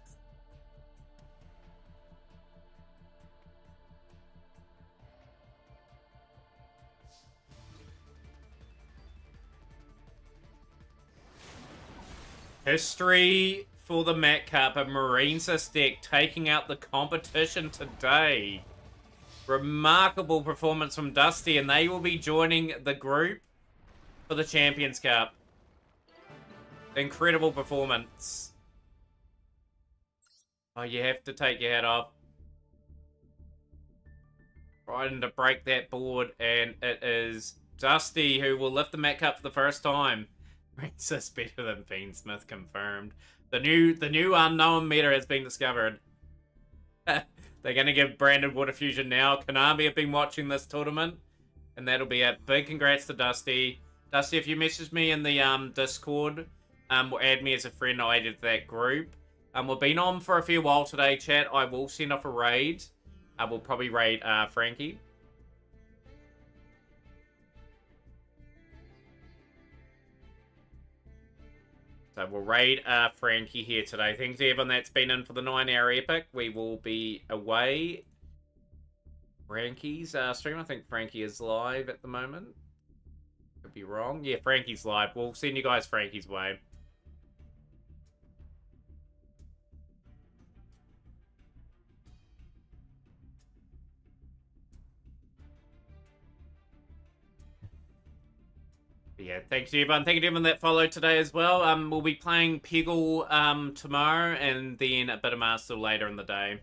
History for the Mat Cup, a Marinesys deck taking out the competition today. Remarkable performance from Dusty, and they will be joining the group for the Champions Cup. Incredible performance. Oh, you have to take your hat off. Trying to break that board, and it is Dusty who will lift the Mat Cup for the first time. Racist better than Fiendsmith confirmed. The new unknown meta has been discovered. They're going to give Branded Water Fusion now. Konami have been watching this tournament, and that'll be it. Big congrats to Dusty. Dusty, if you message me in the Discord, or add me as a friend, I'll add you to that group. We've been on for a fair while today, chat. I will send off a raid. We'll probably raid Frankie. So we'll raid Frankie here today. Thanks to everyone that's been in for the 9-hour epic. We will be away. Frankie's stream. I think Frankie is live at the moment. Could be wrong. Yeah, Frankie's live. We'll send you guys Frankie's way. Yeah, thanks to everyone. Thank you to everyone that followed today as well. We'll be playing Peggle tomorrow, and then a bit of Master later in the day.